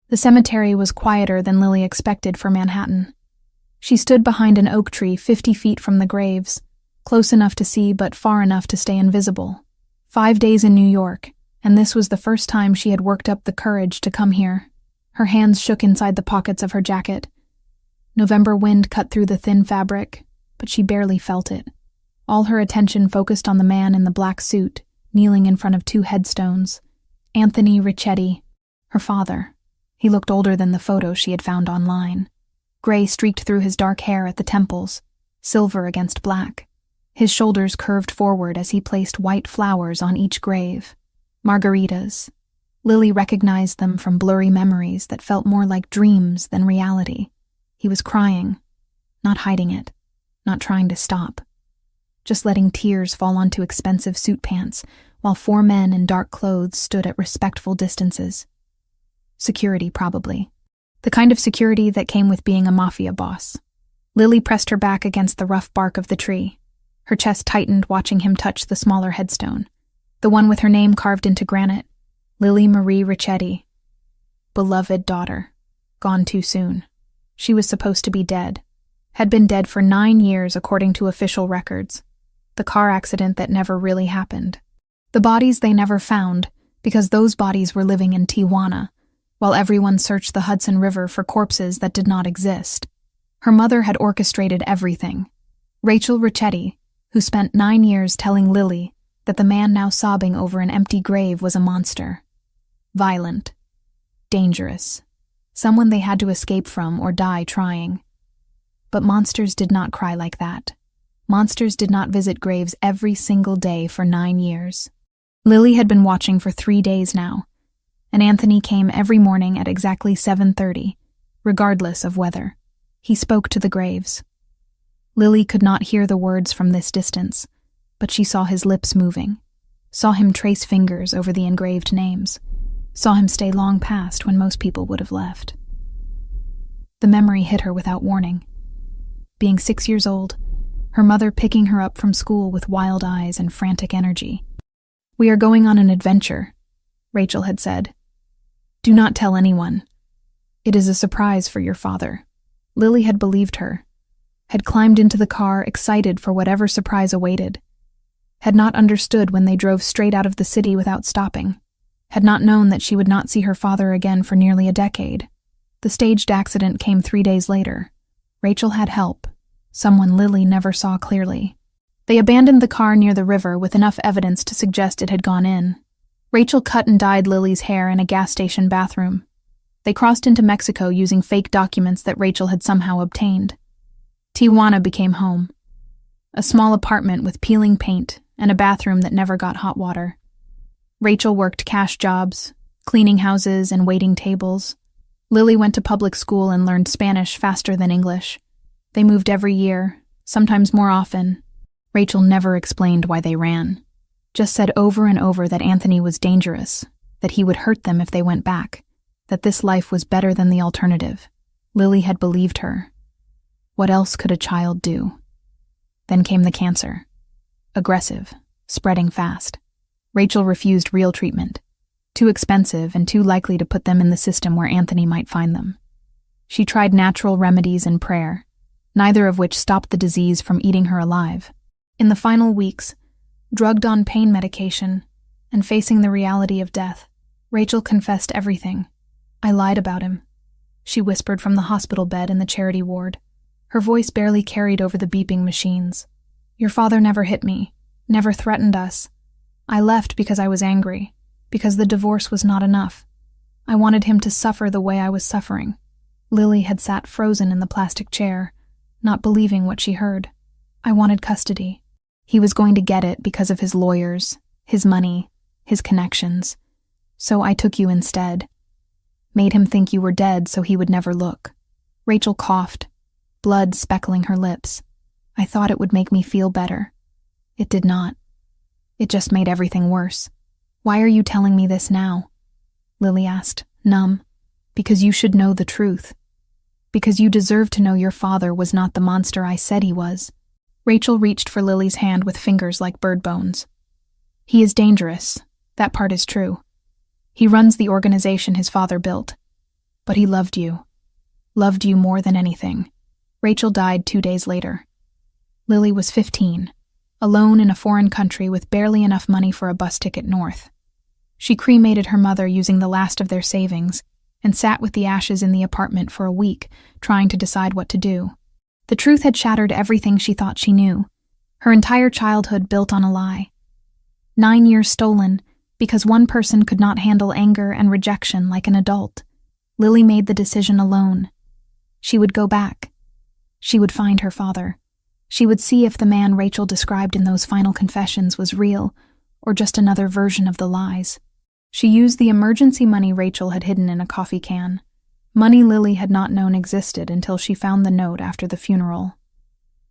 The cemetery was quieter than Lily expected for Manhattan. She stood behind an oak tree 50 feet from the graves, close enough to see but far enough to stay invisible. 5 days in New York, and this was the first time she had worked up the courage to come here. Her hands shook inside the pockets of her jacket. November wind cut through the thin fabric, but she barely felt it. All her attention focused on the man in the black suit, kneeling in front of 2 headstones. Anthony Ricchetti, her father. He looked older than the photo she had found online. Gray streaked through his dark hair at the temples, silver against black. His shoulders curved forward as he placed white flowers on each grave. Margaritas. Lily recognized them from blurry memories that felt more like dreams than reality. He was crying, not hiding it, not trying to stop. Just letting tears fall onto expensive suit pants, while 4 men in dark clothes stood at respectful distances. Security, probably. The kind of security that came with being a Mafia boss. Lily pressed her back against the rough bark of the tree. Her chest tightened watching him touch the smaller headstone, the one with her name carved into granite, Lily Marie Ricchetti. Beloved daughter. Gone too soon. She was supposed to be dead. Had been dead for 9 years according to official records. The car accident that never really happened. The bodies they never found, because those bodies were living in Tijuana, while everyone searched the Hudson River for corpses that did not exist. Her mother had orchestrated everything. Rachel Ricchetti, who spent 9 years telling Lily that the man now sobbing over an empty grave was a monster. Violent. Dangerous. Someone they had to escape from or die trying. But monsters did not cry like that. Monsters did not visit graves every single day for 9 years. Lily had been watching for 3 days now, and Anthony came every morning at exactly 7:30, regardless of weather. He spoke to the graves. Lily could not hear the words from this distance, but she saw his lips moving, saw him trace fingers over the engraved names, saw him stay long past when most people would have left. The memory hit her without warning. Being 6 years old, her mother picking her up from school with wild eyes and frantic energy. "We are going on an adventure," Rachel had said. "Do not tell anyone. It is a surprise for your father." Lily had believed her, had climbed into the car excited for whatever surprise awaited, had not understood when they drove straight out of the city without stopping, had not known that she would not see her father again for nearly a decade. The staged accident came 3 days later. Rachel had help, someone Lily never saw clearly. They abandoned the car near the river with enough evidence to suggest it had gone in. Rachel cut and dyed Lily's hair in a gas station bathroom. They crossed into Mexico using fake documents that Rachel had somehow obtained. Tijuana became home. A small apartment with peeling paint and a bathroom that never got hot water. Rachel worked cash jobs, cleaning houses and waiting tables. Lily went to public school and learned Spanish faster than English. They moved every year, sometimes more often. Rachel never explained why they ran. Just said over and over that Anthony was dangerous, that he would hurt them if they went back, that this life was better than the alternative. Lily had believed her. What else could a child do? Then came the cancer. Aggressive, spreading fast. Rachel refused real treatment. Too expensive and too likely to put them in the system where Anthony might find them. She tried natural remedies and prayer, neither of which stopped the disease from eating her alive. In the final weeks, drugged on pain medication and facing the reality of death, Rachel confessed everything. "I lied about him," she whispered from the hospital bed in the charity ward. Her voice barely carried over the beeping machines. "Your father never hit me, never threatened us. I left because I was angry, because the divorce was not enough. I wanted him to suffer the way I was suffering." Lily had sat frozen in the plastic chair, not believing what she heard. "I wanted custody. He was going to get it because of his lawyers, his money, his connections. So I took you instead. Made him think you were dead so he would never look." Rachel coughed, blood speckling her lips. "I thought it would make me feel better. It did not. It just made everything worse." "Why are you telling me this now?" Lily asked, numb. "Because you should know the truth. Because you deserve to know your father was not the monster I said he was." Rachel reached for Lily's hand with fingers like bird bones. "He is dangerous. That part is true. He runs the organization his father built. But he loved you. Loved you more than anything. Rachel died 2 days later. Lily was 15, alone in a foreign country with barely enough money for a bus ticket north. She cremated her mother using the last of their savings and sat with the ashes in the apartment for a week, trying to decide what to do. The truth had shattered everything she thought she knew. Her entire childhood built on a lie. 9 years stolen because one person could not handle anger and rejection like an adult. Lily made the decision alone. She would go back. She would find her father. She would see if the man Rachel described in those final confessions was real or just another version of the lies. She used the emergency money Rachel had hidden in a coffee can. Money Lily had not known existed until she found the note after the funeral.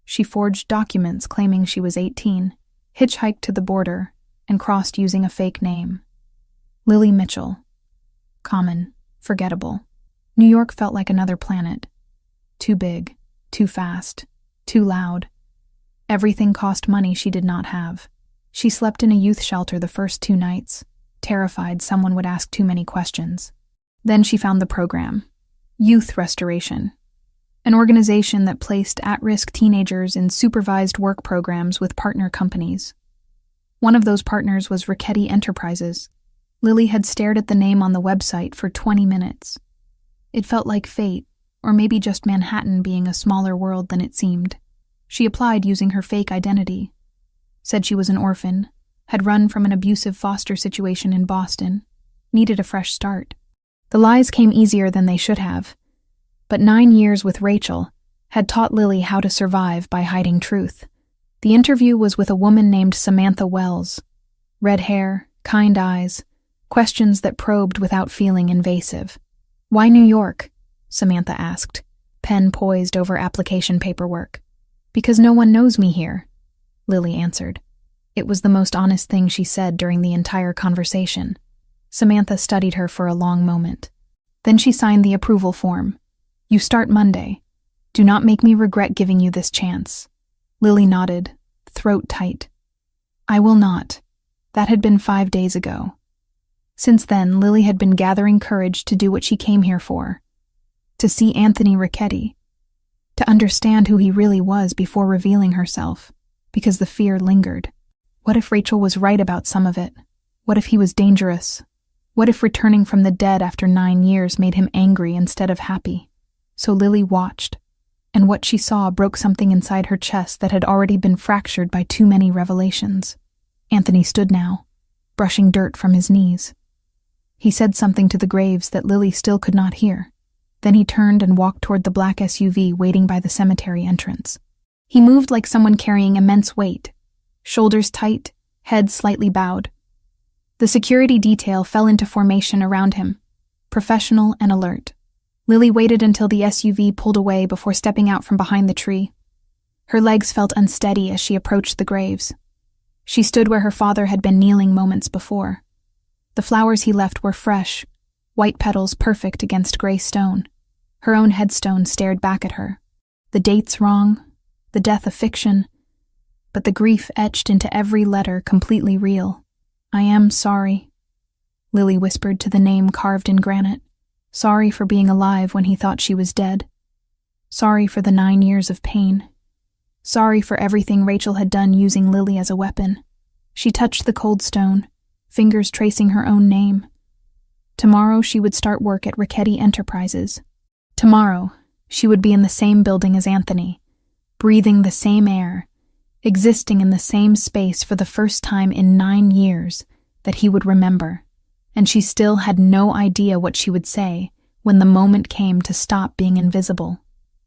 She forged documents claiming she was 18, hitchhiked to the border, and crossed using a fake name. Lily Mitchell. Common, forgettable. New York felt like another planet. Too big, too fast, too loud. Everything cost money she did not have. She slept in a youth shelter the first 2 nights, terrified someone would ask too many questions. Then she found the program, Youth Restoration, an organization that placed at-risk teenagers in supervised work programs with partner companies. One of those partners was Richetti Enterprises. Lily had stared at the name on the website for 20 minutes. It felt like fate, or maybe just Manhattan being a smaller world than it seemed. She applied using her fake identity, said she was an orphan, had run from an abusive foster situation in Boston, needed a fresh start. The lies came easier than they should have, but 9 years with Rachel had taught Lily how to survive by hiding truth. The interview was with a woman named Samantha Wells. Red hair, kind eyes, questions that probed without feeling invasive. "Why New York?" Samantha asked, pen poised over application paperwork. "Because no one knows me here," Lily answered. It was the most honest thing she said during the entire conversation. Samantha studied her for a long moment. Then she signed the approval form. "You start Monday. Do not make me regret giving you this chance." Lily nodded, throat tight. "I will not." That had been 5 days ago. Since then, Lily had been gathering courage to do what she came here for. To see Anthony Richetti. To understand who he really was before revealing herself, because the fear lingered. What if Rachel was right about some of it? What if he was dangerous? What if returning from the dead after 9 years made him angry instead of happy? So Lily watched, and what she saw broke something inside her chest that had already been fractured by too many revelations. Anthony stood now, brushing dirt from his knees. He said something to the graves that Lily still could not hear. Then he turned and walked toward the black SUV waiting by the cemetery entrance. He moved like someone carrying immense weight, shoulders tight, head slightly bowed. The security detail fell into formation around him, professional and alert. Lily waited until the SUV pulled away before stepping out from behind the tree. Her legs felt unsteady as she approached the graves. She stood where her father had been kneeling moments before. The flowers he left were fresh, white petals perfect against gray stone. Her own headstone stared back at her. The dates wrong, the death a fiction, but the grief etched into every letter completely real. "I am sorry," Lily whispered to the name carved in granite. Sorry for being alive when he thought she was dead. Sorry for the 9 years of pain. Sorry for everything Rachel had done using Lily as a weapon. She touched the cold stone, fingers tracing her own name. Tomorrow she would start work at Richetti Enterprises. Tomorrow she would be in the same building as Anthony, breathing the same air, existing in the same space for the first time in 9 years that he would remember, and she still had no idea what she would say when the moment came to stop being invisible.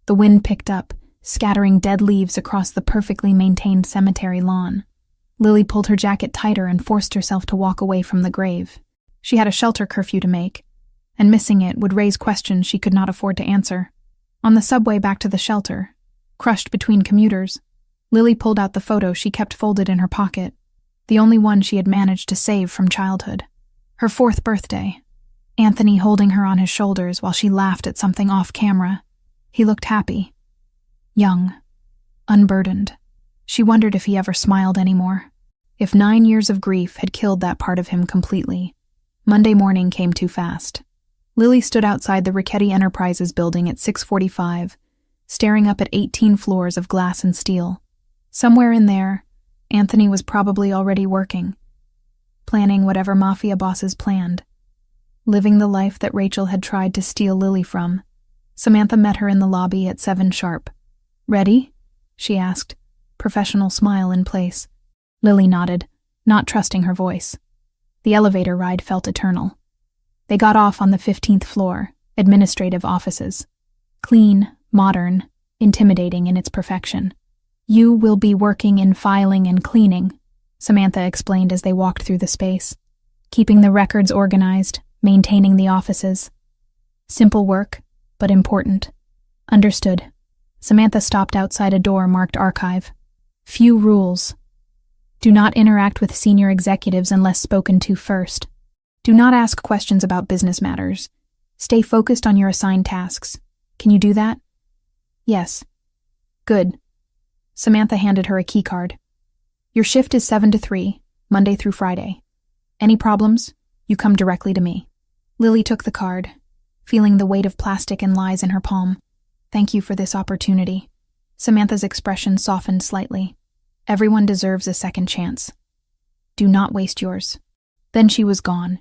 The wind picked up, scattering dead leaves across the perfectly maintained cemetery lawn. Lily pulled her jacket tighter and forced herself to walk away from the grave. She had a shelter curfew to make, and missing it would raise questions she could not afford to answer. On the subway back to the shelter, crushed between commuters, Lily pulled out the photo she kept folded in her pocket, the only one she had managed to save from childhood. Her 4th birthday, Anthony holding her on his shoulders while she laughed at something off camera. He looked happy, young, unburdened. She wondered if he ever smiled anymore, if 9 years of grief had killed that part of him completely. Monday morning came too fast. Lily stood outside the Richetti Enterprises building at 6:45, staring up at 18 floors of glass and steel. Somewhere in there, Anthony was probably already working, planning whatever Mafia bosses planned, living the life that Rachel had tried to steal Lily from. Samantha met her in the lobby at 7 sharp. "Ready?" she asked, professional smile in place. Lily nodded, not trusting her voice. The elevator ride felt eternal. They got off on the 15th floor, administrative offices. Clean, modern, intimidating in its perfection. "You will be working in filing and cleaning," Samantha explained as they walked through the space. "Keeping the records organized, maintaining the offices. Simple work, but important." "Understood." Samantha stopped outside a door marked Archive. "Few rules. Do not interact with senior executives unless spoken to first. Do not ask questions about business matters. Stay focused on your assigned tasks. Can you do that?" "Yes." "Good." Samantha handed her a key card. "Your shift is 7 to 3, Monday through Friday. Any problems? You come directly to me." Lily took the card, feeling the weight of plastic and lies in her palm. "Thank you for this opportunity." Samantha's expression softened slightly. "Everyone deserves a second chance. Do not waste yours." Then she was gone,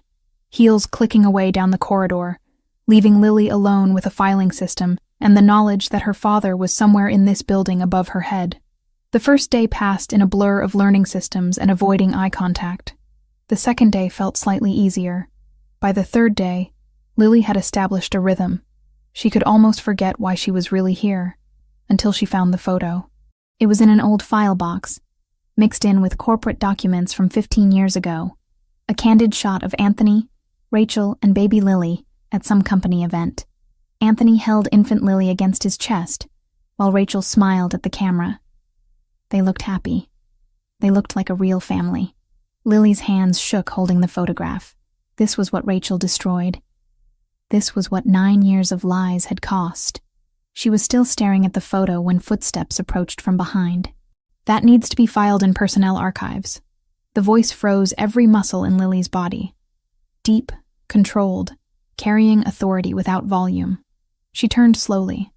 heels clicking away down the corridor, leaving Lily alone with a filing system and the knowledge that her father was somewhere in this building above her head. The first day passed in a blur of learning systems and avoiding eye contact. The second day felt slightly easier. By the third day, Lily had established a rhythm. She could almost forget why she was really here, until she found the photo. It was in an old file box, mixed in with corporate documents from 15 years ago. A candid shot of Anthony, Rachel, and baby Lily at some company event. Anthony held infant Lily against his chest, while Rachel smiled at the camera. They looked happy. They looked like a real family. Lily's hands shook holding the photograph. This was what Rachel destroyed. This was what 9 years of lies had cost. She was still staring at the photo when footsteps approached from behind. "That needs to be filed in personnel archives." The voice froze every muscle in Lily's body. Deep, controlled, carrying authority without volume. She turned slowly.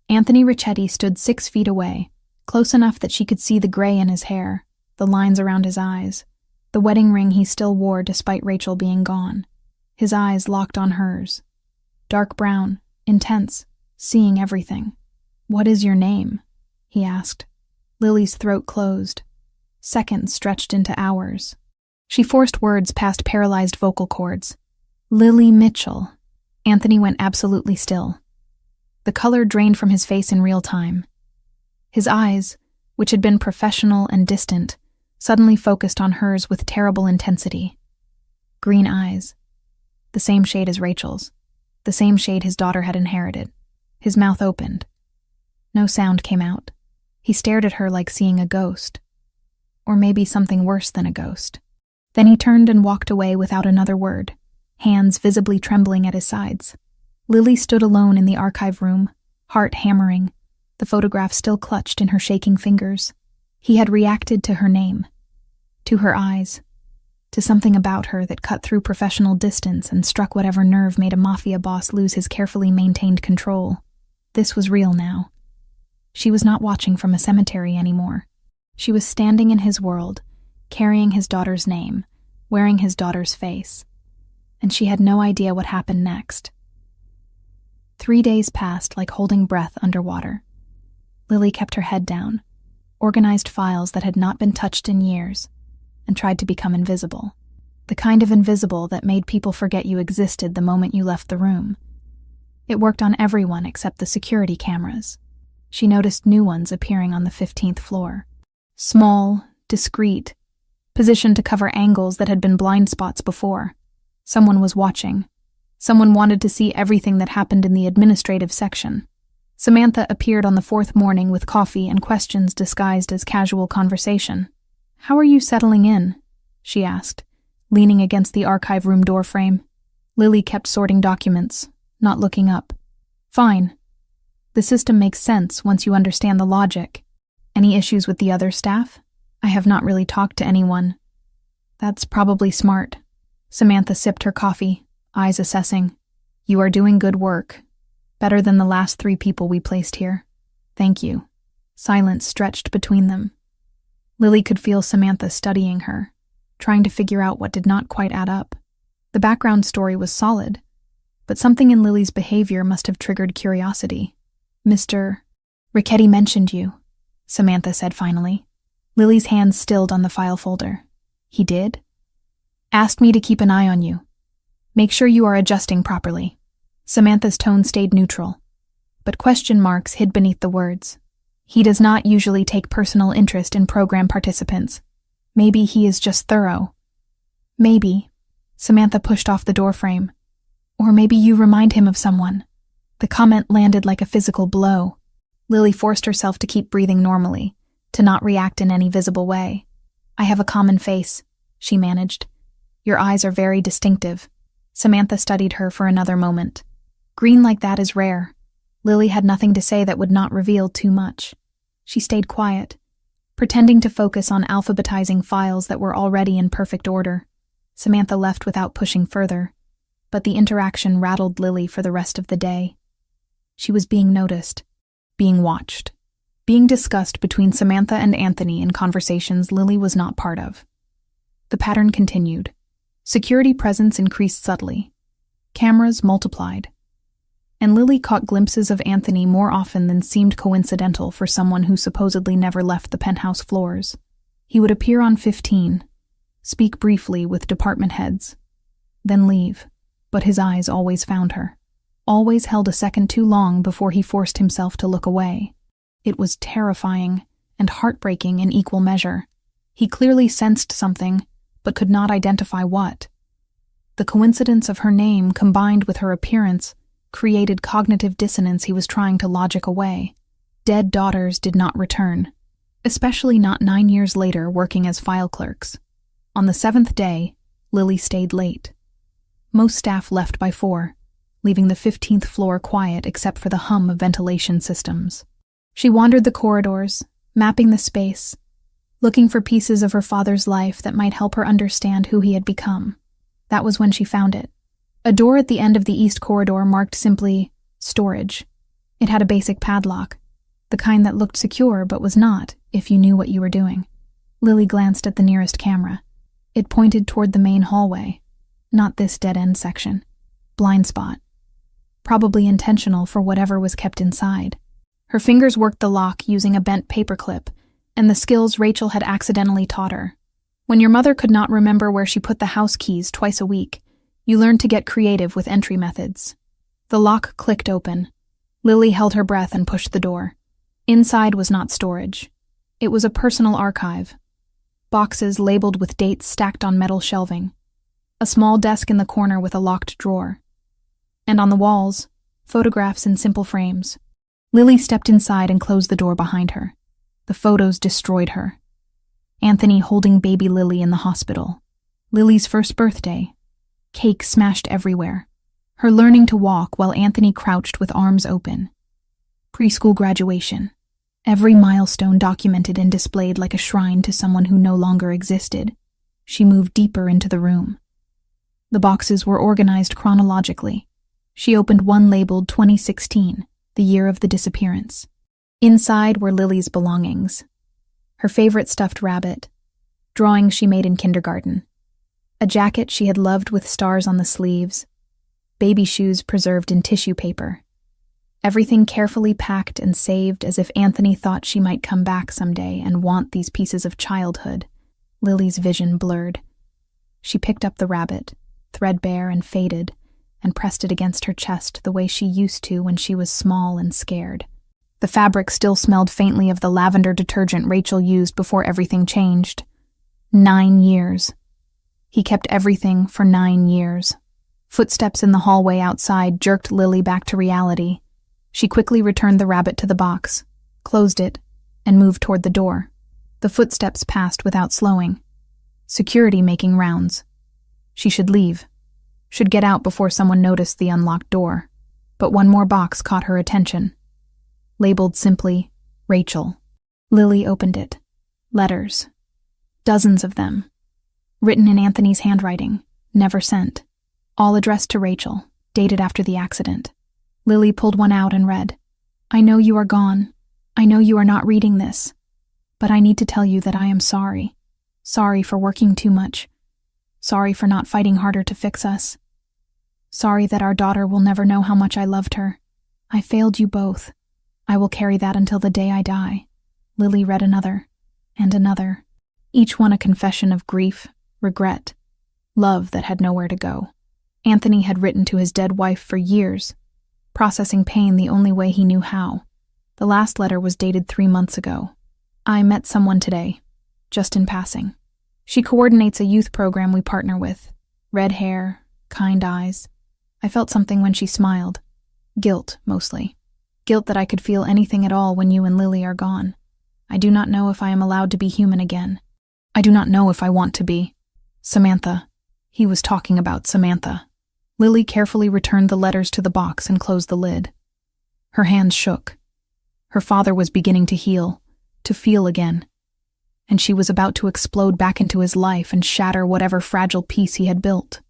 Anthony Richetti stood 6 feet away, close enough that she could see the gray in his hair, the lines around his eyes, the wedding ring he still wore despite Rachel being gone. His eyes locked on hers. Dark brown, intense, seeing everything. "What is your name?" he asked. Lily's throat closed. Seconds stretched into hours. She forced words past paralyzed vocal cords. "Lily Mitchell." Anthony went absolutely still. The color drained from his face in real time. His eyes, which had been professional and distant, suddenly focused on hers with terrible intensity. Green eyes. The same shade as Rachel's. The same shade his daughter had inherited. His mouth opened. No sound came out. He stared at her like seeing a ghost. Or maybe something worse than a ghost. Then he turned and walked away without another word, hands visibly trembling at his sides. Lily stood alone in the archive room, heart hammering, the photograph still clutched in her shaking fingers. He had reacted to her name, to her eyes, to something about her that cut through professional distance and struck whatever nerve made a mafia boss lose his carefully maintained control. This was real now. She was not watching from a cemetery anymore. She was standing in his world, carrying his daughter's name, wearing his daughter's face. And she had no idea what happened next. 3 days passed like holding breath underwater. Lily kept her head down, organized files that had not been touched in years, and tried to become invisible. The kind of invisible that made people forget you existed the moment you left the room. It worked on everyone except the security cameras. She noticed new ones appearing on the 15th floor. Small, discreet, positioned to cover angles that had been blind spots before. Someone was watching. Someone wanted to see everything that happened in the administrative section. Samantha appeared on the 4th morning with coffee and questions disguised as casual conversation. "How are you settling in?" she asked, leaning against the archive room doorframe. Lily kept sorting documents, not looking up. "Fine. The system makes sense once you understand the logic. Any issues with the other staff? I have not really talked to anyone." "That's probably smart." Samantha sipped her coffee, eyes assessing. You are doing good work. Better than the last 3 people we placed here. Thank you. Silence stretched between them. Lily could feel Samantha studying her, trying to figure out what did not quite add up. The background story was solid, but something in Lily's behavior must have triggered curiosity. Mr. Ricchetti mentioned you, Samantha said finally. Lily's hands stilled on the file folder. He did? Asked me to keep an eye on you. Make sure you are adjusting properly. Samantha's tone stayed neutral, but question marks hid beneath the words. He does not usually take personal interest in program participants. Maybe he is just thorough. Maybe. Samantha pushed off the doorframe. Or maybe you remind him of someone. The comment landed like a physical blow. Lily forced herself to keep breathing normally, to not react in any visible way. I have a common face, she managed. Your eyes are very distinctive. Samantha studied her for another moment. Green like that is rare. Lily had nothing to say that would not reveal too much. She stayed quiet, pretending to focus on alphabetizing files that were already in perfect order. Samantha left without pushing further, but the interaction rattled Lily for the rest of the day. She was being noticed, being watched, being discussed between Samantha and Anthony in conversations Lily was not part of. The pattern continued. Security presence increased subtly. Cameras multiplied. And Lily caught glimpses of Anthony more often than seemed coincidental for someone who supposedly never left the penthouse floors. He would appear on 15, speak briefly with department heads, then leave, but his eyes always found her, always held a second too long before he forced himself to look away. It was terrifying and heartbreaking in equal measure. He clearly sensed something, but could not identify what. The coincidence of her name combined with her appearance created cognitive dissonance he was trying to logic away. Dead daughters did not return, especially not 9 years later working as file clerks. On the 7th day, Lily stayed late. Most staff left by 4, leaving the 15th floor quiet except for the hum of ventilation systems. She wandered the corridors, mapping the space, looking for pieces of her father's life that might help her understand who he had become. That was when she found it. A door at the end of the east corridor marked simply, storage. It had a basic padlock, the kind that looked secure but was not, if you knew what you were doing. Lily glanced at the nearest camera. It pointed toward the main hallway, not this dead-end section. Blind spot. Probably intentional for whatever was kept inside. Her fingers worked the lock using a bent paperclip, and the skills Rachel had accidentally taught her. When your mother could not remember where she put the house keys twice a week, you learned to get creative with entry methods. The lock clicked open. Lily held her breath and pushed the door. Inside was not storage. It was a personal archive. Boxes labeled with dates stacked on metal shelving. A small desk in the corner with a locked drawer. And on the walls, photographs in simple frames. Lily stepped inside and closed the door behind her. The photos destroyed her. Anthony holding baby Lily in the hospital. Lily's first birthday. Cake smashed everywhere. Her learning to walk while Anthony crouched with arms open. Preschool graduation. Every milestone documented and displayed like a shrine to someone who no longer existed. She moved deeper into the room. The boxes were organized chronologically. She opened one labeled 2016, the year of the disappearance. Inside were Lily's belongings. Her favorite stuffed rabbit. Drawings she made in kindergarten. A jacket she had loved with stars on the sleeves. Baby shoes preserved in tissue paper. Everything carefully packed and saved as if Anthony thought she might come back someday and want these pieces of childhood. Lily's vision blurred. She picked up the rabbit, threadbare and faded, and pressed it against her chest the way she used to when she was small and scared. The fabric still smelled faintly of the lavender detergent Rachel used before everything changed. 9 years. He kept everything for 9 years. Footsteps in the hallway outside jerked Lily back to reality. She quickly returned the rabbit to the box, closed it, and moved toward the door. The footsteps passed without slowing. Security making rounds. She should leave. Should get out before someone noticed the unlocked door. But one more box caught her attention. Labeled simply, Rachel. Lily opened it. Letters. Dozens of them. Written in Anthony's handwriting, never sent. All addressed to Rachel, dated after the accident. Lily pulled one out and read, "I know you are gone. I know you are not reading this. But I need to tell you that I am sorry. Sorry for working too much. Sorry for not fighting harder to fix us. Sorry that our daughter will never know how much I loved her. I failed you both. I will carry that until the day I die." Lily read another, and another, each one a confession of grief, regret, love that had nowhere to go. Anthony had written to his dead wife for years, processing pain the only way he knew how. The last letter was dated 3 months ago. "I met someone today, just in passing. She coordinates a youth program we partner with. Red hair, kind eyes. I felt something when she smiled. Guilt, mostly. Guilt that I could feel anything at all when you and Lily are gone. I do not know if I am allowed to be human again. I do not know if I want to be." Samantha. He was talking about Samantha. Lily carefully returned the letters to the box and closed the lid. Her hands shook. Her father was beginning to heal, to feel again, and she was about to explode back into his life and shatter whatever fragile piece he had built.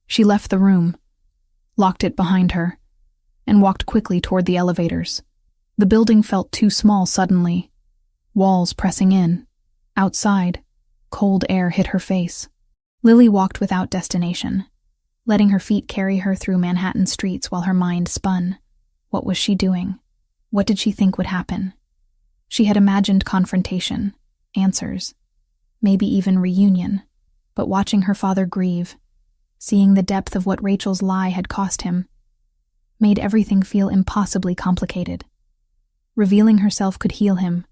She left the room, locked it behind her, and walked quickly toward the elevators. The building felt too small suddenly, walls pressing in. Outside, cold air hit her face. Lily walked without destination, letting her feet carry her through Manhattan streets while her mind spun. What was she doing? What did she think would happen? She had imagined confrontation, answers, maybe even reunion, but watching her father grieve, seeing the depth of what Rachel's lie had cost him, made everything feel impossibly complicated. Revealing herself could heal him,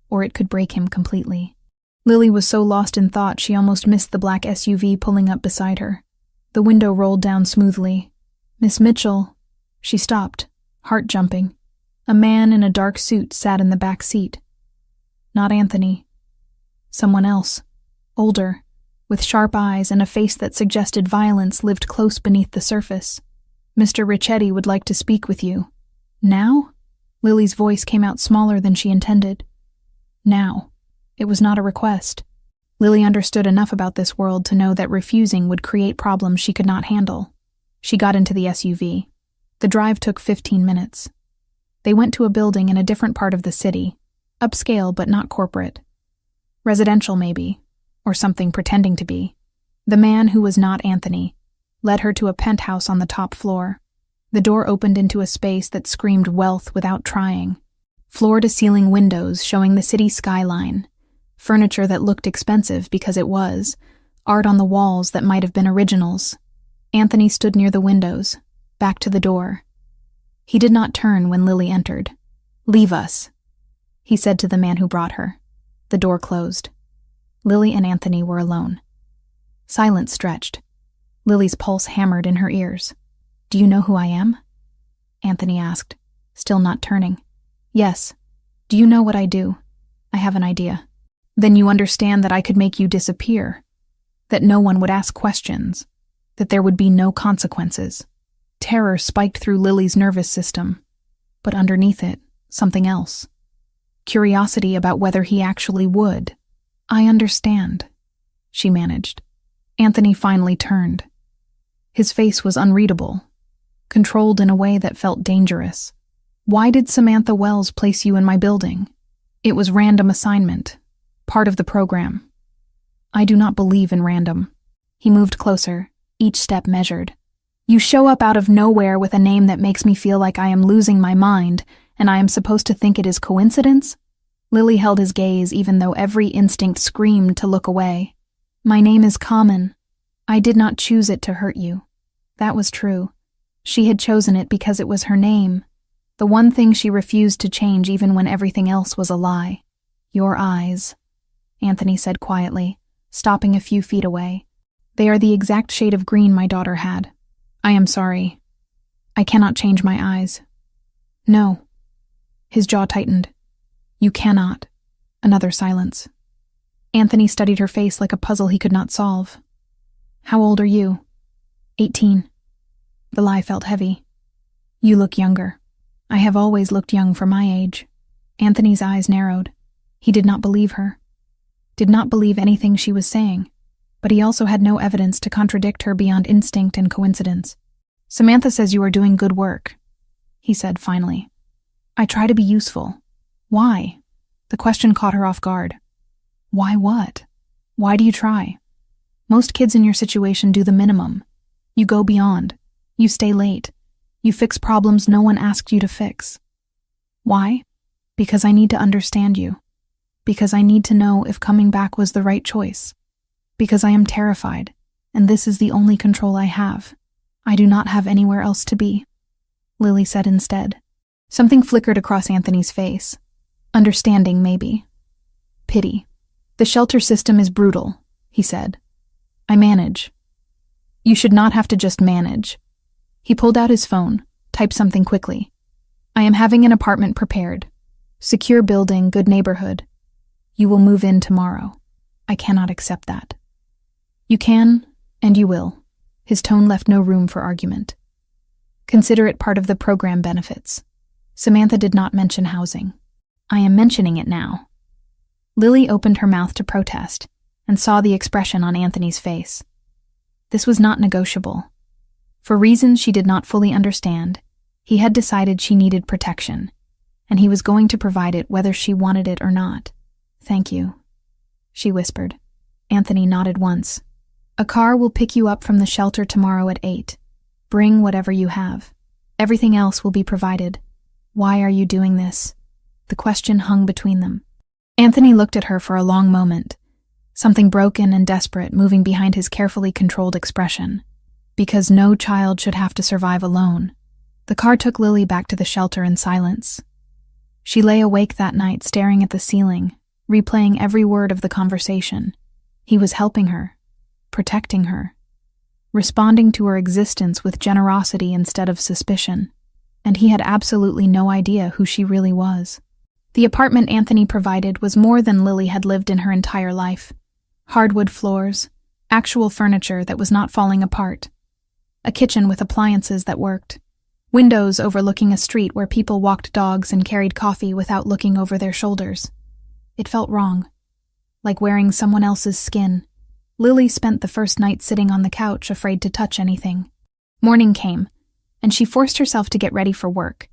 or it could break him completely. Lily was so lost in thought she almost missed the black SUV pulling up beside her. The window rolled down smoothly. "Miss Mitchell." She stopped, heart jumping. A man in a dark suit sat in the back seat. Not Anthony. Someone else, older, with sharp eyes and a face that suggested violence lived close beneath the surface. "Mr. Ricchetti would like to speak with you." "Now?" Lily's voice came out smaller than she intended. Now. It was not a request. Lily understood enough about this world to know that refusing would create problems she could not handle. She got into the SUV. The drive took 15 minutes. They went to a building in a different part of the city, upscale but not corporate. Residential maybe, or something pretending to be. The man, who was not Anthony, led her to a penthouse on the top floor. The door opened into a space that screamed wealth without trying. Floor-to-ceiling windows showing the city skyline, furniture that looked expensive because it was, art on the walls that might have been originals. Anthony stood near the windows, back to the door. He did not turn when Lily entered. "Leave us," he said to the man who brought her. The door closed. Lily and Anthony were alone. Silence stretched. Lily's pulse hammered in her ears. "Do you know who I am?" Anthony asked, still not turning. "Yes. Do you know what I do?" "I have an idea." "Then you understand that I could make you disappear, that no one would ask questions, that there would be no consequences." Terror spiked through Lily's nervous system, but underneath it, something else. Curiosity about whether he actually would. "I understand," she managed. Anthony finally turned. His face was unreadable, controlled in a way that felt dangerous. "Why did Samantha Wells place you in my building?" "It was random assignment, part of the program." "I do not believe in random." He moved closer, each step measured. "You show up out of nowhere with a name that makes me feel like I am losing my mind, and I am supposed to think it is coincidence?" Lily held his gaze even though every instinct screamed to look away. "My name is common. I did not choose it to hurt you." That was true. She had chosen it because it was her name, the one thing she refused to change even when everything else was a lie. "Your eyes," Anthony said quietly, stopping a few feet away. "They are the exact shade of green my daughter had. I am sorry. I cannot change my eyes." "No." His jaw tightened. "You cannot." Another silence. Anthony studied her face like a puzzle he could not solve. "How old are you?" 18. The lie felt heavy. "You look younger." "I have always looked young for my age." Anthony's eyes narrowed. He did not believe her. Did not believe anything she was saying, but he also had no evidence to contradict her beyond instinct and coincidence. Samantha says you are doing good work, he said finally. I try to be useful. Why? The question caught her off guard. Why what? Why do you try? Most kids in your situation do the minimum. You go beyond. You stay late. You fix problems no one asked you to fix. Why? Because I need to understand you. Because I need to know if coming back was the right choice. Because I am terrified, and this is the only control I have. I do not have anywhere else to be, Lily said instead. Something flickered across Anthony's face. Understanding, maybe. Pity. The shelter system is brutal, he said. I manage. You should not have to just manage. He pulled out his phone, typed something quickly. I am having an apartment prepared. Secure building, good neighborhood. You will move in tomorrow. I cannot accept that. You can, and you will. His tone left no room for argument. Consider it part of the program benefits. Samantha did not mention housing. I am mentioning it now. Lily opened her mouth to protest and saw the expression on Anthony's face. This was not negotiable. For reasons she did not fully understand, he had decided she needed protection, and he was going to provide it whether she wanted it or not. Thank you, she whispered. Anthony nodded once. A car will pick you up from the shelter tomorrow at 8. Bring whatever you have. Everything else will be provided. Why are you doing this? The question hung between them. Anthony looked at her for a long moment, something broken and desperate moving behind his carefully controlled expression. Because no child should have to survive alone. The car took Lily back to the shelter in silence. She lay awake that night staring at the ceiling, replaying every word of the conversation. He was helping her, protecting her, responding to her existence with generosity instead of suspicion, and he had absolutely no idea who she really was. The apartment Anthony provided was more than Lily had lived in her entire life. Hardwood floors, actual furniture that was not falling apart, a kitchen with appliances that worked, windows overlooking a street where people walked dogs and carried coffee without looking over their shoulders. It felt wrong, like wearing someone else's skin. Lily spent the first night sitting on the couch, afraid to touch anything. Morning came, and she forced herself to get ready for work,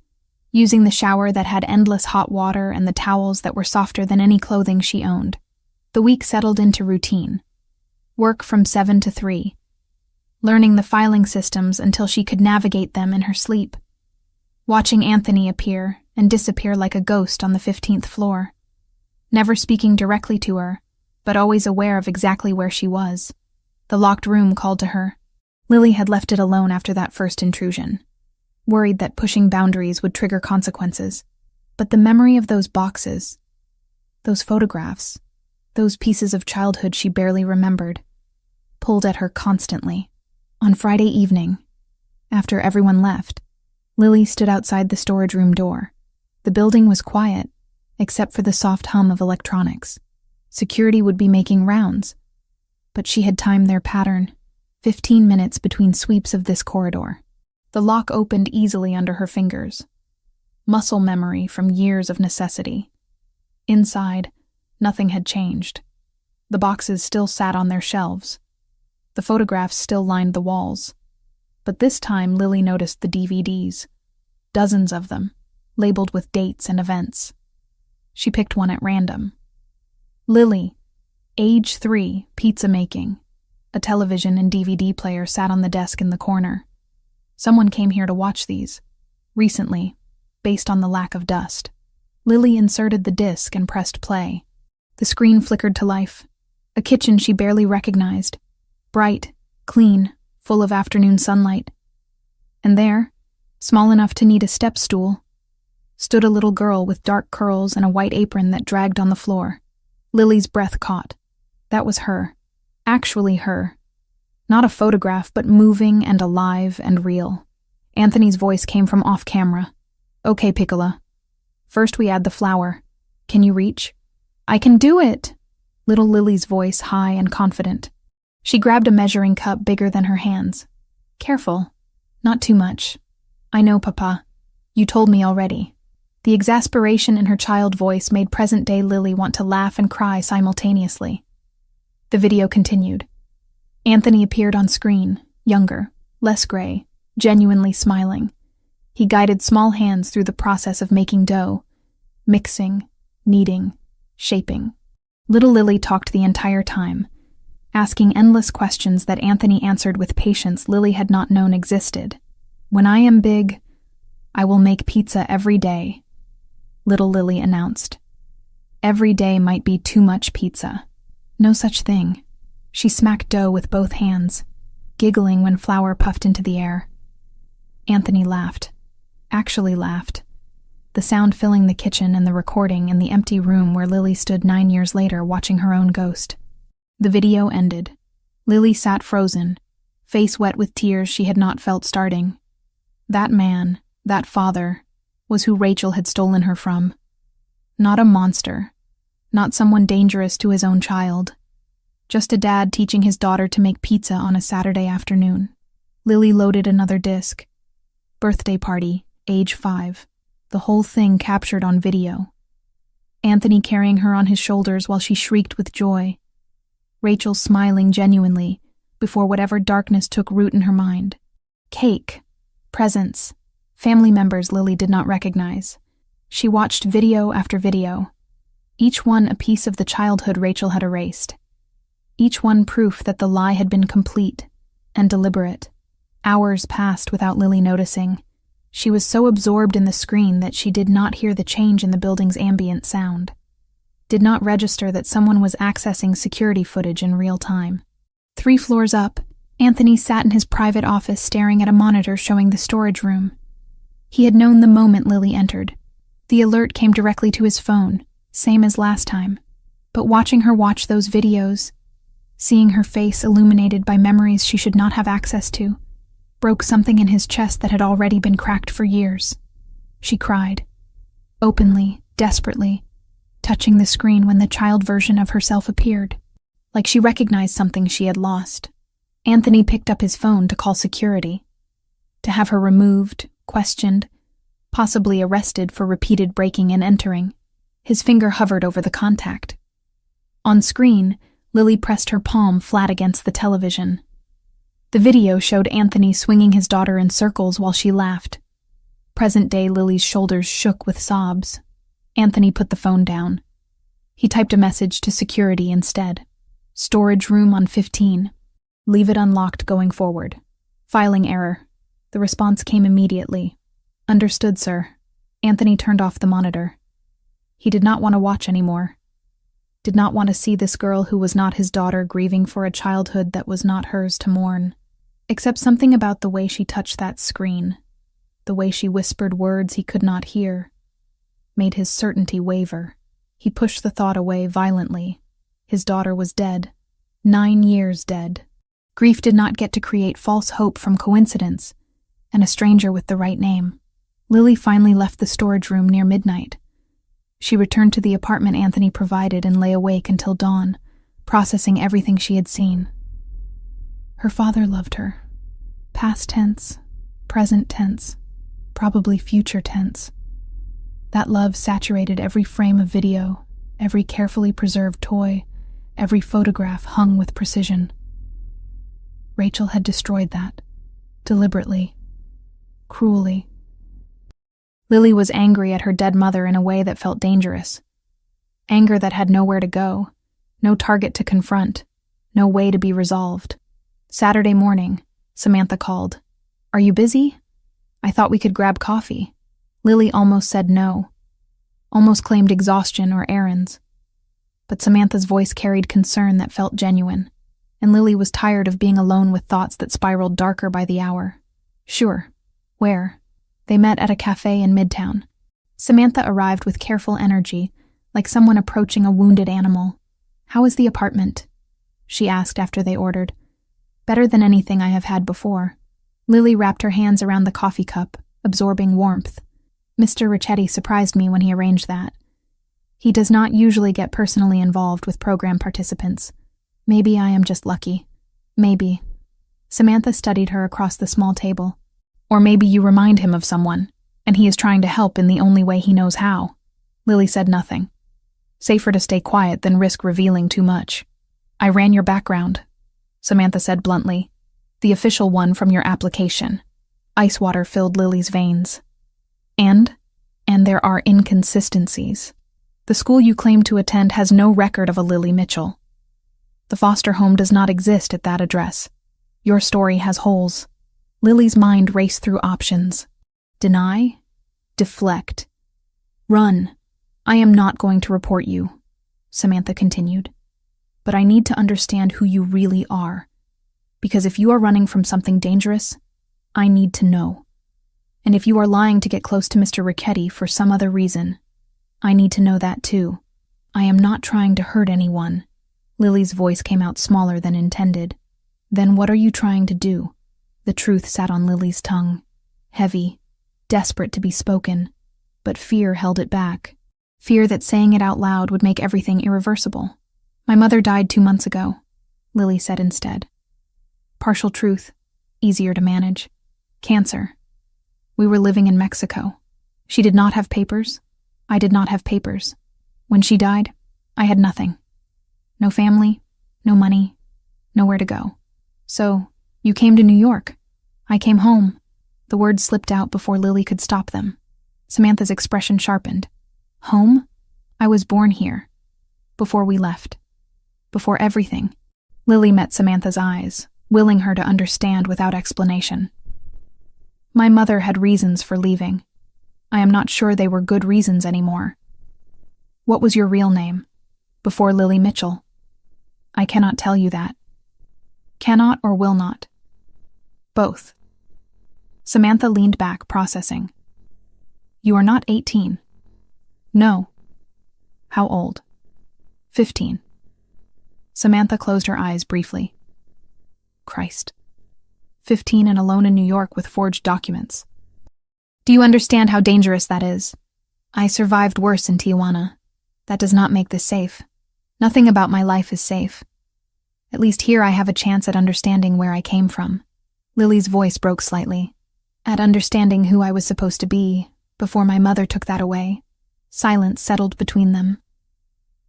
using the shower that had endless hot water and the towels that were softer than any clothing she owned. The week settled into routine. Work from 7 to 3. Learning the filing systems until she could navigate them in her sleep. Watching Anthony appear and disappear like a ghost on the 15th floor. Never speaking directly to her, but always aware of exactly where she was. The locked room called to her. Lily had left it alone after that first intrusion, worried that pushing boundaries would trigger consequences. But the memory of those boxes, those photographs, those pieces of childhood she barely remembered, pulled at her constantly. On Friday evening, after everyone left, Lily stood outside the storage room door. The building was quiet, except for the soft hum of electronics. Security would be making rounds, but she had timed their pattern, 15 minutes between sweeps of this corridor. The lock opened easily under her fingers. Muscle memory from years of necessity. Inside, nothing had changed. The boxes still sat on their shelves. The photographs still lined the walls. But this time Lily noticed the DVDs. Dozens of them, labeled with dates and events. She picked one at random. Lily, age 3, pizza making. A television and DVD player sat on the desk in the corner. Someone came here to watch these, recently, based on the lack of dust. Lily inserted the disc and pressed play. The screen flickered to life. A kitchen she barely recognized. Bright, clean, full of afternoon sunlight. And there, small enough to need a step stool, stood a little girl with dark curls and a white apron that dragged on the floor. Lily's breath caught. That was her. Actually her. Not a photograph, but moving and alive and real. Anthony's voice came from off-camera. Okay, Piccola. First we add the flour. Can you reach? I can do it! Little Lily's voice high and confident. She grabbed a measuring cup bigger than her hands. Careful. Not too much. I know, Papa. You told me already. The exasperation in her child voice made present-day Lily want to laugh and cry simultaneously. The video continued. Anthony appeared on screen, younger, less gray, genuinely smiling. He guided small hands through the process of making dough, mixing, kneading, shaping. Little Lily talked the entire time, asking endless questions that Anthony answered with patience Lily had not known existed. "When I am big, I will make pizza every day," little Lily announced. Every day might be too much pizza. No such thing. She smacked dough with both hands, giggling when flour puffed into the air. Anthony laughed. Actually laughed. The sound filling the kitchen and the recording in the empty room where Lily stood 9 years later watching her own ghost. The video ended. Lily sat frozen, face wet with tears she had not felt starting. That man, that father, was who Rachel had stolen her from. Not a monster. Not someone dangerous to his own child. Just a dad teaching his daughter to make pizza on a Saturday afternoon. Lily loaded another disc. Birthday party, age 5. The whole thing captured on video. Anthony carrying her on his shoulders while she shrieked with joy. Rachel smiling genuinely before whatever darkness took root in her mind. Cake, presents, family members Lily did not recognize. She watched video after video, each one a piece of the childhood Rachel had erased. Each one proof that the lie had been complete and deliberate. Hours passed without Lily noticing. She was so absorbed in the screen that she did not hear the change in the building's ambient sound. Did not register that someone was accessing security footage in real time. 3 floors up, Anthony sat in his private office staring at a monitor showing the storage room. He had known the moment Lily entered. The alert came directly to his phone, same as last time. But watching her watch those videos, seeing her face illuminated by memories she should not have access to, broke something in his chest that had already been cracked for years. She cried, openly, desperately, touching the screen when the child version of herself appeared, like she recognized something she had lost. Anthony picked up his phone to call security, to have her removed, questioned, possibly arrested for repeated breaking and entering. His finger hovered over the contact. On screen, Lily pressed her palm flat against the television. The video showed Anthony swinging his daughter in circles while she laughed. Present-day Lily's shoulders shook with sobs. Anthony put the phone down. He typed a message to security instead. Storage room on 15. Leave it unlocked going forward. Filing error. The response came immediately. Understood, sir. Anthony turned off the monitor. He did not want to watch anymore. Did not want to see this girl who was not his daughter grieving for a childhood that was not hers to mourn. Except something about the way she touched that screen, the way she whispered words he could not hear, made his certainty waver. He pushed the thought away violently. His daughter was dead. 9 years dead. Grief did not get to create false hope from coincidence, and a stranger with the right name. Lily finally left the storage room near midnight. She returned to the apartment Anthony provided and lay awake until dawn, processing everything she had seen. Her father loved her. Past tense, present tense, probably future tense. That love saturated every frame of video, every carefully preserved toy, every photograph hung with precision. Rachel had destroyed that, deliberately, cruelly. Lily was angry at her dead mother in a way that felt dangerous. Anger that had nowhere to go, no target to confront, no way to be resolved. Saturday morning, Samantha called. "Are you busy? I thought we could grab coffee." Lily almost said no, almost claimed exhaustion or errands. But Samantha's voice carried concern that felt genuine, and Lily was tired of being alone with thoughts that spiraled darker by the hour. Sure. Where? They met at a cafe in Midtown. Samantha arrived with careful energy, like someone approaching a wounded animal. "How is the apartment?" she asked after they ordered. "Better than anything I have had before." Lily wrapped her hands around the coffee cup, absorbing warmth. Mr. Ricchetti surprised me when he arranged that. He does not usually get personally involved with program participants. Maybe I am just lucky. Maybe. Samantha studied her across the small table. Or maybe you remind him of someone, and he is trying to help in the only way he knows how. Lily said nothing. Safer to stay quiet than risk revealing too much. "I ran your background," Samantha said bluntly. "The official one from your application. Ice water filled Lily's veins. And there are inconsistencies. The school you claim to attend has no record of a Lily Mitchell. The foster home does not exist at that address. Your story has holes. Lily's mind raced through options. Deny? Deflect. Run. I am not going to report you, Samantha continued. But I need to understand who you really are. Because if you are running from something dangerous, I need to know. And if you are lying to get close to Mr. Ricchetti for some other reason, I need to know that too. I am not trying to hurt anyone. Lily's voice came out smaller than intended. Then what are you trying to do? The truth sat on Lily's tongue, heavy, desperate to be spoken, but fear held it back. Fear that saying it out loud would make everything irreversible. My mother died 2 months ago, Lily said instead. Partial truth, easier to manage. Cancer. We were living in Mexico. She did not have papers. I did not have papers. When she died, I had nothing. No family, no money, nowhere to go. So, you came to New York. I came home. The words slipped out before Lily could stop them. Samantha's expression sharpened. Home? I was born here. Before we left. Before everything. Lily met Samantha's eyes, willing her to understand without explanation. My mother had reasons for leaving. I am not sure they were good reasons anymore. What was your real name? Before Lily Mitchell? I cannot tell you that. Cannot or will not? Both. Samantha leaned back, processing. You are not 18. No. How old? 15. Samantha closed her eyes briefly. Christ. 15 and alone in New York with forged documents. Do you understand how dangerous that is? I survived worse in Tijuana. That does not make this safe. Nothing about my life is safe. At least here I have a chance at understanding where I came from. Lily's voice broke slightly. At understanding who I was supposed to be, before my mother took that away. Silence settled between them.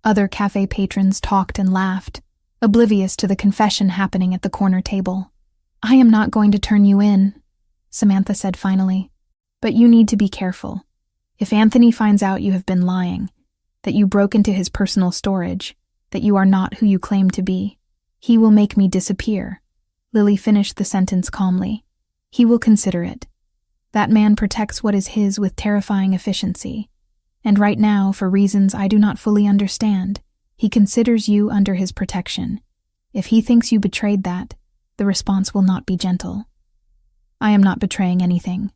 Other cafe patrons talked and laughed, oblivious to the confession happening at the corner table. I am not going to turn you in, Samantha said finally. But you need to be careful. If Anthony finds out you have been lying, that you broke into his personal storage, that you are not who you claim to be, he will make me disappear. Lily finished the sentence calmly. He will consider it. That man protects what is his with terrifying efficiency. And right now, for reasons I do not fully understand, he considers you under his protection. If he thinks you betrayed that, the response will not be gentle. I am not betraying anything.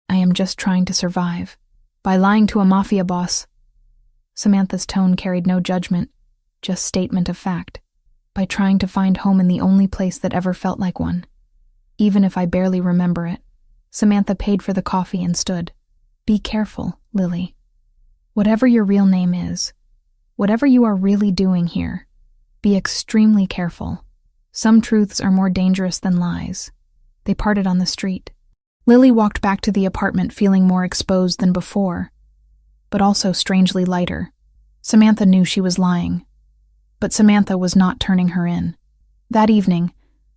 I am just trying to survive. By lying to a mafia boss. Samantha's tone carried no judgment, just statement of fact. By trying to find home in the only place that ever felt like one. Even if I barely remember it. Samantha paid for the coffee and stood. Be careful, Lily. Whatever your real name is, whatever you are really doing here, be extremely careful. Some truths are more dangerous than lies. They parted on the street. Lily walked back to the apartment feeling more exposed than before, but also strangely lighter. Samantha knew she was lying, but Samantha was not turning her in. That evening,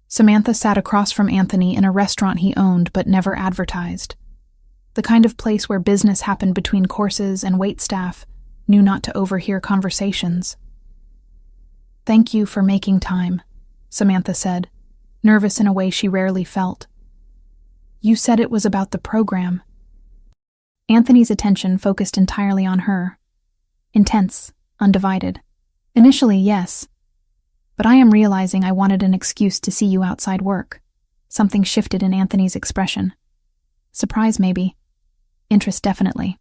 Samantha sat across from Anthony in a restaurant he owned but never advertised. The kind of place where business happened between courses and waitstaff knew not to overhear conversations. Thank you for making time, Samantha said, nervous in a way she rarely felt. You said it was about the program. Anthony's attention focused entirely on her. Intense, undivided. Initially, yes. But I am realizing I wanted an excuse to see you outside work. Something shifted in Anthony's expression. Surprise, maybe. Interest, definitely.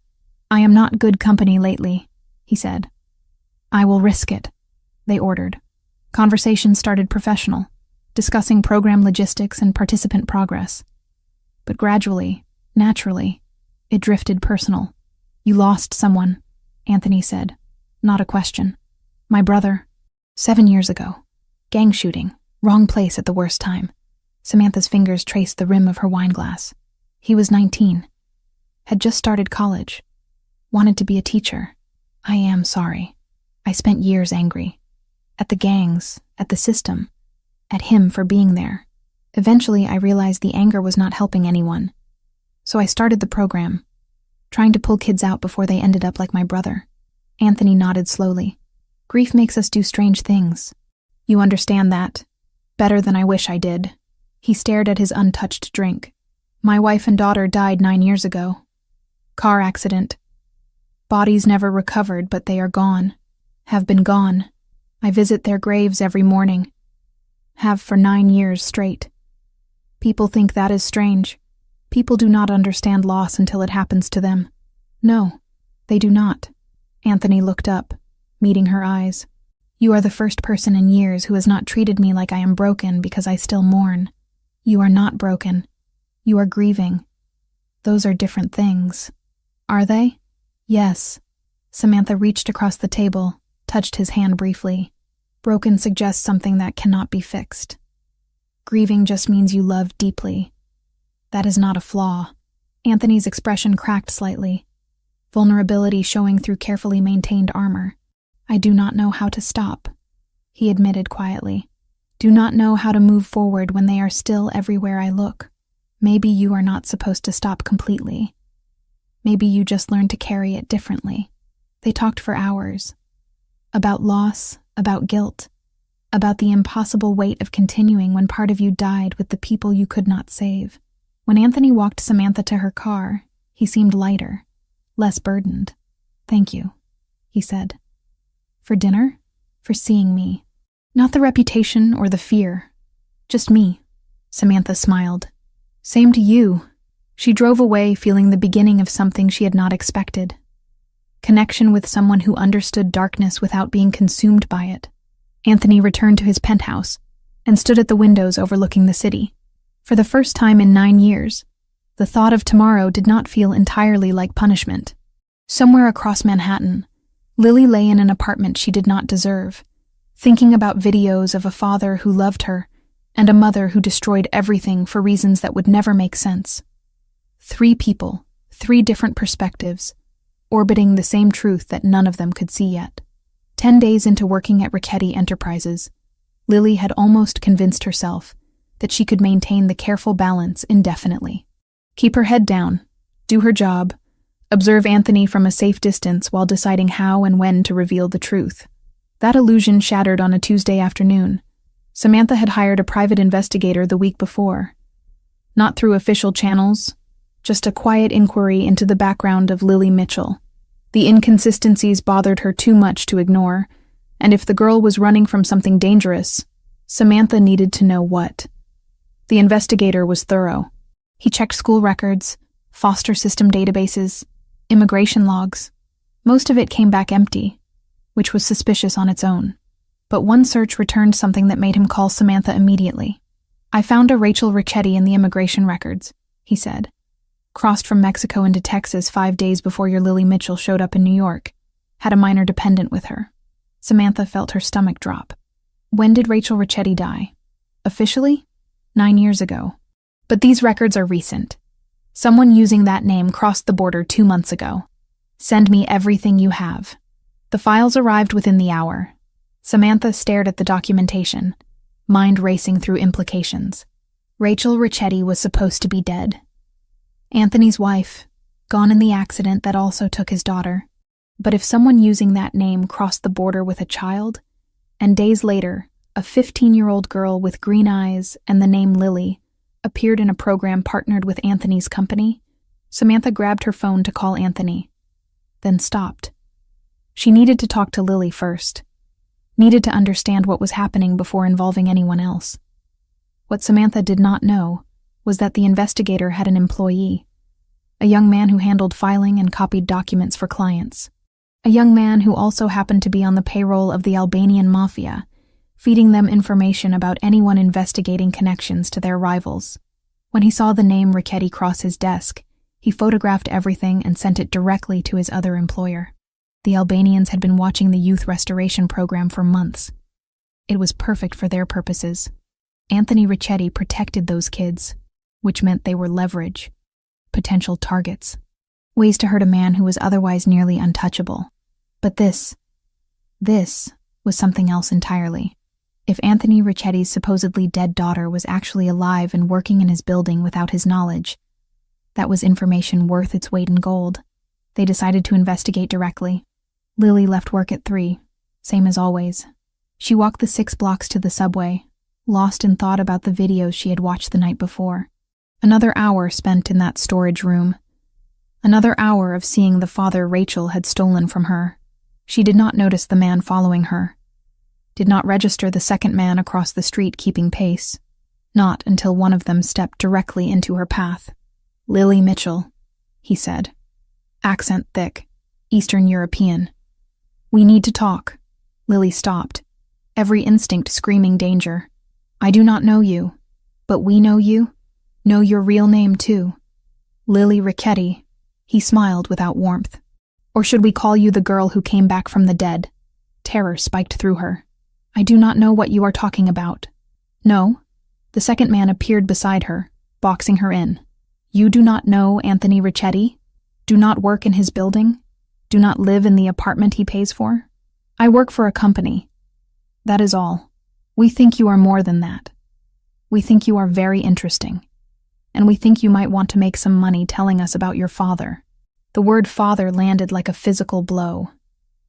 I am not good company lately, he said. I will risk it, they ordered. Conversation started professional, discussing program logistics and participant progress. But gradually, naturally, it drifted personal. You lost someone, Anthony said. Not a question. My brother. 7 years ago. Gang shooting. Wrong place at the worst time. Samantha's fingers traced the rim of her wineglass. He was 19. Had just started college. Wanted to be a teacher. I am sorry. I spent years angry. At the gangs, at the system, at him for being there. Eventually, I realized the anger was not helping anyone. So I started the program, trying to pull kids out before they ended up like my brother. Anthony nodded slowly. Grief makes us do strange things. You understand that better than I wish I did. He stared at his untouched drink. My wife and daughter died 9 years ago. Car accident. Bodies never recovered, but they are gone. Have been gone. I visit their graves every morning. Have for 9 years straight. People think that is strange. People do not understand loss until it happens to them. No, they do not. Anthony looked up, meeting her eyes. You are the first person in years who has not treated me like I am broken because I still mourn. You are not broken. You are grieving. Those are different things. Are they? Yes. Samantha reached across the table, touched his hand briefly. Broken suggests something that cannot be fixed. Grieving just means you love deeply. That is not a flaw. Anthony's expression cracked slightly, vulnerability showing through carefully maintained armor. I do not know how to stop, he admitted quietly. Do not know how to move forward when they are still everywhere I look. Maybe you are not supposed to stop completely. Maybe you just learn to carry it differently. They talked for hours. About loss, about guilt, about the impossible weight of continuing when part of you died with the people you could not save. When Anthony walked Samantha to her car, he seemed lighter, less burdened. Thank you, he said. For dinner? For seeing me. Not the reputation or the fear. Just me. Samantha smiled. Same to you. She drove away feeling the beginning of something she had not expected. Connection with someone who understood darkness without being consumed by it. Anthony returned to his penthouse and stood at the windows overlooking the city. For the first time in 9 years, the thought of tomorrow did not feel entirely like punishment. Somewhere across Manhattan, Lily lay in an apartment she did not deserve, thinking about videos of a father who loved her and a mother who destroyed everything for reasons that would never make sense. 3 people, 3 different perspectives, orbiting the same truth that none of them could see yet. 10 days into working at Richetti Enterprises, Lily had almost convinced herself that she could maintain the careful balance indefinitely. Keep her head down, do her job, observe Anthony from a safe distance while deciding how and when to reveal the truth. That illusion shattered on a Tuesday afternoon. Samantha had hired a private investigator the week before. Not through official channels, just a quiet inquiry into the background of Lily Mitchell. The inconsistencies bothered her too much to ignore, and if the girl was running from something dangerous, Samantha needed to know what. The investigator was thorough. He checked school records, foster system databases, immigration logs. Most of it came back empty, which was suspicious on its own. But one search returned something that made him call Samantha immediately. I found a Rachel Richetti in the immigration records, he said. Crossed from Mexico into Texas 5 days before your Lily Mitchell showed up in New York. Had a minor dependent with her. Samantha felt her stomach drop. When did Rachel Richetti die? Officially? 9 years ago. But these records are recent. Someone using that name crossed the border 2 months ago. Send me everything you have. The files arrived within the hour. Samantha stared at the documentation, mind racing through implications. Rachel Richetti was supposed to be dead. Anthony's wife, gone in the accident that also took his daughter. But if someone using that name crossed the border with a child, and days later, a 15-year-old girl with green eyes and the name Lily appeared in a program partnered with Anthony's company, Samantha grabbed her phone to call Anthony, then stopped. She needed to talk to Lily first, needed to understand what was happening before involving anyone else. What Samantha did not know was that the investigator had an employee, a young man who handled filing and copied documents for clients, a young man who also happened to be on the payroll of the Albanian Mafia, feeding them information about anyone investigating connections to their rivals. When he saw the name Richetti cross his desk, he photographed everything and sent it directly to his other employer. The Albanians had been watching the youth restoration program for months. It was perfect for their purposes. Anthony Richetti protected those kids, which meant they were leverage, potential targets, ways to hurt a man who was otherwise nearly untouchable. But this was something else entirely. If Anthony Richetti's supposedly dead daughter was actually alive and working in his building without his knowledge, That was information worth its weight in gold. They decided to investigate directly. Lily left work at 3, same as always. She walked the 6 blocks to the subway, lost in thought about the videos she had watched the night before. Another hour spent in that storage room. Another hour of seeing the father Rachel had stolen from her. She did not notice the man following her. Did not register the second man across the street keeping pace. Not until one of them stepped directly into her path. "Lily Mitchell," he said. Accent thick, Eastern European. "We need to talk." Lily stopped, every instinct screaming danger. "I do not know you, but we know you. Know your real name, too. Lily Ricchetti." He smiled without warmth. "Or should we call you the girl who came back from the dead?" Terror spiked through her. "I do not know what you are talking about." "No?" The second man appeared beside her, boxing her in. "You do not know Anthony Ricchetti? Do not work in his building? Do not live in the apartment he pays for? I work for a company. That is all. We think you are more than that. We think you are very interesting. And we think you might want to make some money telling us about your father." The word father landed like a physical blow.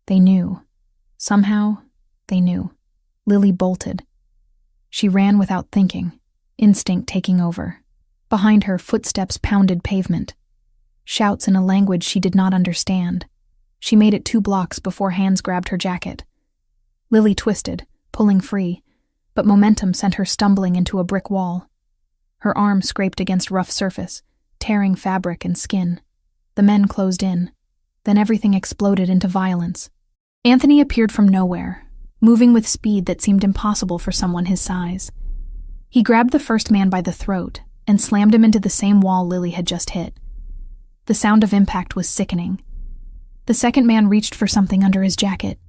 They knew. Somehow, they knew. Lily bolted. She ran without thinking, instinct taking over. Behind her, footsteps pounded pavement. Shouts in a language she did not understand. She made it 2 blocks before hands grabbed her jacket. Lily twisted, pulling free, but momentum sent her stumbling into a brick wall. Her arm scraped against rough surface, tearing fabric and skin. The men closed in. Then everything exploded into violence. Anthony appeared from nowhere, moving with speed that seemed impossible for someone his size. He grabbed the first man by the throat and slammed him into the same wall Lily had just hit. The sound of impact was sickening. The second man reached for something under his jacket.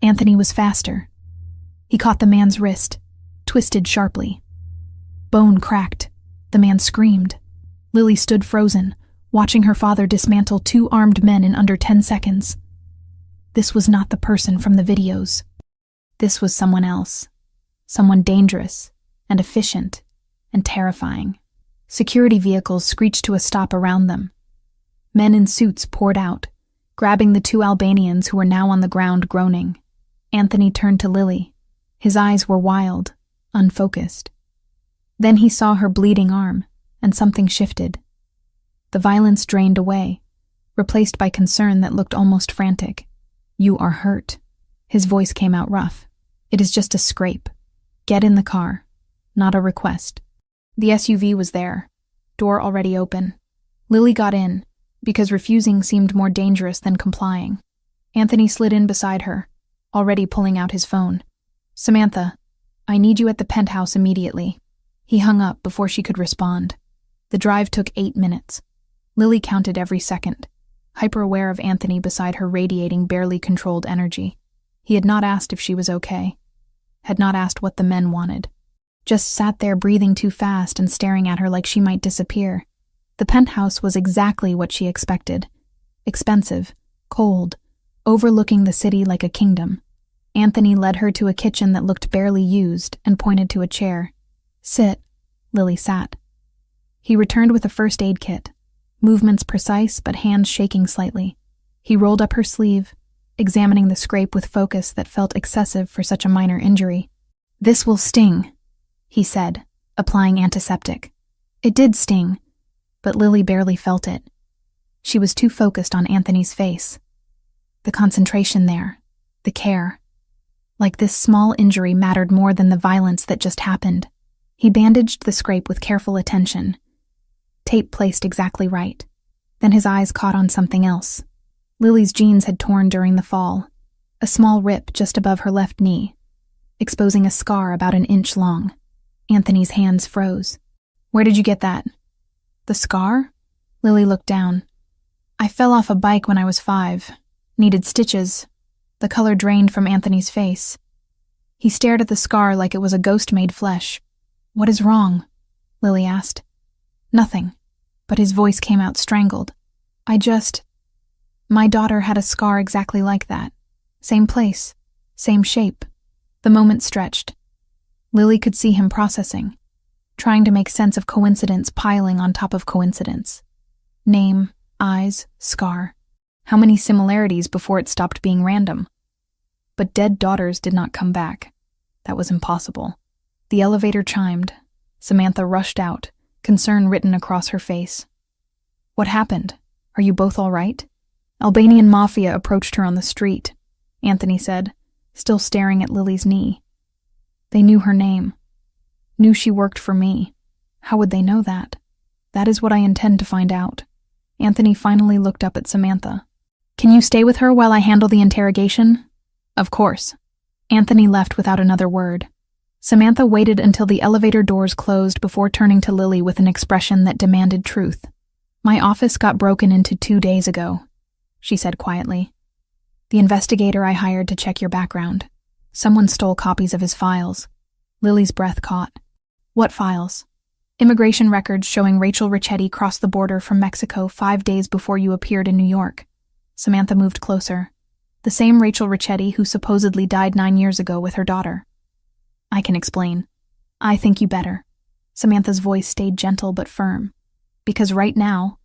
Anthony was faster. He caught the man's wrist, twisted sharply. Bone cracked. The man screamed. Lily stood frozen, watching her father dismantle 2 armed men in under 10 seconds. This was not the person from the videos. This was someone else. Someone dangerous and efficient and terrifying. Security vehicles screeched to a stop around them. Men in suits poured out, grabbing the 2 Albanians who were now on the ground groaning. Anthony turned to Lily. His eyes were wild, unfocused. Then he saw her bleeding arm, and something shifted. The violence drained away, replaced by concern that looked almost frantic. "You are hurt." His voice came out rough. "It is just a scrape. Get in the car." Not a request. The SUV was there, door already open. Lily got in, because refusing seemed more dangerous than complying. Anthony slid in beside her, already pulling out his phone. "Samantha, I need you at the penthouse immediately." He hung up before she could respond. The drive took 8 minutes. Lily counted every second, hyper-aware of Anthony beside her radiating barely controlled energy. He had not asked if she was okay. Had not asked what the men wanted. Just sat there breathing too fast and staring at her like she might disappear. The penthouse was exactly what she expected. Expensive, cold, overlooking the city like a kingdom. Anthony led her to a kitchen that looked barely used and pointed to a chair. "Sit." Lily sat. He returned with a first aid kit, movements precise but hands shaking slightly. He rolled up her sleeve, examining the scrape with focus that felt excessive for such a minor injury. "This will sting," he said, applying antiseptic. It did sting, but Lily barely felt it. She was too focused on Anthony's face. The concentration there, the care. Like this small injury mattered more than the violence that just happened. He bandaged the scrape with careful attention. Tape placed exactly right. Then his eyes caught on something else. Lily's jeans had torn during the fall, a small rip just above her left knee, exposing a scar about 1 inch long. Anthony's hands froze. "Where did you get that?" "The scar?" Lily looked down. "I fell off a bike when I was 5. Needed stitches." The color drained from Anthony's face. He stared at the scar like it was a ghost-made flesh. "What is wrong?" Lily asked. "Nothing," but his voice came out strangled. My daughter had a scar exactly like that. Same place, same shape." The moment stretched. Lily could see him processing, trying to make sense of coincidence piling on top of coincidence. Name, eyes, scar. How many similarities before it stopped being random? But dead daughters did not come back. That was impossible. The elevator chimed. Samantha rushed out, concern written across her face. What happened? Are you both all right? Albanian Mafia approached her on the street, Anthony said, still staring at Lily's knee. They knew her name. Knew she worked for me. How would they know that? That is what I intend to find out. Anthony finally looked up at Samantha. Can you stay with her while I handle the interrogation? Of course. Anthony left without another word. Samantha waited until the elevator doors closed before turning to Lily with an expression that demanded truth. My office got broken into 2 days ago, she said quietly. The investigator I hired to check your background. Someone stole copies of his files. Lily's breath caught. What files? Immigration records showing Rachel Ricchetti crossed the border from Mexico 5 days before you appeared in New York. Samantha moved closer. The same Rachel Ricchetti who supposedly died 9 years ago with her daughter. I can explain. I think you better. Samantha's voice stayed gentle but firm. Because right now,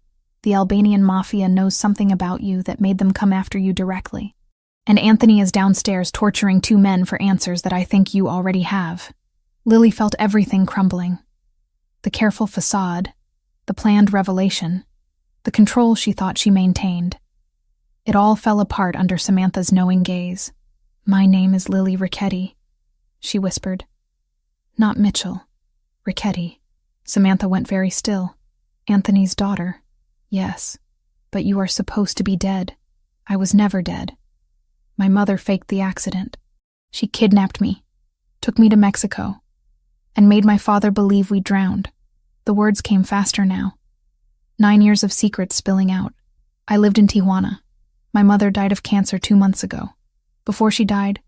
the Albanian Mafia knows something about you that made them come after you directly. And Anthony is downstairs torturing 2 men for answers that I think you already have. Lily felt everything crumbling. The careful facade, the planned revelation, the control she thought she maintained. It all fell apart under Samantha's knowing gaze. My name is Lily Ricchetti, she whispered. Not Mitchell. Ricchetti. Samantha went very still. Anthony's daughter. Yes, but you are supposed to be dead. I was never dead. My mother faked the accident. She kidnapped me, took me to Mexico, and made my father believe we drowned. The words came faster now. 9 years of secrets spilling out. I lived in Tijuana. My mother died of cancer 2 months ago. Before she died,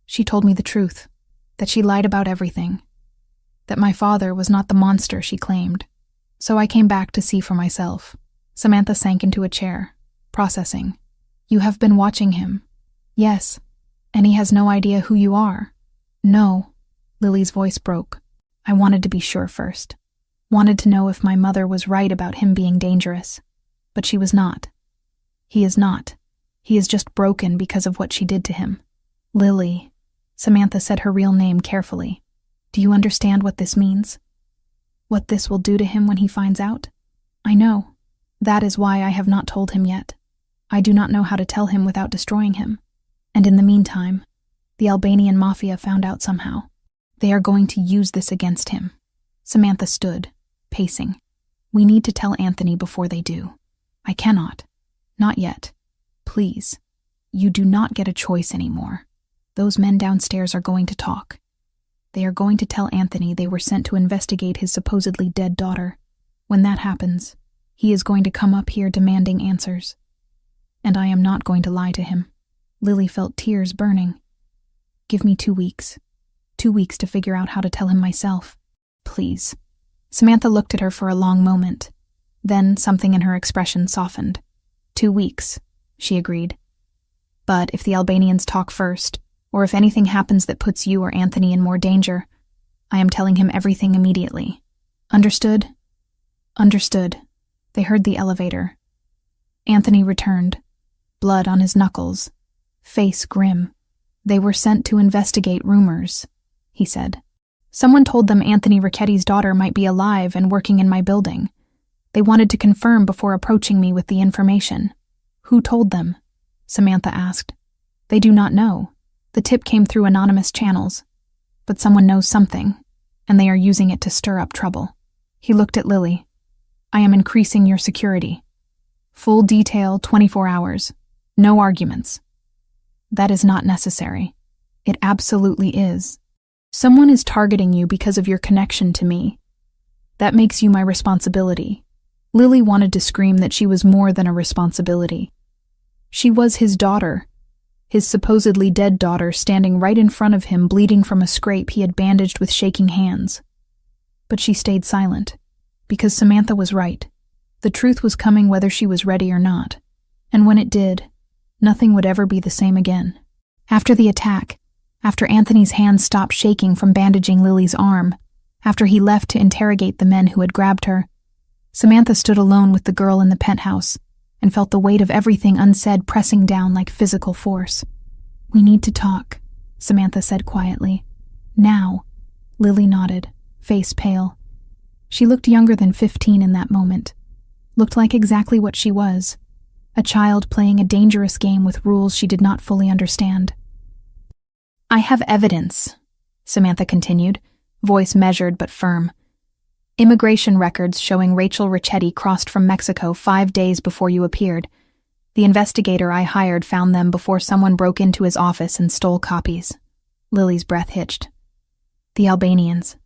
she told me the truth, that she lied about everything, that my father was not the monster she claimed. So I came back to see for myself. Samantha sank into a chair, processing. You have been watching him. Yes, and he has no idea who you are. No, Lily's voice broke. I wanted to be sure first. Wanted to know if my mother was right about him being dangerous. But she was not. He is not. He is just broken because of what she did to him. Lily. Samantha said her real name carefully. Do you understand what this means? What this will do to him when he finds out? I know. That is why I have not told him yet. I do not know how to tell him without destroying him. And in the meantime, the Albanian Mafia found out somehow. They are going to use this against him. Samantha stood, pacing. We need to tell Anthony before they do. I cannot. Not yet. Please. You do not get a choice anymore. Those men downstairs are going to talk. They are going to tell Anthony they were sent to investigate his supposedly dead daughter. When that happens, he is going to come up here demanding answers. And I am not going to lie to him. Lily felt tears burning. Give me 2 weeks. 2 weeks to figure out how to tell him myself. Please. Samantha looked at her for a long moment. Then something in her expression softened. 2 weeks, she agreed. But if the Albanians talk first, or if anything happens that puts you or Anthony in more danger, I am telling him everything immediately. Understood? Understood. They heard the elevator. Anthony returned, blood on his knuckles, face grim. They were sent to investigate rumors, he said. Someone told them Anthony Ricchetti's daughter might be alive and working in my building. They wanted to confirm before approaching me with the information. Who told them? Samantha asked. They do not know. The tip came through anonymous channels. But someone knows something, and they are using it to stir up trouble. He looked at Lily. I am increasing your security. Full detail, 24 hours. No arguments. That is not necessary. It absolutely is. Someone is targeting you because of your connection to me. That makes you my responsibility. Lily wanted to scream that she was more than a responsibility. She was his daughter, his supposedly dead daughter standing right in front of him bleeding from a scrape he had bandaged with shaking hands. But she stayed silent, because Samantha was right. The truth was coming whether she was ready or not, and when it did, nothing would ever be the same again. After the attack, after Anthony's hands stopped shaking from bandaging Lily's arm, after he left to interrogate the men who had grabbed her, Samantha stood alone with the girl in the penthouse and felt the weight of everything unsaid pressing down like physical force. "We need to talk," Samantha said quietly. "Now." Lily nodded, face pale. She looked younger than 15 in that moment. Looked like exactly what she was, a child playing a dangerous game with rules she did not fully understand. "I have evidence," Samantha continued, voice measured but firm. "Immigration records showing Rachel Ricchetti crossed from Mexico 5 days before you appeared. The investigator I hired found them before someone broke into his office and stole copies." Lily's breath hitched. "The Albanians.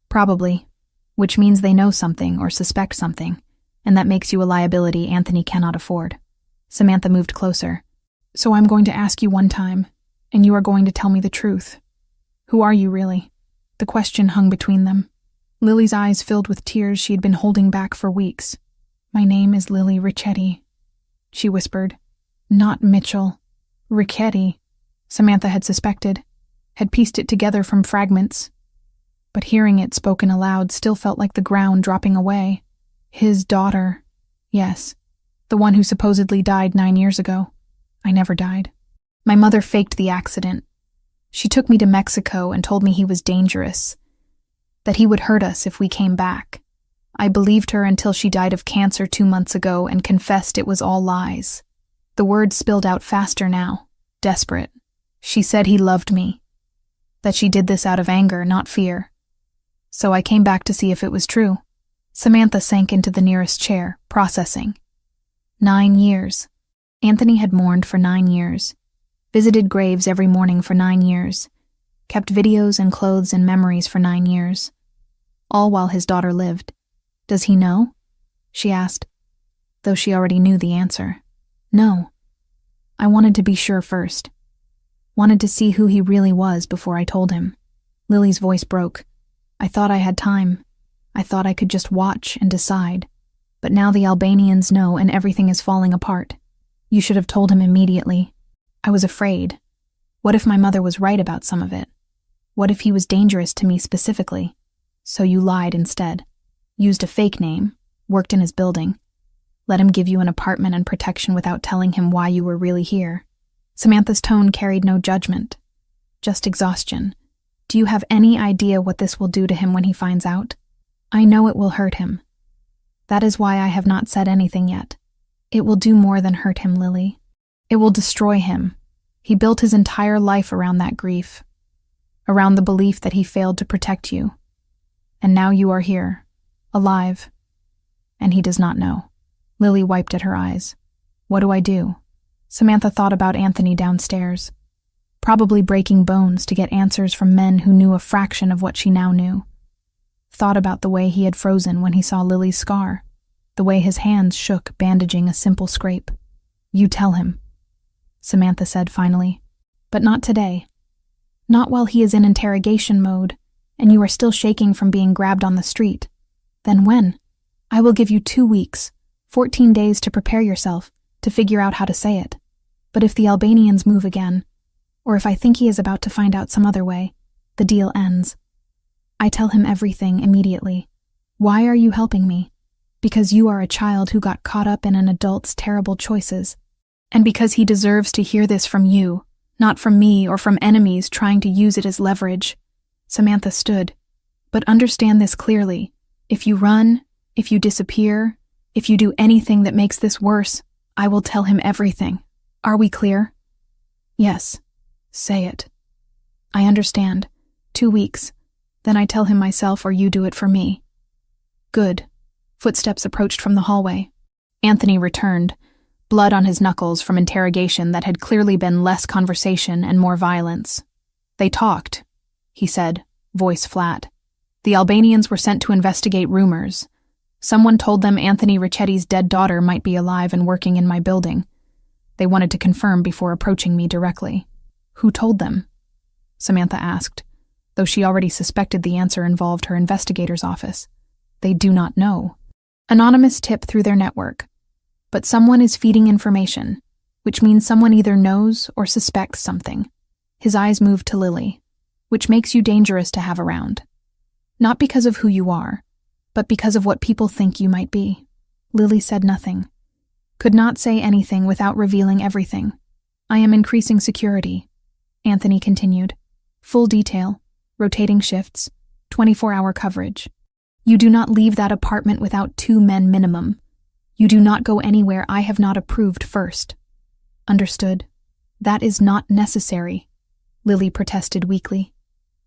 Probably. Which means they know something or suspect something, and that makes you a liability Anthony cannot afford." Samantha moved closer. "So I'm going to ask you one time, and you are going to tell me the truth. Who are you really?" The question hung between them. Lily's eyes filled with tears she had been holding back for weeks. "My name is Lily Ricchetti," she whispered. "Not Mitchell. Ricchetti." Samantha had suspected, had pieced it together from fragments. But hearing it spoken aloud still felt like the ground dropping away. His daughter. Yes, the one who supposedly died 9 years ago. I never died. My mother faked the accident. She took me to Mexico and told me he was dangerous, that he would hurt us if we came back. I believed her until she died of cancer 2 months ago and confessed it was all lies. The words spilled out faster now, desperate. She said he loved me, that she did this out of anger, not fear. So I came back to see if it was true. Samantha sank into the nearest chair, processing. 9 years. Anthony had mourned for 9 years, visited graves every morning for 9 years, kept videos and clothes and memories for 9 years, all while his daughter lived. "Does he know?" she asked, though she already knew the answer. "No." I wanted to be sure first. Wanted to see who he really was before I told him. Lily's voice broke. "I thought I had time. I thought I could just watch and decide. But now the Albanians know and everything is falling apart. You should have told him immediately. I was afraid. What if my mother was right about some of it? What if he was dangerous to me specifically? So you lied instead. Used a fake name, worked in his building. Let him give you an apartment and protection without telling him why you were really here." Samantha's tone carried no judgment, just exhaustion. "Do you have any idea what this will do to him when he finds out? I know it will hurt him. That is why I have not said anything yet. It will do more than hurt him, Lily. It will destroy him. He built his entire life around that grief, around the belief that he failed to protect you. And now you are here, alive, and he does not know." Lily wiped at her eyes. "What do I do?" Samantha thought about Anthony downstairs, probably breaking bones to get answers from men who knew a fraction of what she now knew. Thought about the way he had frozen when he saw Lily's scar, the way his hands shook bandaging a simple scrape. "You tell him," Samantha said finally. "But not today. Not while he is in interrogation mode, and you are still shaking from being grabbed on the street. Then when? I will give you 2 weeks, 14 days to prepare yourself, to figure out how to say it. But if the Albanians move again, or if I think he is about to find out some other way, the deal ends. I tell him everything immediately. Why are you helping me? Because you are a child who got caught up in an adult's terrible choices. And because he deserves to hear this from you, not from me or from enemies trying to use it as leverage." Samantha stood. "But understand this clearly. If you run, if you disappear, if you do anything that makes this worse, I will tell him everything. Are we clear?" "Yes. Say it." "I understand. 2 weeks. Then I tell him myself or you do it for me." "Good." Footsteps approached from the hallway. Anthony returned, blood on his knuckles from interrogation that had clearly been less conversation and more violence. "They talked," he said, voice flat. "The Albanians were sent to investigate rumors. Someone told them Anthony Ricchetti's dead daughter might be alive and working in my building. They wanted to confirm before approaching me directly." "Who told them?" Samantha asked, though she already suspected the answer involved her investigator's office. "They do not know. Anonymous tip through their network. But someone is feeding information, which means someone either knows or suspects something." His eyes moved to Lily, "which makes you dangerous to have around. Not because of who you are, but because of what people think you might be. Lily said nothing. Could not say anything without revealing everything. I am increasing security, Anthony continued. Full detail, rotating shifts, 24-hour coverage. You do not leave that apartment without 2 men minimum. You do not go anywhere I have not approved first. Understood? That is not necessary, Lily protested weakly.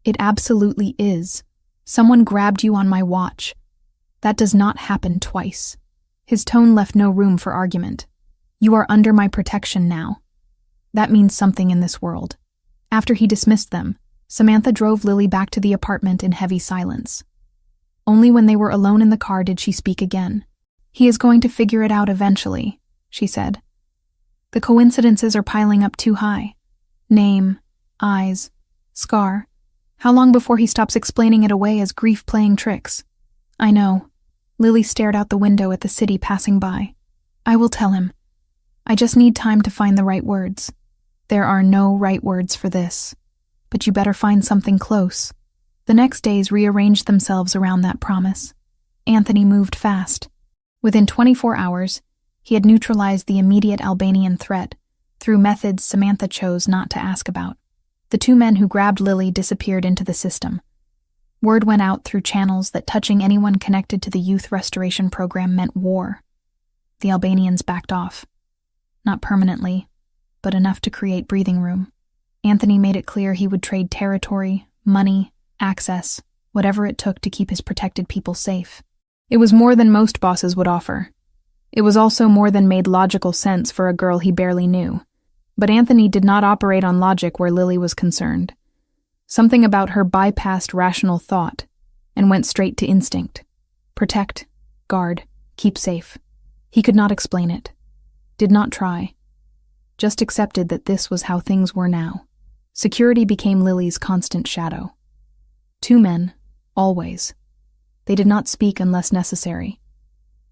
It absolutely is. Someone grabbed you on my watch. That does not happen twice. His tone left no room for argument. You are under my protection now. That means something in this world. After he dismissed them, Samantha drove Lily back to the apartment in heavy silence. Only when they were alone in the car did she speak again. He is going to figure it out eventually, she said. The coincidences are piling up too high. Name, eyes, scar. How long before he stops explaining it away as grief playing tricks? I know. Lily stared out the window at the city passing by. I will tell him. I just need time to find the right words. There are no right words for this. But you better find something close. The next days rearranged themselves around that promise. Anthony moved fast. Within 24 hours, he had neutralized the immediate Albanian threat through methods Samantha chose not to ask about. The 2 men who grabbed Lily disappeared into the system. Word went out through channels that touching anyone connected to the youth restoration program meant war. The Albanians backed off. Not permanently, but enough to create breathing room. Anthony made it clear he would trade territory, money, access, whatever it took to keep his protected people safe. It was more than most bosses would offer. It was also more than made logical sense for a girl he barely knew. But Anthony did not operate on logic where Lily was concerned. Something about her bypassed rational thought and went straight to instinct. Protect, guard, keep safe. He could not explain it. Did not try. Just accepted that this was how things were now. Security became Lily's constant shadow. 2 men, always. They did not speak unless necessary.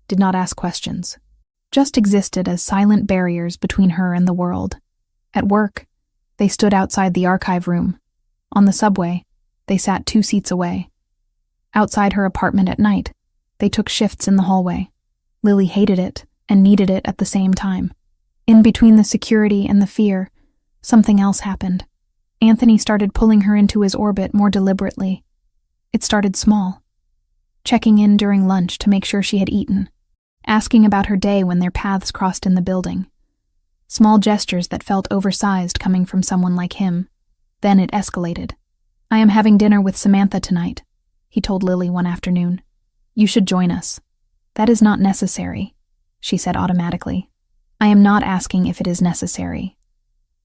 Did not ask questions. Just existed as silent barriers between her and the world. At work, they stood outside the archive room. On the subway, they sat 2 seats away. Outside her apartment at night, they took shifts in the hallway. Lily hated it and needed it at the same time. In between the security and the fear, something else happened. Anthony started pulling her into his orbit more deliberately. It started small. Checking in during lunch to make sure she had eaten. Asking about her day when their paths crossed in the building. Small gestures that felt oversized coming from someone like him. Then it escalated. I am having dinner with Samantha tonight, he told Lily one afternoon. You should join us. That is not necessary, she said automatically. I am not asking if it is necessary.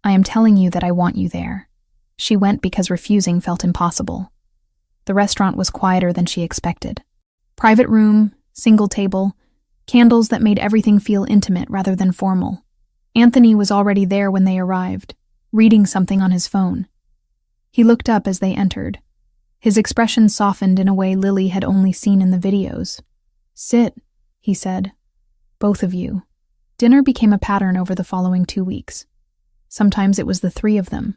I am telling you that I want you there. She went because refusing felt impossible. The restaurant was quieter than she expected. Private room, single table, candles that made everything feel intimate rather than formal. Anthony was already there when they arrived, reading something on his phone. He looked up as they entered. His expression softened in a way Lily had only seen in the videos. Sit, he said. Both of you. Dinner became a pattern over the following 2 weeks. Sometimes it was the 3 of them.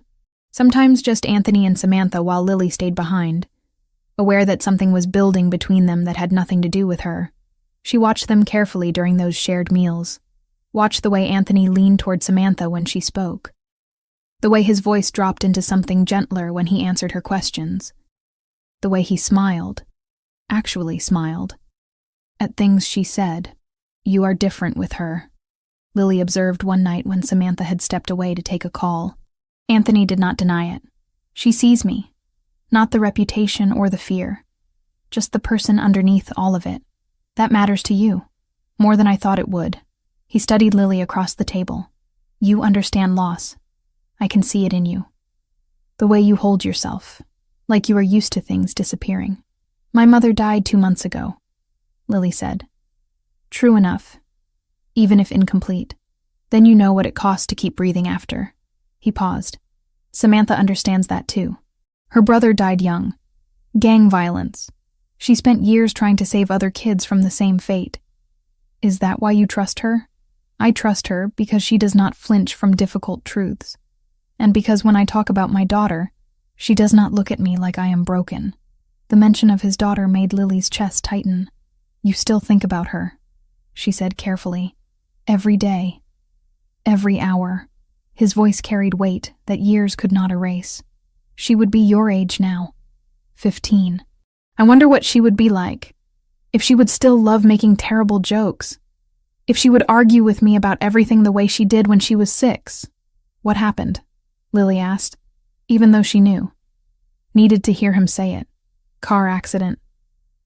Sometimes just Anthony and Samantha while Lily stayed behind. Aware that something was building between them that had nothing to do with her, she watched them carefully during those shared meals. Watched the way Anthony leaned toward Samantha when she spoke. The way his voice dropped into something gentler when he answered her questions. The way he smiled, actually smiled, at things she said. You are different with her, Lily observed one night when Samantha had stepped away to take a call. Anthony did not deny it. She sees me. Not the reputation or the fear. Just the person underneath all of it. That matters to you. More than I thought it would. He studied Lily across the table. You understand loss. I can see it in you. The way you hold yourself. Like you are used to things disappearing. My mother died 2 months ago, Lily said. True enough. Even if incomplete. Then you know what it costs to keep breathing after. He paused. Samantha understands that too. Her brother died young. Gang violence. She spent years trying to save other kids from the same fate. Is that why you trust her? I trust her because she does not flinch from difficult truths. And because when I talk about my daughter, she does not look at me like I am broken. The mention of his daughter made Lily's chest tighten. You still think about her, she said carefully. Every day. Every hour. His voice carried weight that years could not erase. She would be your age now. 15. I wonder what she would be like. If she would still love making terrible jokes. If she would argue with me about everything the way she did when she was 6. What happened? Lily asked, even though she knew. Needed to hear him say it. Car accident.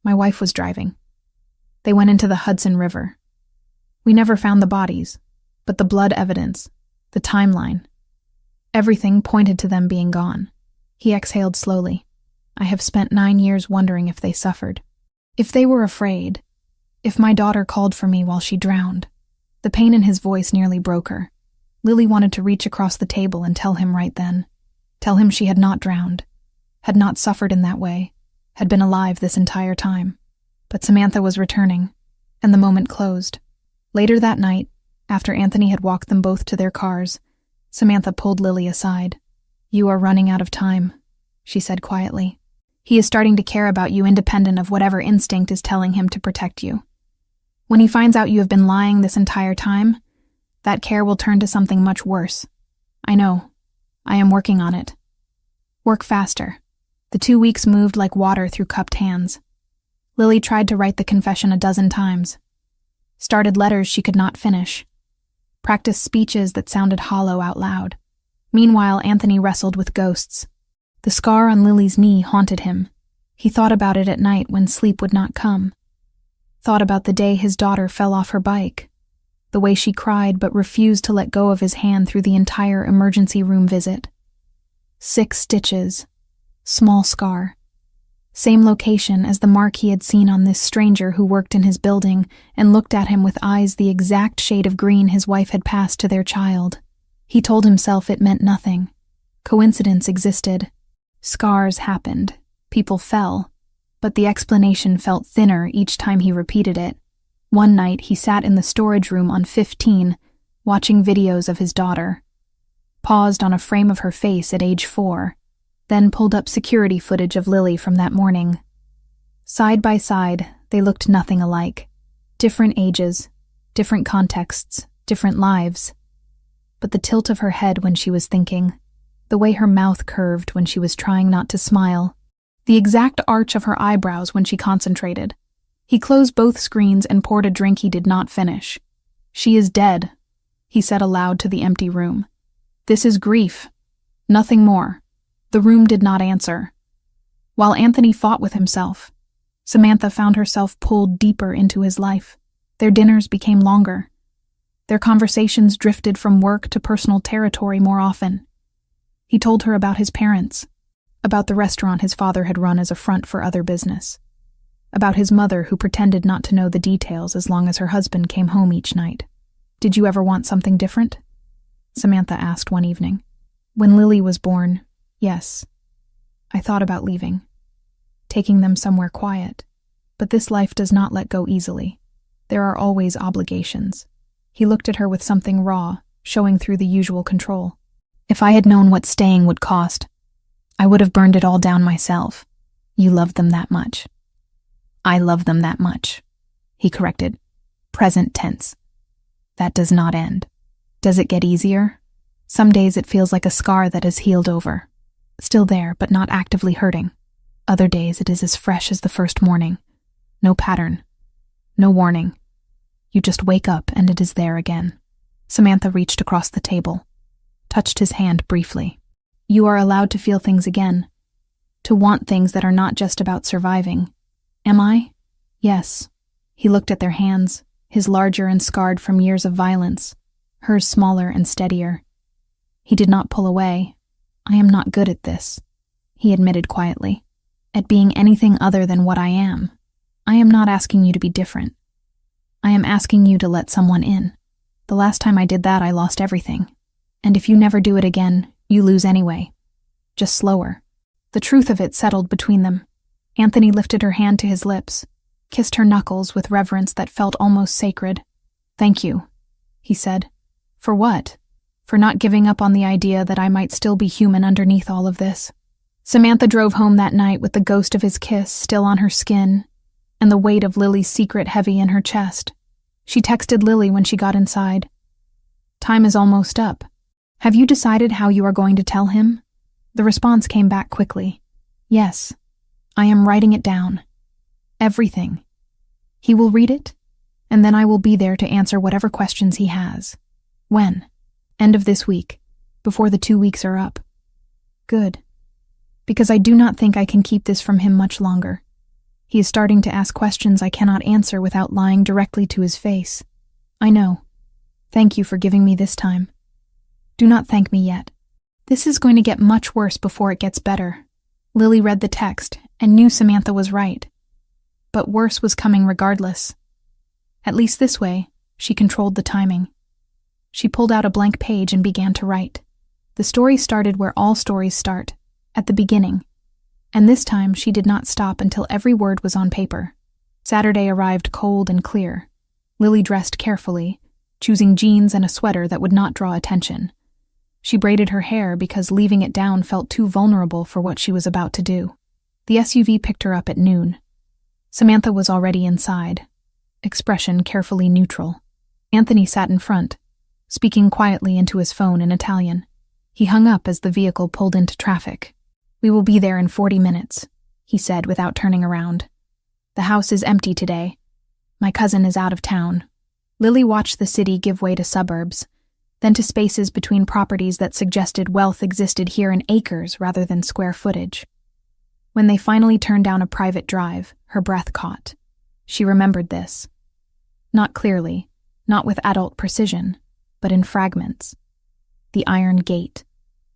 My wife was driving. They went into the Hudson River. We never found the bodies, but the blood evidence, the timeline, everything pointed to them being gone. He exhaled slowly. I have spent 9 years wondering if they suffered. If they were afraid. If my daughter called for me while she drowned. The pain in his voice nearly broke her. Lily wanted to reach across the table and tell him right then. Tell him she had not drowned, had not suffered in that way, had been alive this entire time. But Samantha was returning, and the moment closed. Later that night, after Anthony had walked them both to their cars, Samantha pulled Lily aside. You are running out of time, she said quietly. He is starting to care about you independent of whatever instinct is telling him to protect you. When he finds out you have been lying this entire time, that care will turn to something much worse. I know. I am working on it. Work faster. The 2 weeks moved like water through cupped hands. Lily tried to write the confession a dozen times. Started letters she could not finish. Practiced speeches that sounded hollow out loud. Meanwhile, Anthony wrestled with ghosts. The scar on Lily's knee haunted him. He thought about it at night when sleep would not come. Thought about the day his daughter fell off her bike. The way she cried but refused to let go of his hand through the entire emergency room visit. 6 stitches. Small scar. Same location as the mark he had seen on this stranger who worked in his building and looked at him with eyes the exact shade of green his wife had passed to their child. He told himself it meant nothing. Coincidence existed. Scars happened. People fell. But the explanation felt thinner each time he repeated it. One night he sat in the storage room on 15, watching videos of his daughter. Paused on a frame of her face at age 4, then pulled up security footage of Lily from that morning. Side by side, they looked nothing alike. Different ages, different contexts, different lives. But the tilt of her head when she was thinking, the way her mouth curved when she was trying not to smile, the exact arch of her eyebrows when she concentrated. He closed both screens and poured a drink he did not finish. She is dead, he said aloud to the empty room. This is grief. Nothing more. The room did not answer. While Anthony fought with himself, Samantha found herself pulled deeper into his life. Their dinners became longer. Their conversations drifted from work to personal territory more often. He told her about his parents, about the restaurant his father had run as a front for other business, about his mother who pretended not to know the details as long as her husband came home each night. Did you ever want something different? Samantha asked one evening. When Lily was born, yes. I thought about leaving, taking them somewhere quiet. But this life does not let go easily. There are always obligations. He looked at her with something raw, showing through the usual control. If I had known what staying would cost, I would have burned it all down myself. You love them that much. I love them that much, he corrected. Present tense. That does not end. Does it get easier? Some days it feels like a scar that has healed over. Still there, but not actively hurting. Other days it is as fresh as the first morning. No pattern. No warning. You just wake up and it is there again. Samantha reached across the table, touched his hand briefly. You are allowed to feel things again. To want things that are not just about surviving. Am I? Yes. He looked at their hands, his larger and scarred from years of violence, hers smaller and steadier. He did not pull away. I am not good at this, he admitted quietly. At being anything other than what I am. I am not asking you to be different. I am asking you to let someone in. The last time I did that, I lost everything. And if you never do it again, you lose anyway. Just slower. The truth of it settled between them. Anthony lifted her hand to his lips, kissed her knuckles with reverence that felt almost sacred. Thank you, he said. For what? For not giving up on the idea that I might still be human underneath all of this. Samantha drove home that night with the ghost of his kiss still on her skin, and the weight of Lily's secret heavy in her chest. She texted Lily when she got inside. "Time is almost up. Have you decided how you are going to tell him?" The response came back quickly. "Yes. I am writing it down. Everything. He will read it, and then I will be there to answer whatever questions he has." "When?" "End of this week, before the 2 weeks are up." "Good. Because I do not think I can keep this from him much longer. He is starting to ask questions I cannot answer without lying directly to his face. I know. Thank you for giving me this time. Do not thank me yet. This is going to get much worse before it gets better." Lily read the text and knew Samantha was right. But worse was coming regardless. At least this way, she controlled the timing. She pulled out a blank page and began to write. The story started where all stories start, at the beginning. And this time she did not stop until every word was on paper. Saturday arrived cold and clear. Lily dressed carefully, choosing jeans and a sweater that would not draw attention. She braided her hair because leaving it down felt too vulnerable for what she was about to do. The SUV picked her up at noon. Samantha was already inside, expression carefully neutral. Anthony sat in front, speaking quietly into his phone in Italian. He hung up as the vehicle pulled into traffic. "We will be there in 40 minutes, he said without turning around. "The house is empty today. My cousin is out of town." Lily watched the city give way to suburbs, then to spaces between properties that suggested wealth existed here in acres rather than square footage. When they finally turned down a private drive, her breath caught. She remembered this. Not clearly, not with adult precision, but in fragments. The iron gate,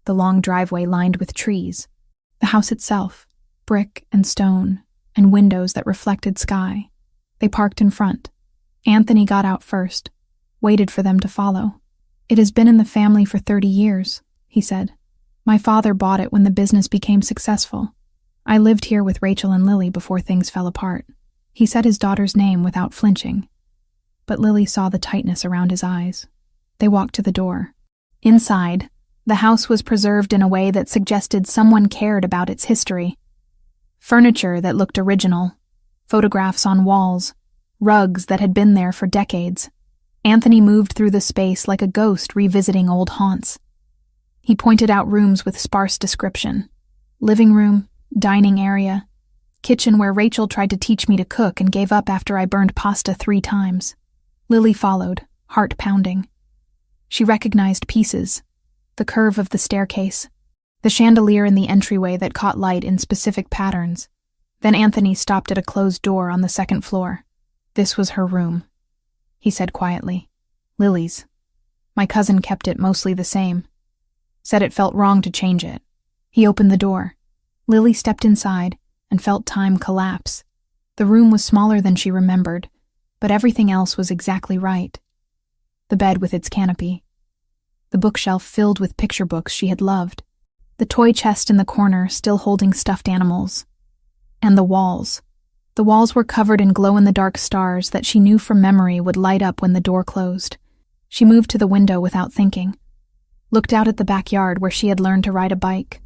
the long driveway lined with trees, the house itself, brick and stone, and windows that reflected sky. They parked in front. Anthony got out first, waited for them to follow. "It has been in the family for 30 years, he said. "My father bought it when the business became successful. I lived here with Rachel and Lily before things fell apart." He said his daughter's name without flinching, but Lily saw the tightness around his eyes. They walked to the door. Inside, the house was preserved in a way that suggested someone cared about its history. Furniture that looked original, photographs on walls, rugs that had been there for decades. Anthony moved through the space like a ghost revisiting old haunts. He pointed out rooms with sparse description. Living room, dining area, kitchen where Rachel tried to teach me to cook and gave up after I burned pasta 3 times. Lily followed, heart pounding. She recognized pieces, the curve of the staircase, the chandelier in the entryway that caught light in specific patterns. Then Anthony stopped at a closed door on the 2nd floor. "This was her room," he said quietly. "Lily's. My cousin kept it mostly the same. Said it felt wrong to change it." He opened the door. Lily stepped inside and felt time collapse. The room was smaller than she remembered, but everything else was exactly right. The bed with its canopy. The bookshelf filled with picture books she had loved. The toy chest in the corner still holding stuffed animals. And the walls. The walls were covered in glow-in-the-dark stars that she knew from memory would light up when the door closed. She moved to the window without thinking. Looked out at the backyard where she had learned to ride a bike,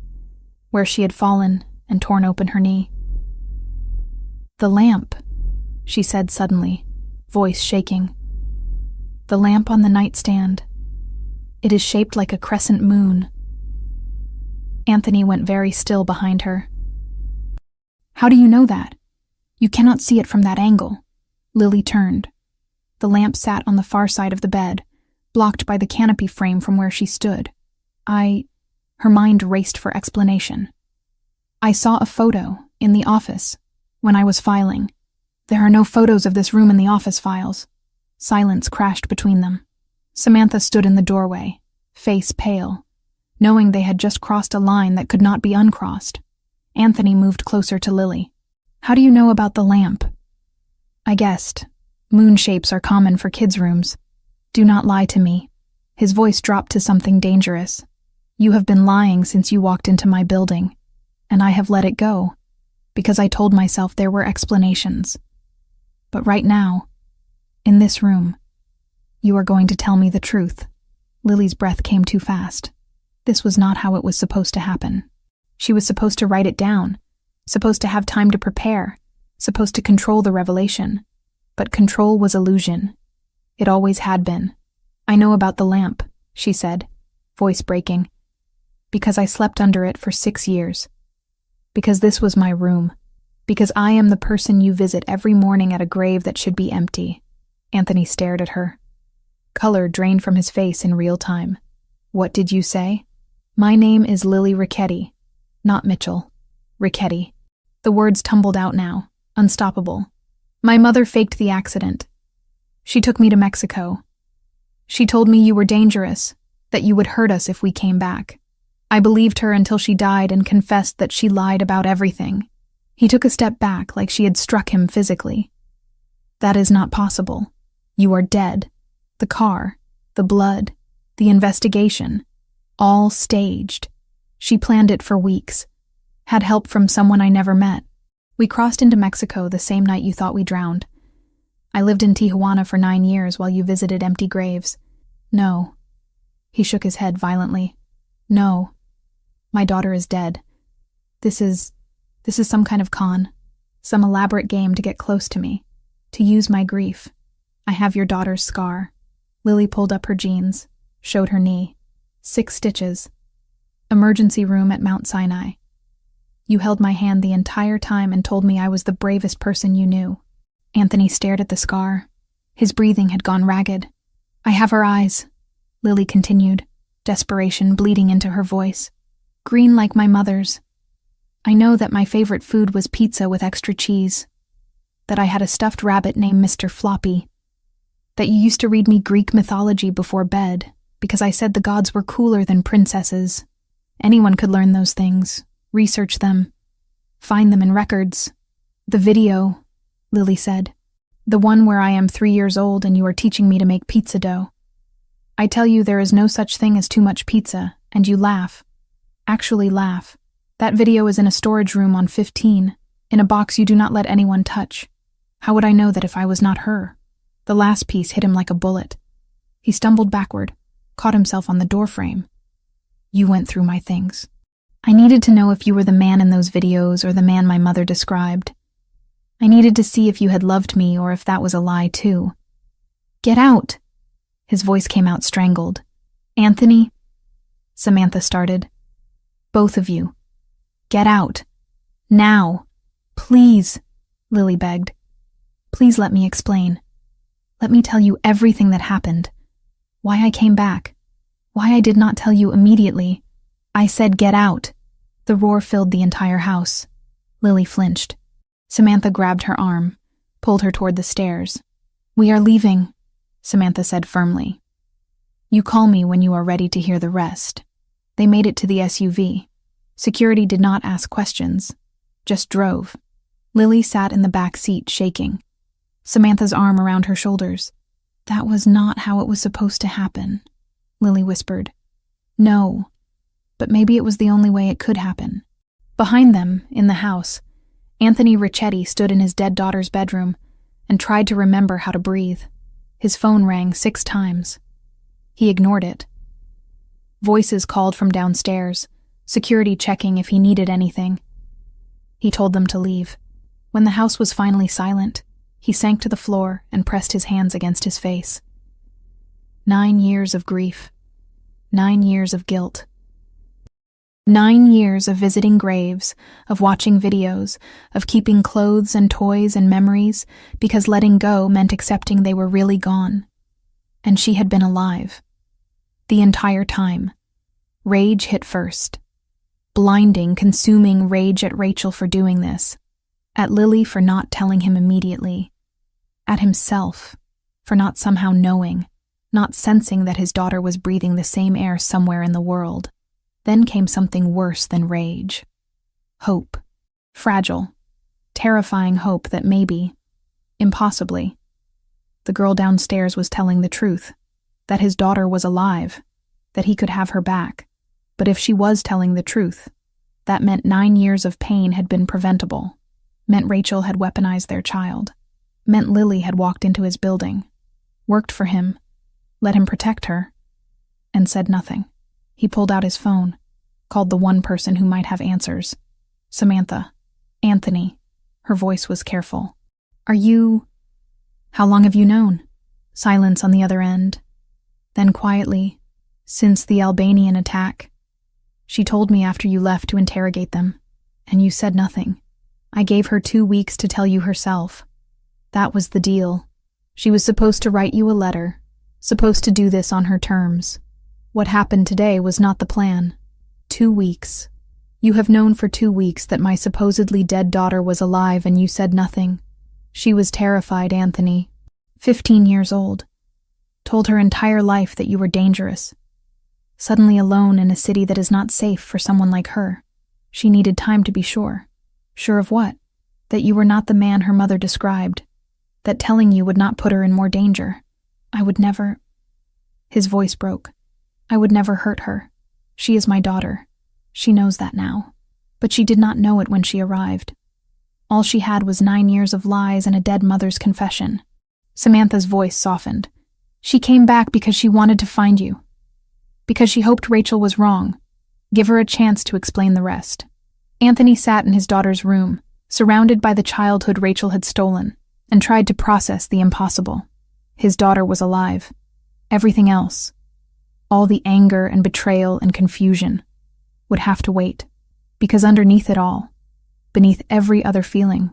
where she had fallen and torn open her knee. "The lamp," she said suddenly, voice shaking. "The lamp on the nightstand. It is shaped like a crescent moon." Anthony went very still behind her. "How do you know that? You cannot see it from that angle." Lily turned. The lamp sat on the far side of the bed, blocked by the canopy frame from where she stood. Her mind raced for explanation. "I saw a photo in the office when I was filing. There are no photos of this room in the office files." Silence crashed between them. Samantha stood in the doorway, face pale, knowing they had just crossed a line that could not be uncrossed. Anthony moved closer to Lily. "How do you know about the lamp?" "I guessed. Moon shapes are common for kids' rooms. Do not lie to me." His voice dropped to something dangerous. "You have been lying since you walked into my building, and I have let it go, because I told myself there were explanations. But right now, in this room, you are going to tell me the truth." Lily's breath came too fast. This was not how it was supposed to happen. She was supposed to write it down, supposed to have time to prepare, supposed to control the revelation. But control was illusion. It always had been. I know about the lamp, she said, voice breaking. Because I slept under it for 6 years. Because this was my room. Because I am the person you visit every morning at a grave that should be empty. Anthony stared at her. Color drained from his face in real time. What did you say? My name is Lily Ricchetti, not Mitchell. Ricchetti. The words tumbled out now, unstoppable. My mother faked the accident. She took me to Mexico. She told me you were dangerous, that you would hurt us if we came back. I believed her until she died and confessed that she lied about everything. He took a step back like she had struck him physically. That is not possible. You are dead. The car, the blood, the investigation, all staged. She planned it for weeks. Had help from someone I never met. We crossed into Mexico the same night you thought we drowned. I lived in Tijuana for 9 years while you visited empty graves. No. He shook his head violently. No. My daughter is dead. This is some kind of con. Some elaborate game to get close to me. To use my grief. I have your daughter's scar. Lily pulled up her jeans, showed her knee. 6 stitches. Emergency room at Mount Sinai. You held my hand the entire time and told me I was the bravest person you knew. Anthony stared at the scar. His breathing had gone ragged. I have her eyes, Lily continued, desperation bleeding into her voice. Green like my mother's. I know that my favorite food was pizza with extra cheese. That I had a stuffed rabbit named Mr. Floppy. That you used to read me Greek mythology before bed, because I said the gods were cooler than princesses. Anyone could learn those things, research them, find them in records. The video, Lily said. The one where I am 3 years old and you are teaching me to make pizza dough. I tell you there is no such thing as too much pizza, and you laugh. Actually laugh. That video is in a storage room on 15, in a box you do not let anyone touch. How would I know that if I was not her? The last piece hit him like a bullet. He stumbled backward, caught himself on the doorframe. You went through my things. I needed to know if you were the man in those videos or the man my mother described. I needed to see if you had loved me or if that was a lie too. Get out! His voice came out strangled. Anthony? Samantha started. Both of you. Get out. Now. Please, Lily begged. Please let me explain. Let me tell you everything that happened. Why I came back. Why I did not tell you immediately. I said get out. The roar filled the entire house. Lily flinched. Samantha grabbed her arm, pulled her toward the stairs. We are leaving, Samantha said firmly. You call me when you are ready to hear the rest. They made it to the SUV. Security did not ask questions, just drove. Lily sat in the back seat, shaking. Samantha's arm around her shoulders. That was not how it was supposed to happen, Lily whispered. No, but maybe it was the only way it could happen. Behind them, in the house, Anthony Ricchetti stood in his dead daughter's bedroom and tried to remember how to breathe. His phone rang 6 times. He ignored it. Voices called from downstairs, security checking if he needed anything. He told them to leave. When the house was finally silent, he sank to the floor and pressed his hands against his face. 9 years of grief. 9 years of guilt. 9 years of visiting graves, of watching videos, of keeping clothes and toys and memories, because letting go meant accepting they were really gone. And she had been alive. The entire time. Rage hit first. Blinding, consuming rage at Rachel for doing this. At Lily for not telling him immediately. At himself for not somehow knowing, not sensing that his daughter was breathing the same air somewhere in the world. Then came something worse than rage. Hope. Fragile. Terrifying hope that maybe, impossibly, the girl downstairs was telling the truth, that his daughter was alive, that he could have her back. But if she was telling the truth, that meant 9 years of pain had been preventable, meant Rachel had weaponized their child, meant Lily had walked into his building, worked for him, let him protect her, and said nothing. He pulled out his phone, called the one person who might have answers. Samantha, Anthony, Her voice was careful. How long have you known? Silence on the other end. Then quietly, since the Albanian attack. She told me after you left to interrogate them, and you said nothing. I gave her 2 weeks to tell you herself. That was the deal. She was supposed to write you a letter, supposed to do this on her terms. What happened today was not the plan. 2 weeks. You have known for 2 weeks that my supposedly dead daughter was alive and you said nothing. She was terrified, Anthony. 15 years old. Told her entire life that you were dangerous. Suddenly alone in a city that is not safe for someone like her. She needed time to be sure. Sure of what? That you were not the man her mother described. That telling you would not put her in more danger. I would never... His voice broke. I would never hurt her. She is my daughter. She knows that now. But she did not know it when she arrived. All she had was 9 years of lies and a dead mother's confession. Samantha's voice softened. She came back because she wanted to find you. Because she hoped Rachel was wrong. Give her a chance to explain the rest. Anthony sat in his daughter's room, surrounded by the childhood Rachel had stolen, and tried to process the impossible. His daughter was alive. Everything else, all the anger and betrayal and confusion, would have to wait, because underneath it all, beneath every other feeling,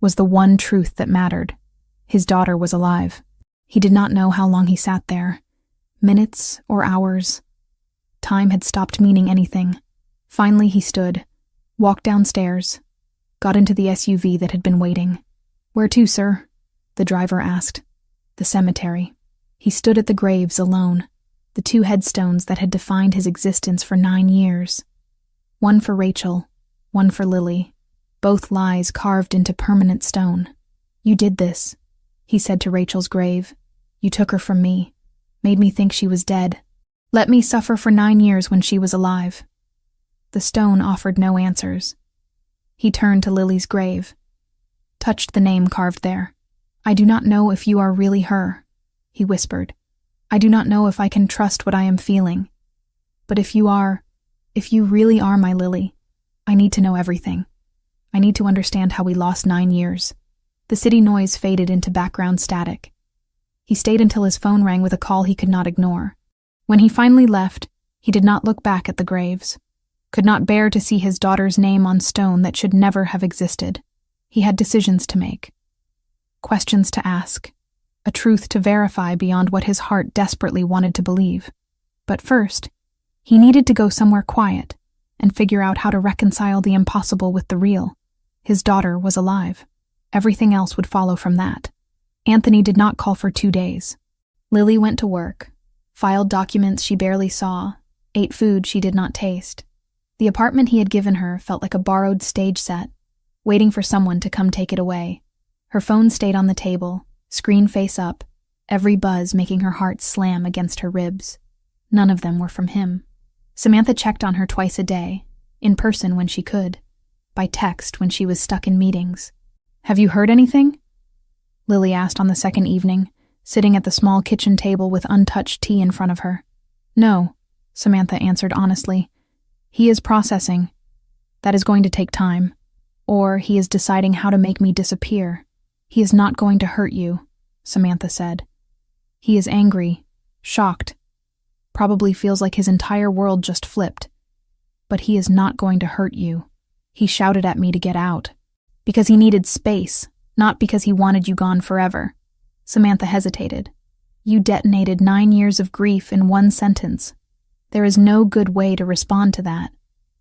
was the one truth that mattered. His daughter was alive. He did not know how long he sat there. Minutes or hours. Time had stopped meaning anything. Finally he stood, walked downstairs, got into the SUV that had been waiting. "Where to, sir?" the driver asked. "The cemetery." He stood at the graves alone, the 2 headstones that had defined his existence for 9 years. One for Rachel, one for Lily, both lies carved into permanent stone. "You did this," he said to Rachel's grave. "You took her from me, made me think she was dead. Let me suffer for 9 years when she was alive." The stone offered no answers. He turned to Lily's grave, touched the name carved there. "I do not know if you are really her," he whispered. "I do not know if I can trust what I am feeling. But if you really are my Lily, I need to know everything. I need to understand how we lost 9 years." The city noise faded into background static. He stayed until his phone rang with a call he could not ignore. When he finally left, he did not look back at the graves, could not bear to see his daughter's name on stone that should never have existed. He had decisions to make, questions to ask, a truth to verify beyond what his heart desperately wanted to believe. But first, he needed to go somewhere quiet and figure out how to reconcile the impossible with the real. His daughter was alive. Everything else would follow from that. Anthony did not call for 2 days. Lily went to work, filed documents she barely saw, ate food she did not taste. The apartment he had given her felt like a borrowed stage set, waiting for someone to come take it away. Her phone stayed on the table, screen face up, every buzz making her heart slam against her ribs. None of them were from him. Samantha checked on her twice a day, in person when she could, by text when she was stuck in meetings. "Have you heard anything?" Lily asked on the second evening, sitting at the small kitchen table with untouched tea in front of her. "No," Samantha answered honestly. "He is processing. That is going to take time. Or he is deciding how to make me disappear. He is not going to hurt you," Samantha said. "He is angry, shocked, probably feels like his entire world just flipped. But he is not going to hurt you. He shouted at me to get out. Because he needed space, not because he wanted you gone forever." Samantha hesitated. "You detonated 9 years of grief in one sentence. There is no good way to respond to that.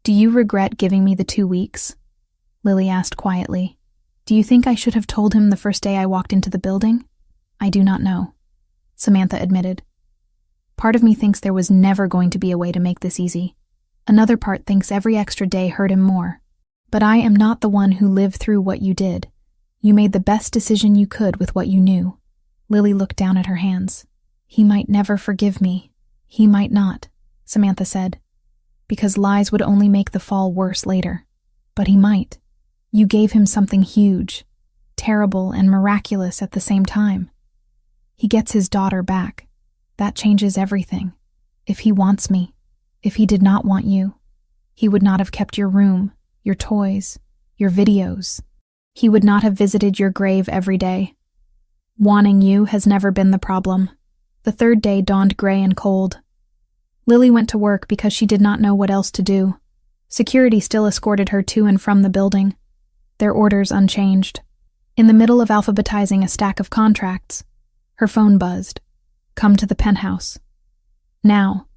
Do you regret giving me the 2 weeks?" Lily asked quietly. "Do you think I should have told him the first day I walked into the building?" "I do not know," Samantha admitted. "Part of me thinks there was never going to be a way to make this easy. Another part thinks every extra day hurt him more. But I am not the one who lived through what you did. You made the best decision you could with what you knew." Lily looked down at her hands. "He might never forgive me. He might not," Samantha said, "because lies would only make the fall worse later. But he might. You gave him something huge, terrible and miraculous at the same time. He gets his daughter back. That changes everything. If he wants me, if he did not want you, he would not have kept your room, your toys, your videos. He would not have visited your grave every day. Wanting you has never been the problem. The third day dawned gray and cold. Lily went to work because she did not know what else to do. Security still escorted her to and from the building, their orders unchanged. In the middle of alphabetizing a stack of contracts, her phone buzzed. Come to the penthouse. Now.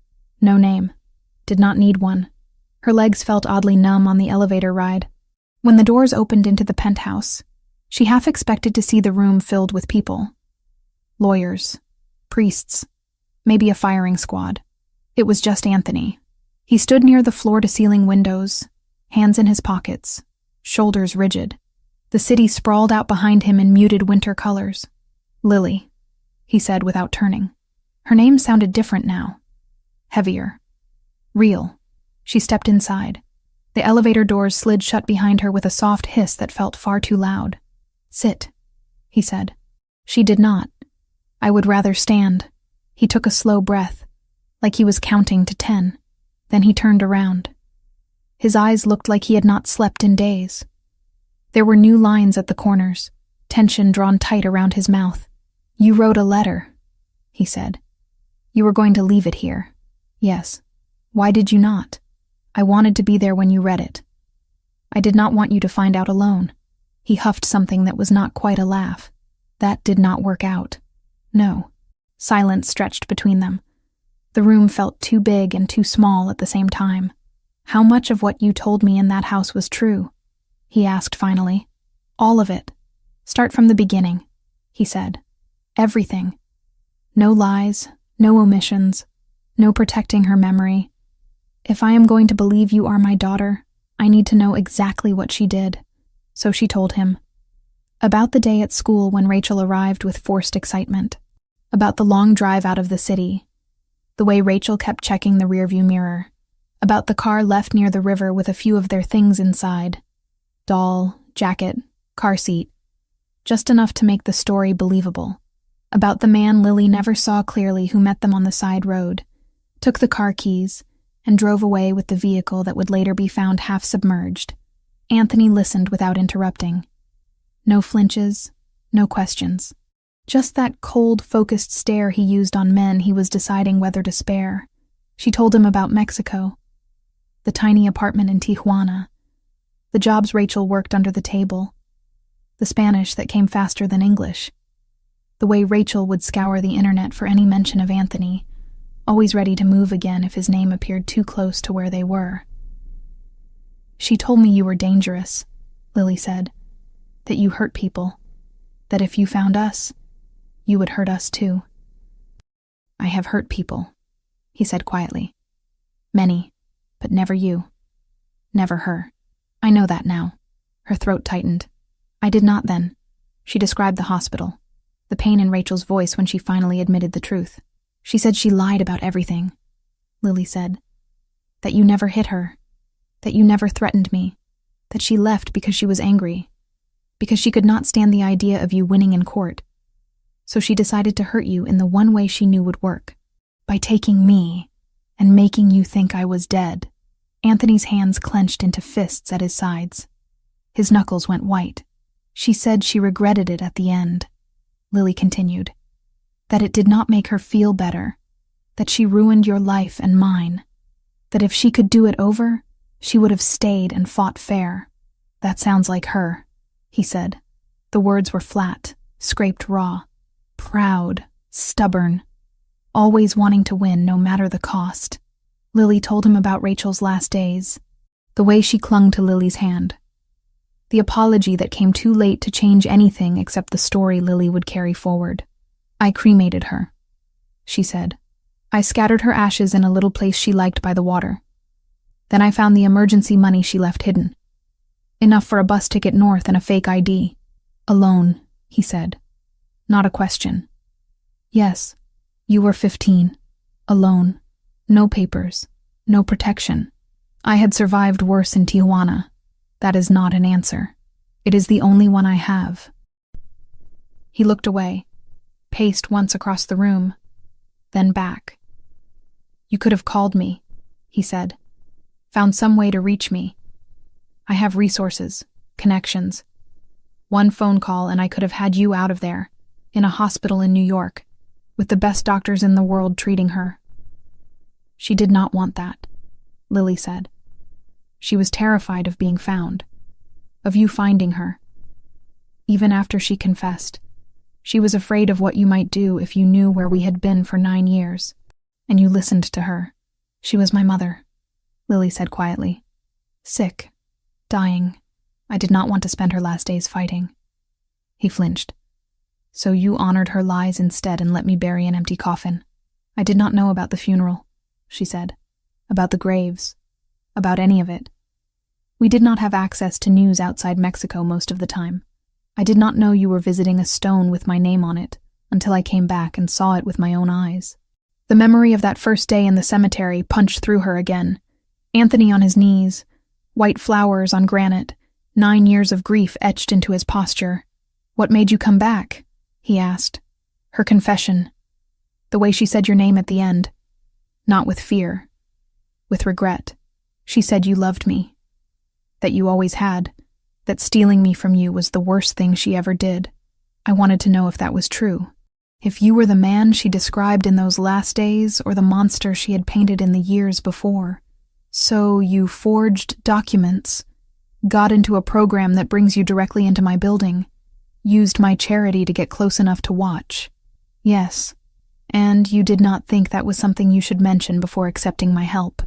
No name. Did not need one. Her legs felt oddly numb on the elevator ride. When the doors opened into the penthouse, she half expected to see the room filled with people. Lawyers, priests, maybe a firing squad. It was just Anthony. He stood near the floor-to-ceiling windows, hands in his pockets, shoulders rigid. The city sprawled out behind him in muted winter colors. Lily, he said without turning. Her name sounded different now. Heavier. Real. She stepped inside. The elevator doors slid shut behind her with a soft hiss that felt far too loud. Sit, he said. She did not. I would rather stand. He took a slow breath, like he was counting to 10. Then he turned around. His eyes looked like he had not slept in days. There were new lines at the corners, tension drawn tight around his mouth. You wrote a letter, he said. You were going to leave it here. Yes. Why did you not? I wanted to be there when you read it. I did not want you to find out alone. He huffed something that was not quite a laugh. That did not work out. No. Silence stretched between them. The room felt too big and too small at the same time. How much of what you told me in that house was true? He asked finally. All of it. Start from the beginning, he said. Everything. No lies, no omissions, no protecting her memory. If I am going to believe you are my daughter, I need to know exactly what she did. So she told him. About the day at school when Rachel arrived with forced excitement. About the long drive out of the city. The way Rachel kept checking the rearview mirror. About the car left near the river with a few of their things inside. Doll, jacket, car seat. Just enough to make the story believable. About the man Lily never saw clearly who met them on the side road, took the car keys, and drove away with the vehicle that would later be found half submerged. Anthony listened without interrupting. No flinches, no questions. Just that cold, focused stare he used on men he was deciding whether to spare. She told him about Mexico, the tiny apartment in Tijuana, the jobs Rachel worked under the table, the Spanish that came faster than English, the way Rachel would scour the internet for any mention of Anthony, always ready to move again if his name appeared too close to where they were. She told me you were dangerous, Lily said, that you hurt people, that if you found us, you would hurt us too. I have hurt people, he said quietly. Many, but never you. Never her. I know that now. Her throat tightened. I did not then. She described the hospital, the pain in Rachel's voice when she finally admitted the truth. She said she lied about everything, Lily said. That you never hit her, that you never threatened me, that she left because she was angry, because she could not stand the idea of you winning in court. So she decided to hurt you in the one way she knew would work, by taking me and making you think I was dead. Anthony's hands clenched into fists at his sides. His knuckles went white. She said she regretted it at the end, Lily continued, that it did not make her feel better, that she ruined your life and mine, that if she could do it over, she would have stayed and fought fair. That sounds like her, he said. The words were flat, scraped raw, proud, stubborn, always wanting to win no matter the cost. Lily told him about Rachel's last days, the way she clung to Lily's hand, the apology that came too late to change anything except the story Lily would carry forward. I cremated her, she said. I scattered her ashes in a little place she liked by the water. Then I found the emergency money she left hidden. Enough for a bus ticket north and a fake ID. Alone, he said. Not a question. Yes, you were 15. Alone. No papers. No protection. I had survived worse in Tijuana. That is not an answer. It is the only one I have. He looked away, paced once across the room, then back. You could have called me, he said. Found some way to reach me. I have resources, connections. One phone call and I could have had you out of there, in a hospital in New York, with the best doctors in the world treating her. She did not want that, Lily said. She was terrified of being found, of you finding her. Even after she confessed, she was afraid of what you might do if you knew where we had been for 9 years, and you listened to her. She was my mother, Lily said quietly. Sick, dying. I did not want to spend her last days fighting. He flinched. So you honored her lies instead and let me bury an empty coffin. I did not know about the funeral, she said, about the graves, about any of it. We did not have access to news outside Mexico most of the time. I did not know you were visiting a stone with my name on it until I came back and saw it with my own eyes. The memory of that first day in the cemetery punched through her again. Anthony on his knees, white flowers on granite, 9 years of grief etched into his posture. What made you come back? He asked. Her confession. The way she said your name at the end. Not with fear. With regret. She said you loved me. That you always had. That stealing me from you was the worst thing she ever did. I wanted to know if that was true. If you were the man she described in those last days or the monster she had painted in the years before. So you forged documents, got into a program that brings you directly into my building, used my charity to get close enough to watch. Yes, and you did not think that was something you should mention before accepting my help.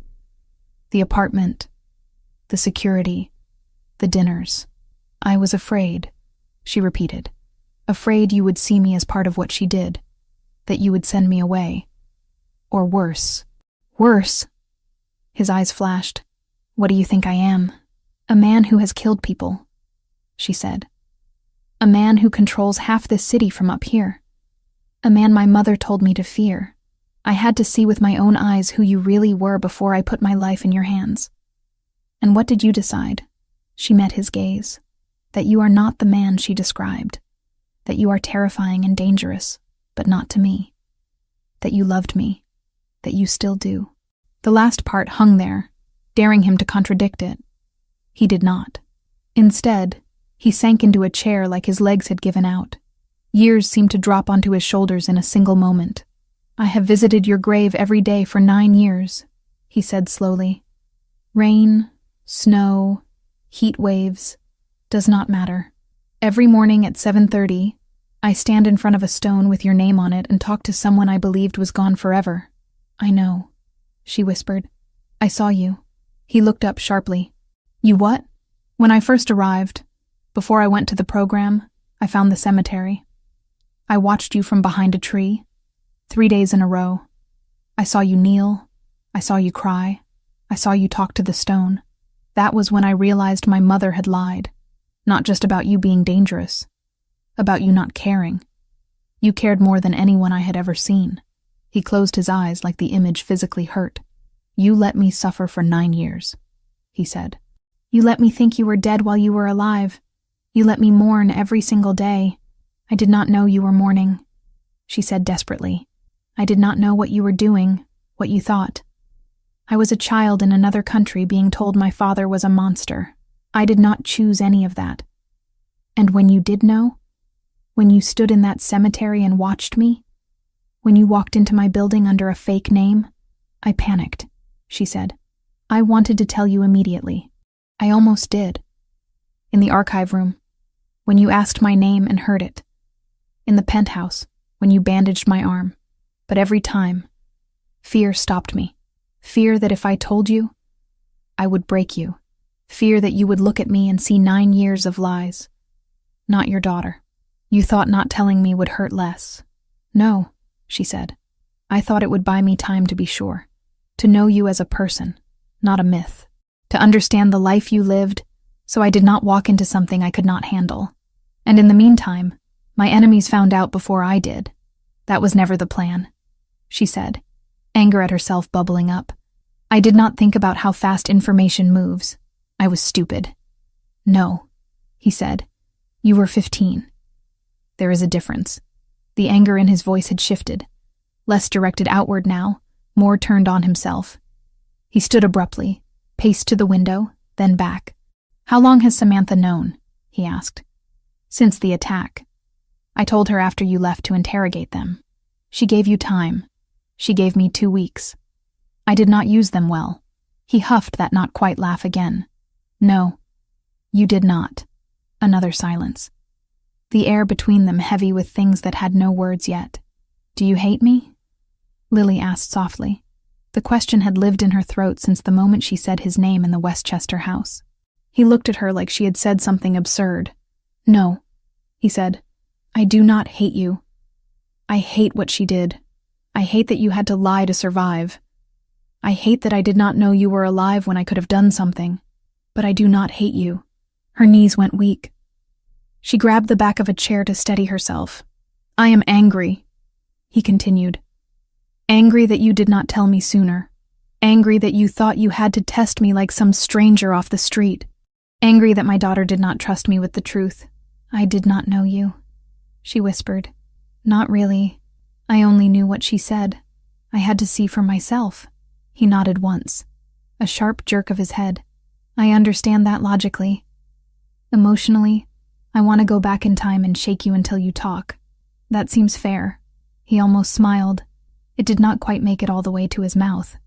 The apartment, the security, the dinners. I was afraid, she repeated. Afraid you would see me as part of what she did, that you would send me away. Or worse. Worse? His eyes flashed. What do you think I am? A man who has killed people, she said. A man who controls half this city from up here. A man my mother told me to fear. I had to see with my own eyes who you really were before I put my life in your hands. And what did you decide? She met his gaze. That you are not the man she described. That you are terrifying and dangerous, but not to me. That you loved me. That you still do. The last part hung there, daring him to contradict it. He did not. Instead, he sank into a chair like his legs had given out. Years seemed to drop onto his shoulders in a single moment. I have visited your grave every day for 9 years, he said slowly. Rain, snow, heat waves, does not matter. Every morning at 7:30, I stand in front of a stone with your name on it and talk to someone I believed was gone forever. I know, she whispered. I saw you. He looked up sharply. You what? When I first arrived, before I went to the program, I found the cemetery. I watched you from behind a tree, 3 days in a row. I saw you kneel. I saw you cry. I saw you talk to the stone. That was when I realized my mother had lied. Not just about you being dangerous. About you not caring. You cared more than anyone I had ever seen. He closed his eyes like the image physically hurt. You let me suffer for 9 years, he said. You let me think you were dead while you were alive. You let me mourn every single day. I did not know you were mourning, she said desperately. I did not know what you were doing, what you thought. I was a child in another country being told my father was a monster. I did not choose any of that. And when you did know, when you stood in that cemetery and watched me, when you walked into my building under a fake name, I panicked, she said. I wanted to tell you immediately. I almost did. In the archive room, when you asked my name and heard it. In the penthouse, when you bandaged my arm. But every time, fear stopped me. Fear that if I told you, I would break you. Fear that you would look at me and see 9 years of lies. Not your daughter. You thought not telling me would hurt less. No, she said. I thought it would buy me time to be sure. To know you as a person, not a myth. To understand the life you lived, so I did not walk into something I could not handle. And in the meantime, my enemies found out before I did. That was never the plan, she said, anger at herself bubbling up. I did not think about how fast information moves. I was stupid. No, he said. You were 15. There is a difference. The anger in his voice had shifted. Less directed outward now, more turned on himself. He stood abruptly, paced to the window, then back. How long has Samantha known? He asked. Since the attack. I told her after you left to interrogate them. She gave you time. She gave me 2 weeks. I did not use them well. He huffed that not quite laugh again. No, you did not. Another silence. The air between them heavy with things that had no words yet. Do you hate me? Lily asked softly. The question had lived in her throat since the moment she said his name in the Westchester house. He looked at her like she had said something absurd. No, he said. I do not hate you. I hate what she did. I hate that you had to lie to survive. I hate that I did not know you were alive when I could have done something. But I do not hate you. Her knees went weak. She grabbed the back of a chair to steady herself. I am angry, he continued. Angry that you did not tell me sooner. Angry that you thought you had to test me like some stranger off the street. Angry that my daughter did not trust me with the truth. I did not know you, she whispered. Not really. I only knew what she said. I had to see for myself. He nodded once. A sharp jerk of his head. I understand that logically. Emotionally, I want to go back in time and shake you until you talk. That seems fair. He almost smiled. It did not quite make it all the way to his mouth.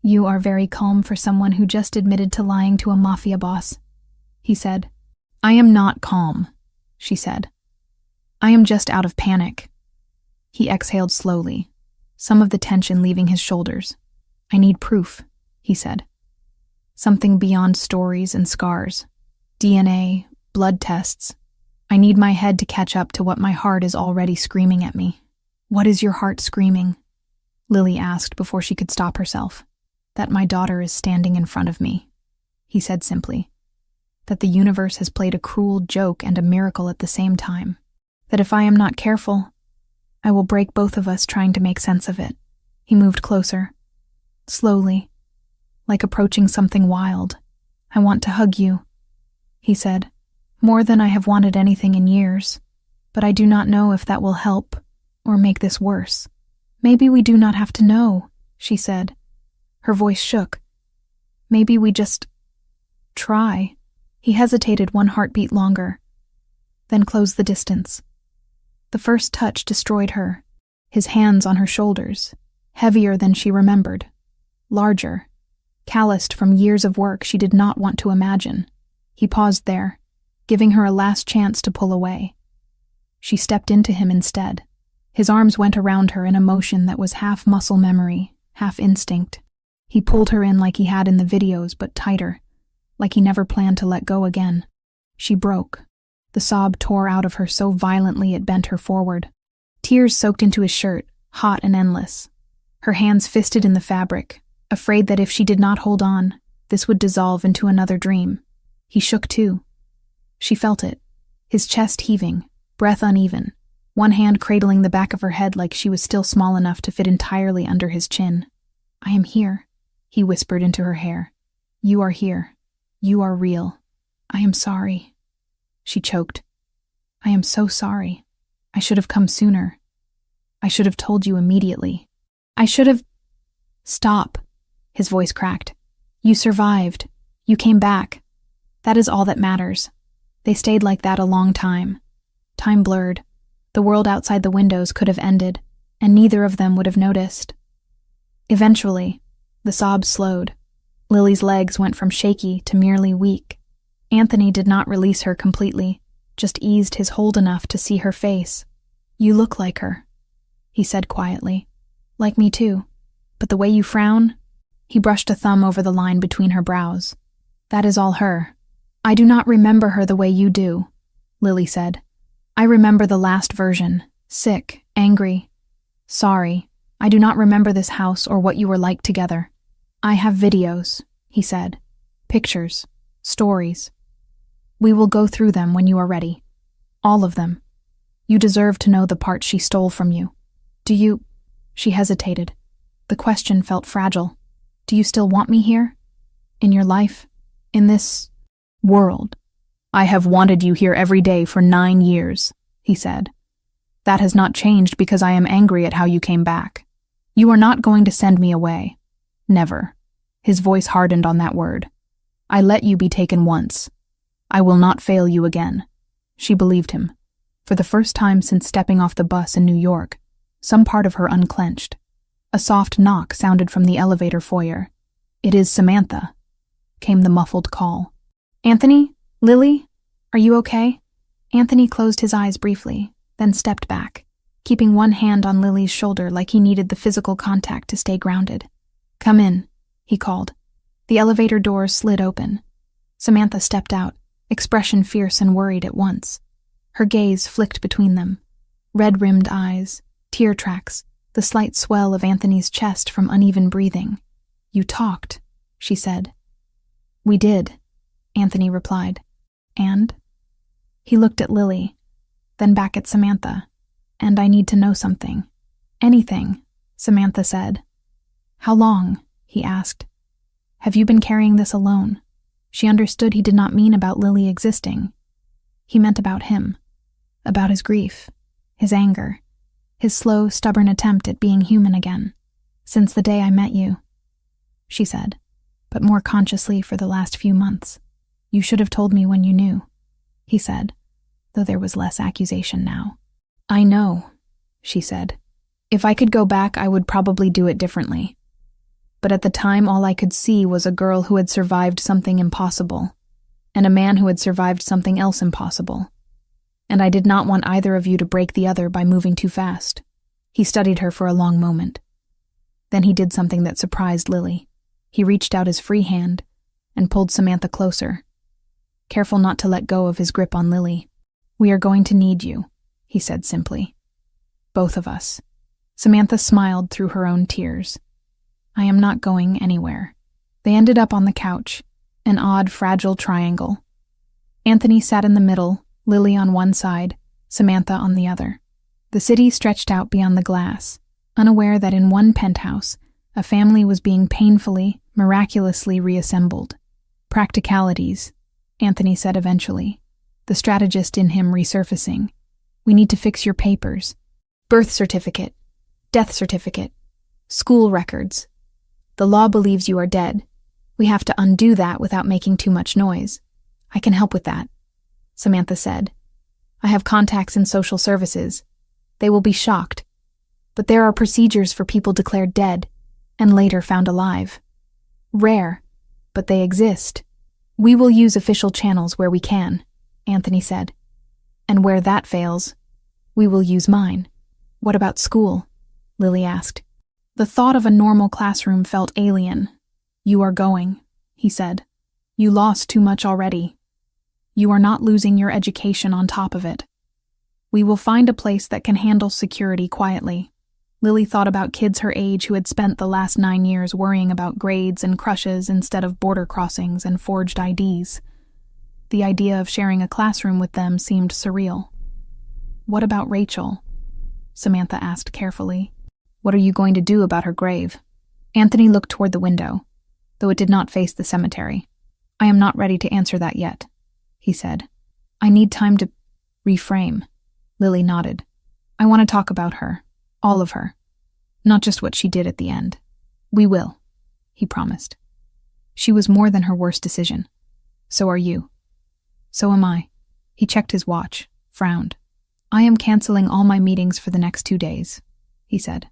You are very calm for someone who just admitted to lying to a mafia boss, he said. I am not calm, she said. I am just out of panic. He exhaled slowly, some of the tension leaving his shoulders. I need proof, he said. Something beyond stories and scars. DNA, blood tests. I need my head to catch up to what my heart is already screaming at me. What is your heart screaming? Lily asked before she could stop herself. That my daughter is standing in front of me, he said simply. That the universe has played a cruel joke and a miracle at the same time. That if I am not careful, I will break both of us trying to make sense of it. He moved closer. Slowly, like approaching something wild. I want to hug you, he said. More than I have wanted anything in years. But I do not know if that will help or make this worse. Maybe we do not have to know, she said. Her voice shook. Maybe we just try. He hesitated 1 heartbeat longer, then closed the distance. The first touch destroyed her, his hands on her shoulders, heavier than she remembered, larger, calloused from years of work she did not want to imagine. He paused there, giving her a last chance to pull away. She stepped into him instead. His arms went around her in a motion that was half muscle memory, half instinct. He pulled her in like he had in the videos, but tighter, like he never planned to let go again. She broke. The sob tore out of her so violently it bent her forward. Tears soaked into his shirt, hot and endless. Her hands fisted in the fabric, afraid that if she did not hold on, this would dissolve into another dream. He shook too. She felt it, his chest heaving, breath uneven, one hand cradling the back of her head like she was still small enough to fit entirely under his chin. I am here, he whispered into her hair. You are here. You are real. I am sorry. She choked. I am so sorry. I should have come sooner. I should have told you immediately. I should have... Stop, his voice cracked. You survived. You came back. That is all that matters. They stayed like that a long time. Time blurred. The world outside the windows could have ended, and neither of them would have noticed. Eventually, the sobs slowed. Lily's legs went from shaky to merely weak. Anthony did not release her completely, just eased his hold enough to see her face. You look like her, he said quietly. Like me too. But the way you frown... He brushed a thumb over the line between her brows. That is all her. I do not remember her the way you do, Lily said. I remember the last version. Sick, angry. Sorry. I do not remember this house or what you were like together. I have videos, he said. Pictures. Stories. We will go through them when you are ready. All of them. You deserve to know the part she stole from you. Do you... She hesitated. The question felt fragile. Do you still want me here? In your life? In this... world? I have wanted you here every day for 9 years, he said. That has not changed because I am angry at how you came back. You are not going to send me away. Never. His voice hardened on that word. I let you be taken once. I will not fail you again. She believed him. For the first time since stepping off the bus in New York, some part of her unclenched. A soft knock sounded from the elevator foyer. "It is Samantha," came the muffled call. "Anthony? Lily? Are you okay?" Anthony closed his eyes briefly, then stepped back, keeping one hand on Lily's shoulder like he needed the physical contact to stay grounded. "Come in," he called. The elevator doors slid open. Samantha stepped out, expression fierce and worried at once. Her gaze flicked between them. Red-rimmed eyes, tear tracks, the slight swell of Anthony's chest from uneven breathing. "You talked," she said. "We did," Anthony replied. "And?" He looked at Lily, then back at Samantha. "And I need to know something." "Anything," Samantha said. "How long?" he asked. "Have you been carrying this alone?" She understood he did not mean about Lily existing. He meant about him, about his grief, his anger, his slow, stubborn attempt at being human again. "Since the day I met you," she said, but more consciously for the last few months. "You should have told me when you knew," he said, though there was less accusation now. "I know," she said. "If I could go back, I would probably do it differently. But at the time, all I could see was a girl who had survived something impossible, and a man who had survived something else impossible. And I did not want either of you to break the other by moving too fast." He studied her for a long moment. Then he did something that surprised Lily. He reached out his free hand and pulled Samantha closer, careful not to let go of his grip on Lily. "We are going to need you," he said simply. "Both of us." Samantha smiled through her own tears. "I am not going anywhere." They ended up on the couch, an odd, fragile triangle. Anthony sat in the middle, Lily on one side, Samantha on the other. The city stretched out beyond the glass, unaware that in one penthouse, a family was being painfully, miraculously reassembled. "Practicalities," Anthony said eventually, the strategist in him resurfacing. "We need to fix your papers. Birth certificate, death certificate, school records. The law believes you are dead. We have to undo that without making too much noise. I can help with that," Samantha said. "I have contacts in social services. They will be shocked. But there are procedures for people declared dead and later found alive. Rare, but they exist. We will use official channels where we can," Anthony said. "And where that fails, we will use mine." "What about school?" Lily asked. The thought of a normal classroom felt alien. "You are going," he said. "You lost too much already. You are not losing your education on top of it. We will find a place that can handle security quietly." Lily thought about kids her age who had spent the last 9 years worrying about grades and crushes instead of border crossings and forged IDs. The idea of sharing a classroom with them seemed surreal. "What about Rachel?" Samantha asked carefully. "What are you going to do about her grave?" Anthony looked toward the window, though it did not face the cemetery. "I am not ready to answer that yet," he said. "I need time to reframe." Lily nodded. "I want to talk about her, all of her, not just what she did at the end." "We will," he promised. "She was more than her worst decision. So are you. So am I." He checked his watch, frowned. "I am canceling all my meetings for the next 2 days," he said.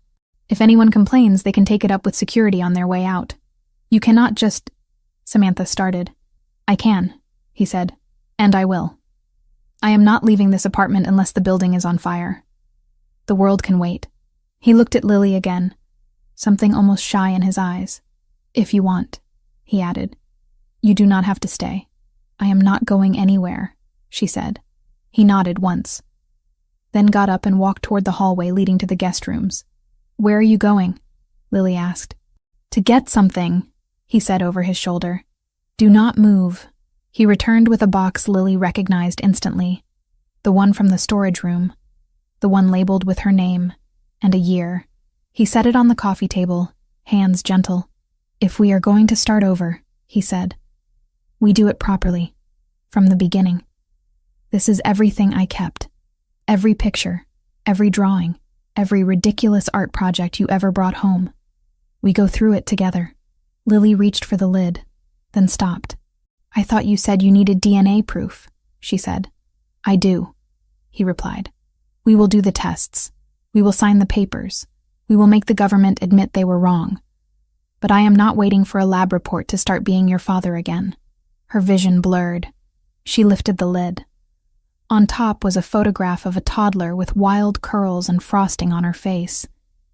"If anyone complains, they can take it up with security on their way out. You cannot just—" Samantha started. "I can," he said, "and I will. I am not leaving this apartment unless the building is on fire. The world can wait." He looked at Lily again, something almost shy in his eyes. "If you want," he added. "You do not have to stay." "I am not going anywhere," she said. He nodded once, then got up and walked toward the hallway leading to the guest rooms. "Where are you going?" Lily asked. "To get something," he said over his shoulder. "Do not move." He returned with a box Lily recognized instantly, the one from the storage room, the one labeled with her name and a year. He set it on the coffee table, hands gentle. "If we are going to start over," he said, "we do it properly, from the beginning. This is everything I kept. Every picture, every drawing, every ridiculous art project you ever brought home. We go through it together." Lily reached for the lid, then stopped. "I thought you said you needed DNA proof," she said. I do, he replied. We will do the tests. We will sign the papers. We will make the government admit they were wrong. But I am not waiting for a lab report to start being your father again. Her vision blurred. She lifted the lid. On top was a photograph of a toddler with wild curls and frosting on her face,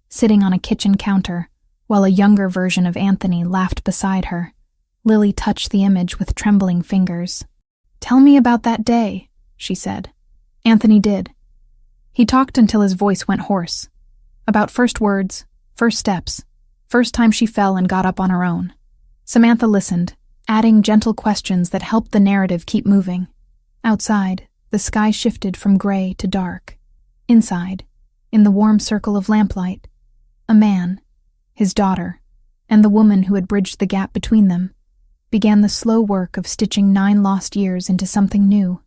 sitting on a kitchen counter, while a younger version of Anthony laughed beside her. Lily touched the image with trembling fingers. Tell me about that day, she said. Anthony did. He talked until his voice went hoarse. About first words, first steps, first time she fell and got up on her own. Samantha listened, adding gentle questions that helped the narrative keep moving. Outside, the sky shifted from gray to dark. Inside, in the warm circle of lamplight, a man, his daughter, and the woman who had bridged the gap between them, began the slow work of stitching 9 lost years into something new.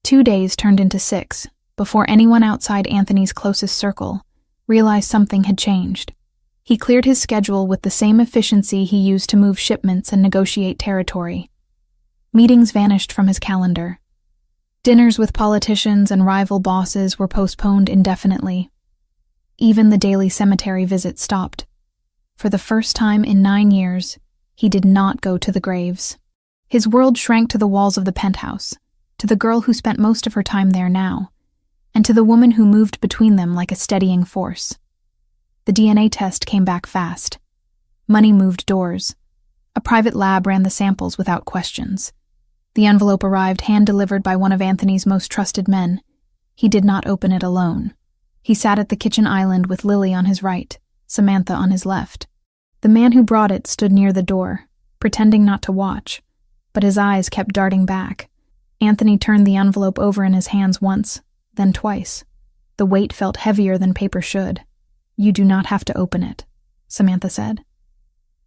2 days turned into 6 before anyone outside Anthony's closest circle realized something had changed. He cleared his schedule with the same efficiency he used to move shipments and negotiate territory. Meetings vanished from his calendar. Dinners with politicians and rival bosses were postponed indefinitely. Even the daily cemetery visit stopped. For the first time in 9 years, he did not go to the graves. His world shrank to the walls of the penthouse, to the girl who spent most of her time there now, and to the woman who moved between them like a steadying force. The DNA test came back fast. Money moved doors. A private lab ran the samples without questions. The envelope arrived hand-delivered by one of Anthony's most trusted men. He did not open it alone. He sat at the kitchen island with Lily on his right, Samantha on his left. The man who brought it stood near the door, pretending not to watch, but his eyes kept darting back. Anthony turned the envelope over in his hands once, then twice. The weight felt heavier than paper should. You do not have to open it, Samantha said.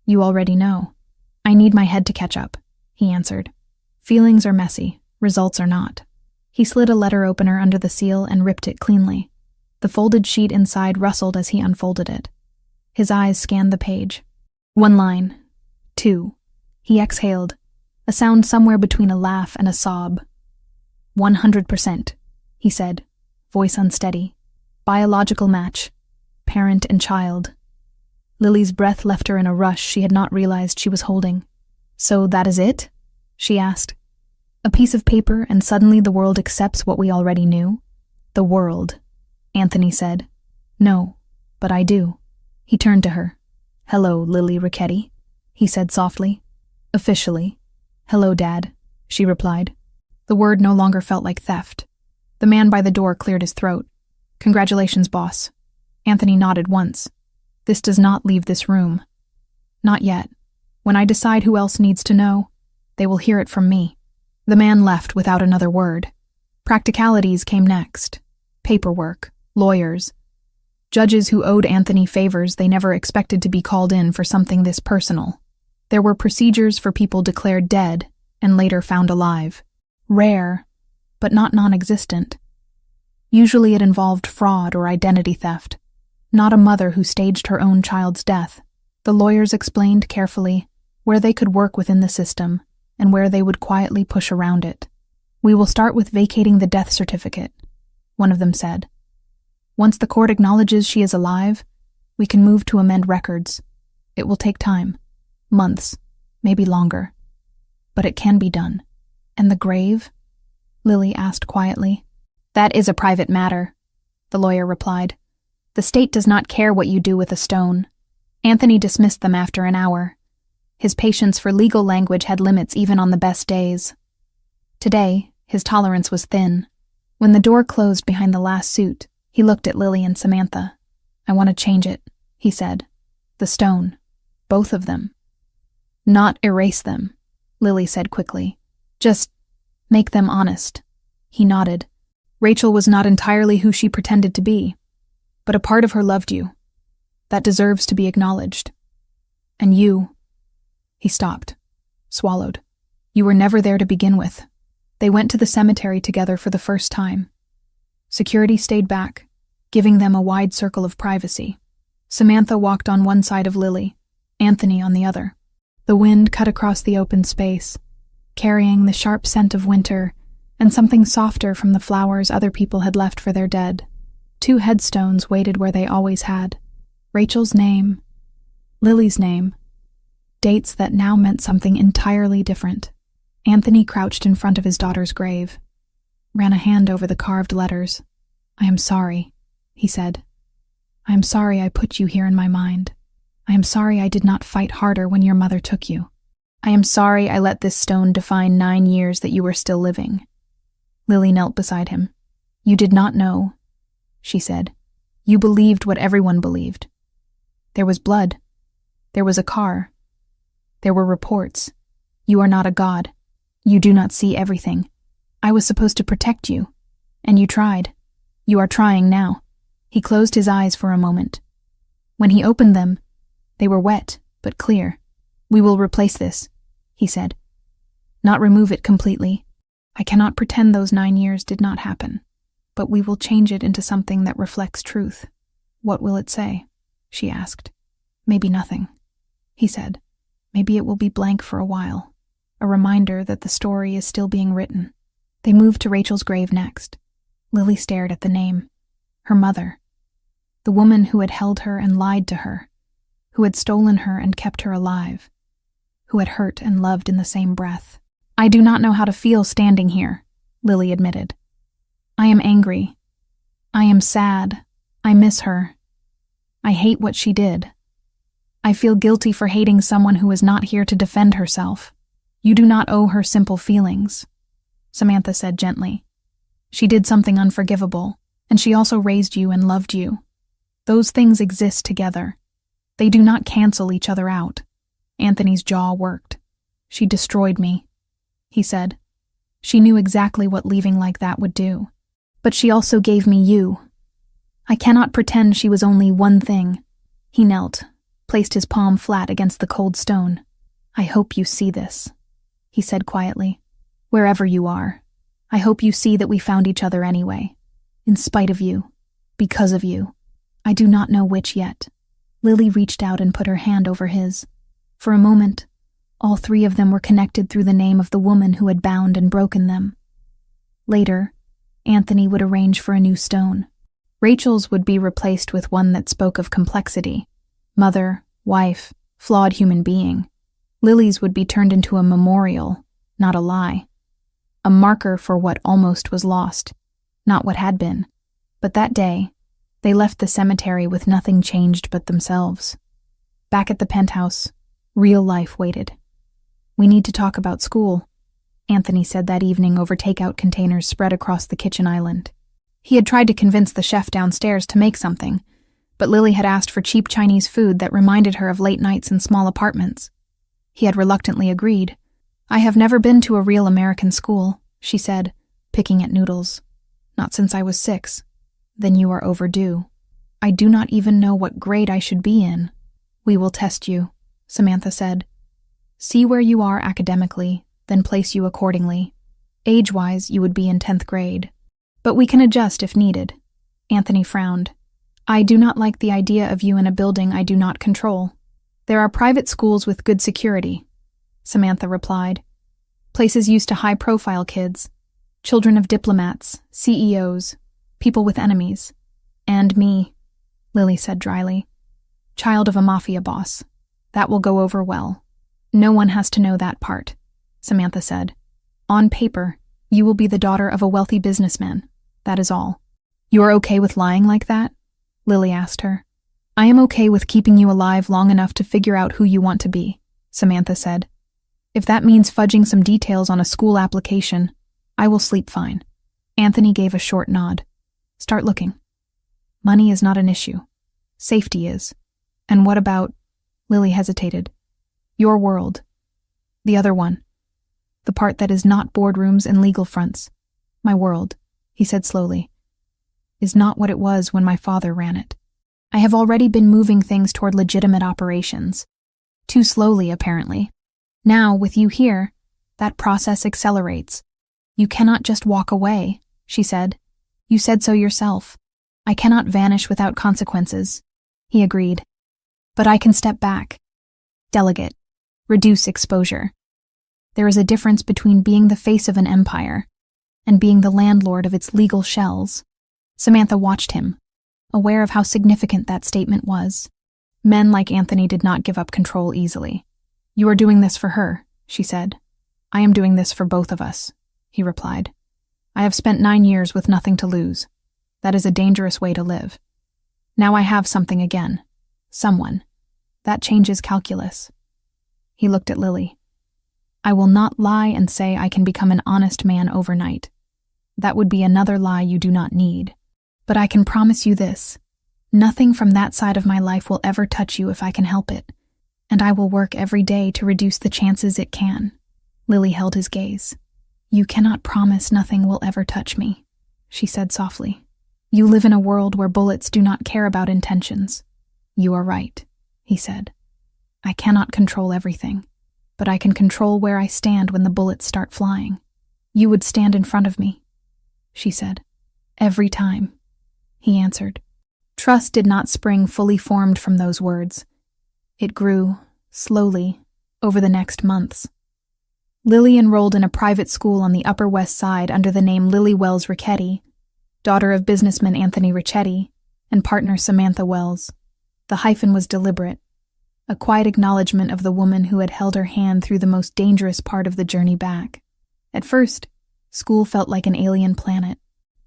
You already know. I need my head to catch up, he answered. Feelings are messy, results are not. He slid a letter opener under the seal and ripped it cleanly. The folded sheet inside rustled as he unfolded it. His eyes scanned the page. 1 line. 2. He exhaled, a sound somewhere between a laugh and a sob. 100%, he said, voice unsteady. Biological match. Parent and child. Lily's breath left her in a rush she had not realized she was holding. So that is it? She asked. A piece of paper and suddenly the world accepts what we already knew? The world, Anthony said. No, but I do. He turned to her. Hello, Lily Ricchetti, he said softly. Officially. Hello, Dad, she replied. The word no longer felt like theft. The man by the door cleared his throat. Congratulations, boss. Anthony nodded once. This does not leave this room. Not yet. When I decide who else needs to know, they will hear it from me. The man left without another word. Practicalities came next. Paperwork, lawyers, judges who owed Anthony favors they never expected to be called in for something this personal. There were procedures for people declared dead and later found alive. Rare, but not non-existent. Usually it involved fraud or identity theft. Not a mother who staged her own child's death. The lawyers explained carefully where they could work within the system and where they would quietly push around it. We will start with vacating the death certificate, one of them said. Once the court acknowledges she is alive, we can move to amend records. It will take time, months, maybe longer. But it can be done. And the grave? Lily asked quietly. That is a private matter, the lawyer replied. The state does not care what you do with a stone. Anthony dismissed them after an hour. His patience for legal language had limits even on the best days. Today, his tolerance was thin. When the door closed behind the last suit, he looked at Lily and Samantha. I want to change it, he said. The stone. Both of them. Not erase them, Lily said quickly. Just make them honest. He nodded. Rachel was not entirely who she pretended to be, but a part of her loved you. That deserves to be acknowledged. And you. He stopped, swallowed. You were never there to begin with. They went to the cemetery together for the first time. Security stayed back, giving them a wide circle of privacy. Samantha walked on one side of Lily, Anthony on the other. The wind cut across the open space, carrying the sharp scent of winter and something softer from the flowers other people had left for their dead. 2 headstones waited where they always had. Rachel's name, Lily's name, dates that now meant something entirely different. Anthony crouched in front of his daughter's grave, ran a hand over the carved letters. "I am sorry," he said. "I am sorry I put you here in my mind. I am sorry I did not fight harder when your mother took you. I am sorry I let this stone define 9 years that you were still living." Lily knelt beside him. "You did not know," she said. "You believed what everyone believed. There was blood. There was a car. There were reports. You are not a god. You do not see everything. I was supposed to protect you, and you tried. You are trying now." He closed his eyes for a moment. When he opened them, they were wet but clear. "We will replace this," he said. "Not remove it completely. I cannot pretend those 9 years did not happen, but we will change it into something that reflects truth." "What will it say?" she asked. "Maybe nothing," he said. "Maybe it will be blank for a while, a reminder that the story is still being written." They moved to Rachel's grave next. Lily stared at the name. Her mother. The woman who had held her and lied to her, who had stolen her and kept her alive, who had hurt and loved in the same breath. "I do not know how to feel standing here," Lily admitted. "I am angry. I am sad. I miss her. I hate what she did. I feel guilty for hating someone who is not here to defend herself. You do not owe her simple feelings," Samantha said gently. "She did something unforgivable, and she also raised you and loved you. Those things exist together. They do not cancel each other out." Anthony's jaw worked. "She destroyed me," he said. "She knew exactly what leaving like that would do. But she also gave me you. I cannot pretend she was only one thing." He knelt, placed his palm flat against the cold stone. "I hope you see this," he said quietly. "Wherever you are, I hope you see that we found each other anyway. In spite of you. Because of you. I do not know which yet." Lily reached out and put her hand over his. For a moment, all 3 of them were connected through the name of the woman who had bound and broken them. Later, Anthony would arrange for a new stone. Rachel's would be replaced with one that spoke of complexity. Mother, wife, flawed human being. Lily's would be turned into a memorial, not a lie. A marker for what almost was lost, not what had been. But that day, they left the cemetery with nothing changed but themselves. Back at the penthouse, real life waited. "We need to talk about school," Anthony said that evening over takeout containers spread across the kitchen island. He had tried to convince the chef downstairs to make something, but Lily had asked for cheap Chinese food that reminded her of late nights in small apartments. He had reluctantly agreed. "I have never been to a real American school," she said, picking at noodles. "Not since I was 6. "Then you are overdue. I do not even know what grade I should be in." "We will test you," Samantha said. "See where you are academically, then place you accordingly. Age-wise, you would be in 10th grade. But we can adjust if needed." Anthony frowned. "I do not like the idea of you in a building I do not control." "There are private schools with good security," Samantha replied. "Places used to high-profile kids, children of diplomats, CEOs, people with enemies. And me," Lily said dryly. "Child of a Mafia boss. That will go over well." "No one has to know that part," Samantha said. "On paper, you will be the daughter of a wealthy businessman. That is all." "You are okay with lying like that?" Lily asked her. "I am okay with keeping you alive long enough to figure out who you want to be," Samantha said. "If that means fudging some details on a school application, I will sleep fine." Anthony gave a short nod. "Start looking. Money is not an issue. Safety is. And what about—" Lily hesitated. "Your world. The other one. The part that is not boardrooms and legal fronts. My world," he said slowly, "is not what it was when my father ran it. I have already been moving things toward legitimate operations. Too slowly, apparently. Now, with you here, that process accelerates. You cannot just walk away," she said. "You said so yourself. I cannot vanish without consequences," he agreed. "But I can step back. Delegate. Reduce exposure. There is a difference between being the face of an empire and being the landlord of its legal shells. Samantha watched him, aware of how significant that statement was. Men like Anthony did not give up control easily. "You are doing this for her," she said. "I am doing this for both of us," he replied. "I have spent 9 years with nothing to lose. That is a dangerous way to live. Now I have something again. Someone. That changes calculus." He looked at Lily. "I will not lie and say I can become an honest man overnight. That would be another lie you do not need. But I can promise you this. Nothing from that side of my life will ever touch you if I can help it, and I will work every day to reduce the chances it can." Lily held his gaze. "You cannot promise nothing will ever touch me," she said softly. "You live in a world where bullets do not care about intentions." "You are right," he said. "I cannot control everything, but I can control where I stand when the bullets start flying. You would stand in front of me," she said. "Every time," he answered. Trust did not spring fully formed from those words. It grew, slowly, over the next months. Lily enrolled in a private school on the Upper West Side under the name Lily Wells Ricchetti, daughter of businessman Anthony Ricchetti and partner Samantha Wells. The hyphen was deliberate, a quiet acknowledgement of the woman who had held her hand through the most dangerous part of the journey back. At first, school felt like an alien planet.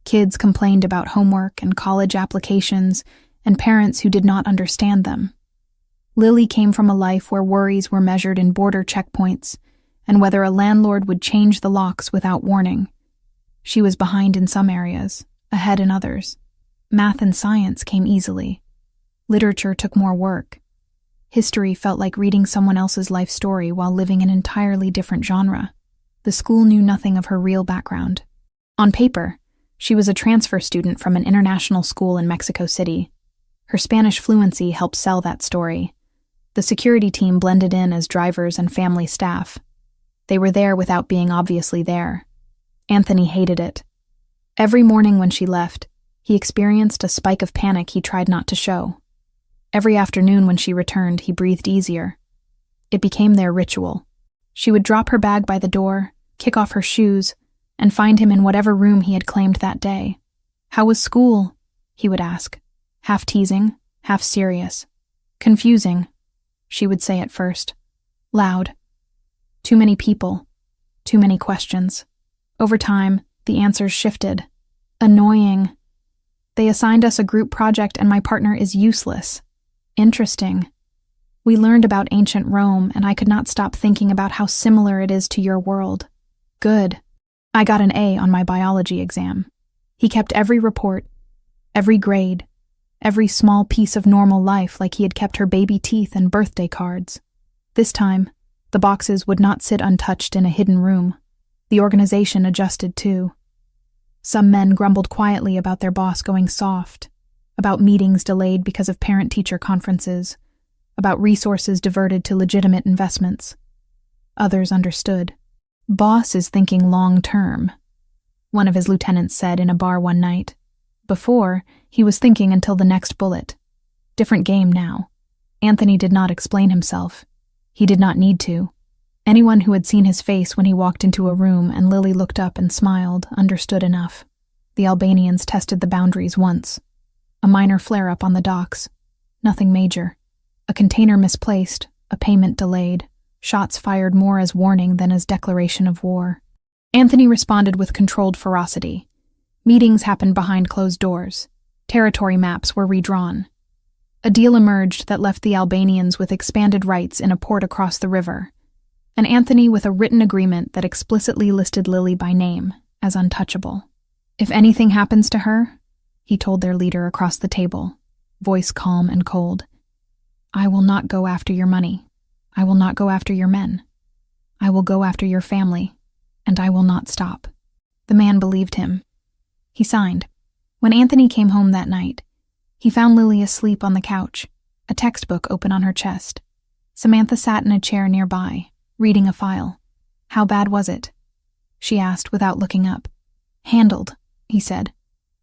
Kids complained about homework and college applications, and parents who did not understand them. Lily came from a life where worries were measured in border checkpoints, and whether a landlord would change the locks without warning. She was behind in some areas, ahead in others. Math and science came easily. Literature took more work. History felt like reading someone else's life story while living an entirely different genre. The school knew nothing of her real background. On paper, she was a transfer student from an international school in Mexico City. Her Spanish fluency helped sell that story. The security team blended in as drivers and family staff. They were there without being obviously there. Anthony hated it. Every morning when she left, he experienced a spike of panic he tried not to show. Every afternoon when she returned, he breathed easier. It became their ritual. She would drop her bag by the door, kick off her shoes, and find him in whatever room he had claimed that day. "How was school?" he would ask, half teasing, half serious. "Confusing," she would say at first. Loud. Too many people. Too many questions. Over time, the answers shifted. "Annoying. They assigned us a group project and my partner is useless. Interesting. We learned about ancient Rome and I could not stop thinking about how similar it is to your world. Good. I got an A on my biology exam." He kept every report, every grade, every small piece of normal life like he had kept her baby teeth and birthday cards. This time, the boxes would not sit untouched in a hidden room. The organization adjusted too. Some men grumbled quietly about their boss going soft, about meetings delayed because of parent-teacher conferences, about resources diverted to legitimate investments. Others understood. "Boss is thinking long-term," one of his lieutenants said in a bar one night. Before, he was thinking until the next bullet. Different game now. Anthony did not explain himself. He did not need to. Anyone who had seen his face when he walked into a room and Lily looked up and smiled understood enough. The Albanians tested the boundaries once. A minor flare-up on the docks. Nothing major. A container misplaced, a payment delayed. Shots fired more as warning than as declaration of war. Anthony responded with controlled ferocity. Meetings happened behind closed doors. Territory maps were redrawn. A deal emerged that left the Albanians with expanded rights in a port across the river, and Anthony with a written agreement that explicitly listed Lily by name, as untouchable. "If anything happens to her," he told their leader across the table, voice calm and cold, "I will not go after your money. I will not go after your men. I will go after your family, and I will not stop." The man believed him. He signed. When Anthony came home that night, he found Lily asleep on the couch, a textbook open on her chest. Samantha sat in a chair nearby, reading a file. "How bad was it?" she asked without looking up. "Handled," he said.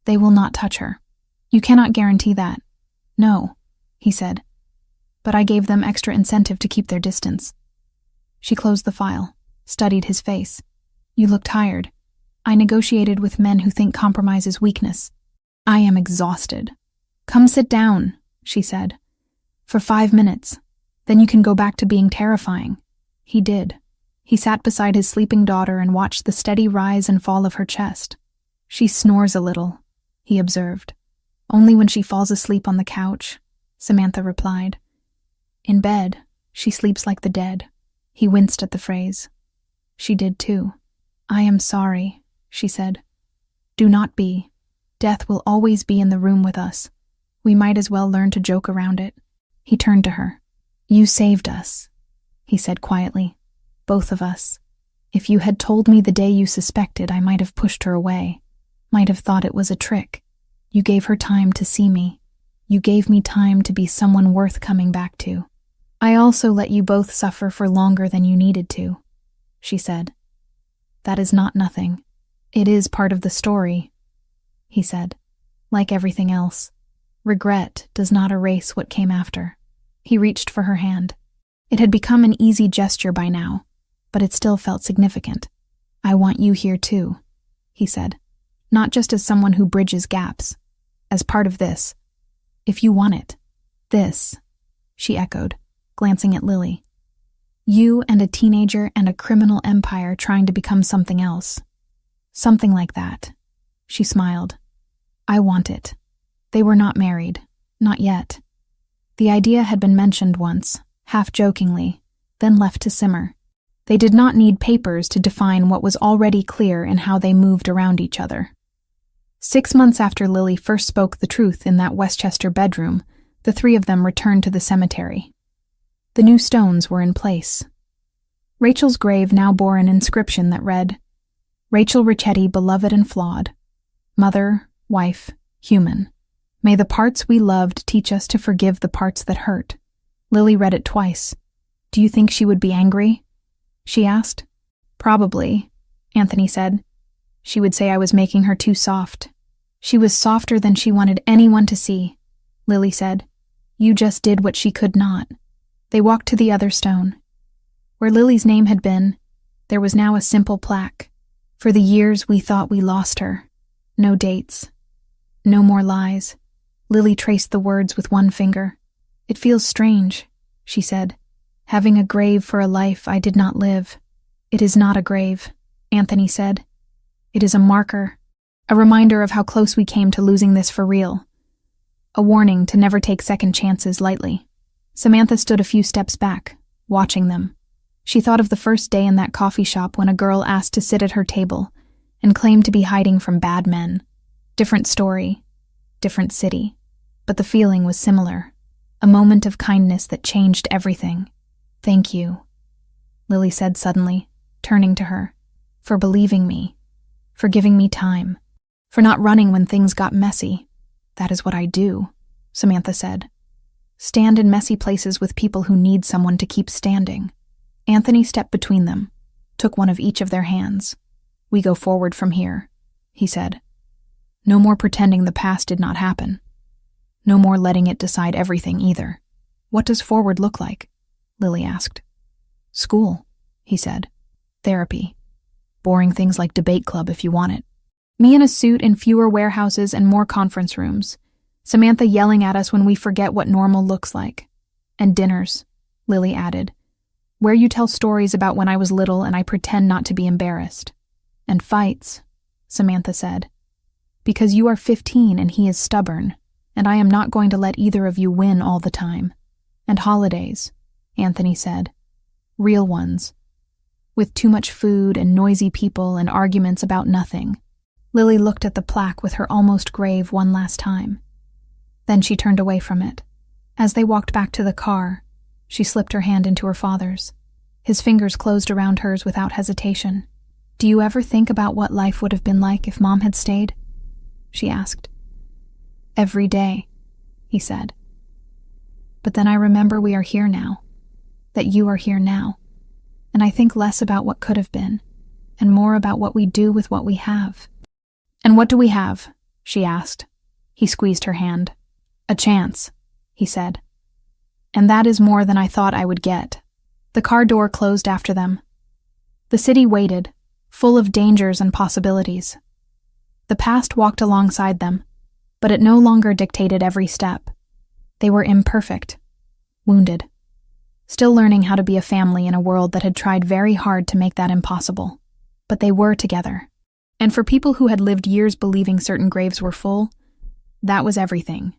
"They will not touch her." "You cannot guarantee that." "No," he said. "But I gave them extra incentive to keep their distance." She closed the file, studied his face. "You look tired." I negotiated with men who think compromise is weakness. I am exhausted. Come sit down, she said. For 5 minutes. Then you can go back to being terrifying. He did. He sat beside his sleeping daughter and watched the steady rise and fall of her chest. She snores a little, he observed. Only when she falls asleep on the couch, Samantha replied. In bed, she sleeps like the dead. He winced at the phrase. She did too. I am sorry, she said. Do not be. Death will always be in the room with us. We might as well learn to joke around it. He turned to her. You saved us, he said quietly. Both of us. If you had told me the day you suspected, I might have pushed her away. Might have thought it was a trick. You gave her time to see me. You gave me time to be someone worth coming back to. I also let you both suffer for longer than you needed to, she said. That is not nothing. It is part of the story, he said. Like everything else, regret does not erase what came after. He reached for her hand. It had become an easy gesture by now, but it still felt significant. I want you here too, he said. Not just as someone who bridges gaps. As part of this. If you want it. This, she echoed, glancing at Lily. You and a teenager and a criminal empire trying to become something else. Something like that. She smiled. I want it. They were not married. Not yet. The idea had been mentioned once, half-jokingly, then left to simmer. They did not need papers to define what was already clear in how they moved around each other. 6 months after Lily first spoke the truth in that Westchester bedroom, the three of them returned to the cemetery. The new stones were in place. Rachel's grave now bore an inscription that read, Rachel Ricchetti, beloved and flawed. Mother, wife, human. May the parts we loved teach us to forgive the parts that hurt. Lily read it twice. Do you think she would be angry? She asked. Probably, Anthony said. She would say I was making her too soft. She was softer than she wanted anyone to see, Lily said. You just did what she could not. They walked to the other stone. Where Lily's name had been, there was now a simple plaque. For the years we thought we lost her. No dates. No more lies. Lily traced the words with one finger. It feels strange, she said. Having a grave for a life I did not live. It is not a grave, Anthony said. It is a marker, a reminder of how close we came to losing this for real. A warning to never take second chances lightly. Samantha stood a few steps back, watching them. She thought of the first day in that coffee shop when a girl asked to sit at her table and claimed to be hiding from bad men. Different story, different city, but the feeling was similar. A moment of kindness that changed everything. Thank you, Lily said suddenly, turning to her, for believing me, for giving me time, for not running when things got messy. That is what I do, Samantha said. Stand in messy places with people who need someone to keep standing. Anthony stepped between them, took one of each of their hands. We go forward from here, he said. No more pretending the past did not happen. No more letting it decide everything either. What does forward look like? Lily asked. School, he said. Therapy. Boring things like debate club if you want it. Me in a suit in fewer warehouses and more conference rooms. Samantha yelling at us when we forget what normal looks like. And dinners, Lily added. Where you tell stories about when I was little and I pretend not to be embarrassed. And fights, Samantha said. Because you are 15 and he is stubborn, and I am not going to let either of you win all the time. And holidays, Anthony said. Real ones. With too much food and noisy people and arguments about nothing. Lily looked at the plaque with her almost grave one last time. Then she turned away from it. As they walked back to the car, she slipped her hand into her father's. His fingers closed around hers without hesitation. Do you ever think about what life would have been like if Mom had stayed? She asked. Every day, he said. But then I remember we are here now. That you are here now. And I think less about what could have been, and more about what we do with what we have. And what do we have? She asked. He squeezed her hand. A chance, he said. And that is more than I thought I would get. The car door closed after them. The city waited, full of dangers and possibilities. The past walked alongside them, but it no longer dictated every step. They were imperfect, wounded, still learning how to be a family in a world that had tried very hard to make that impossible. But they were together. And for people who had lived years believing certain graves were full, that was everything.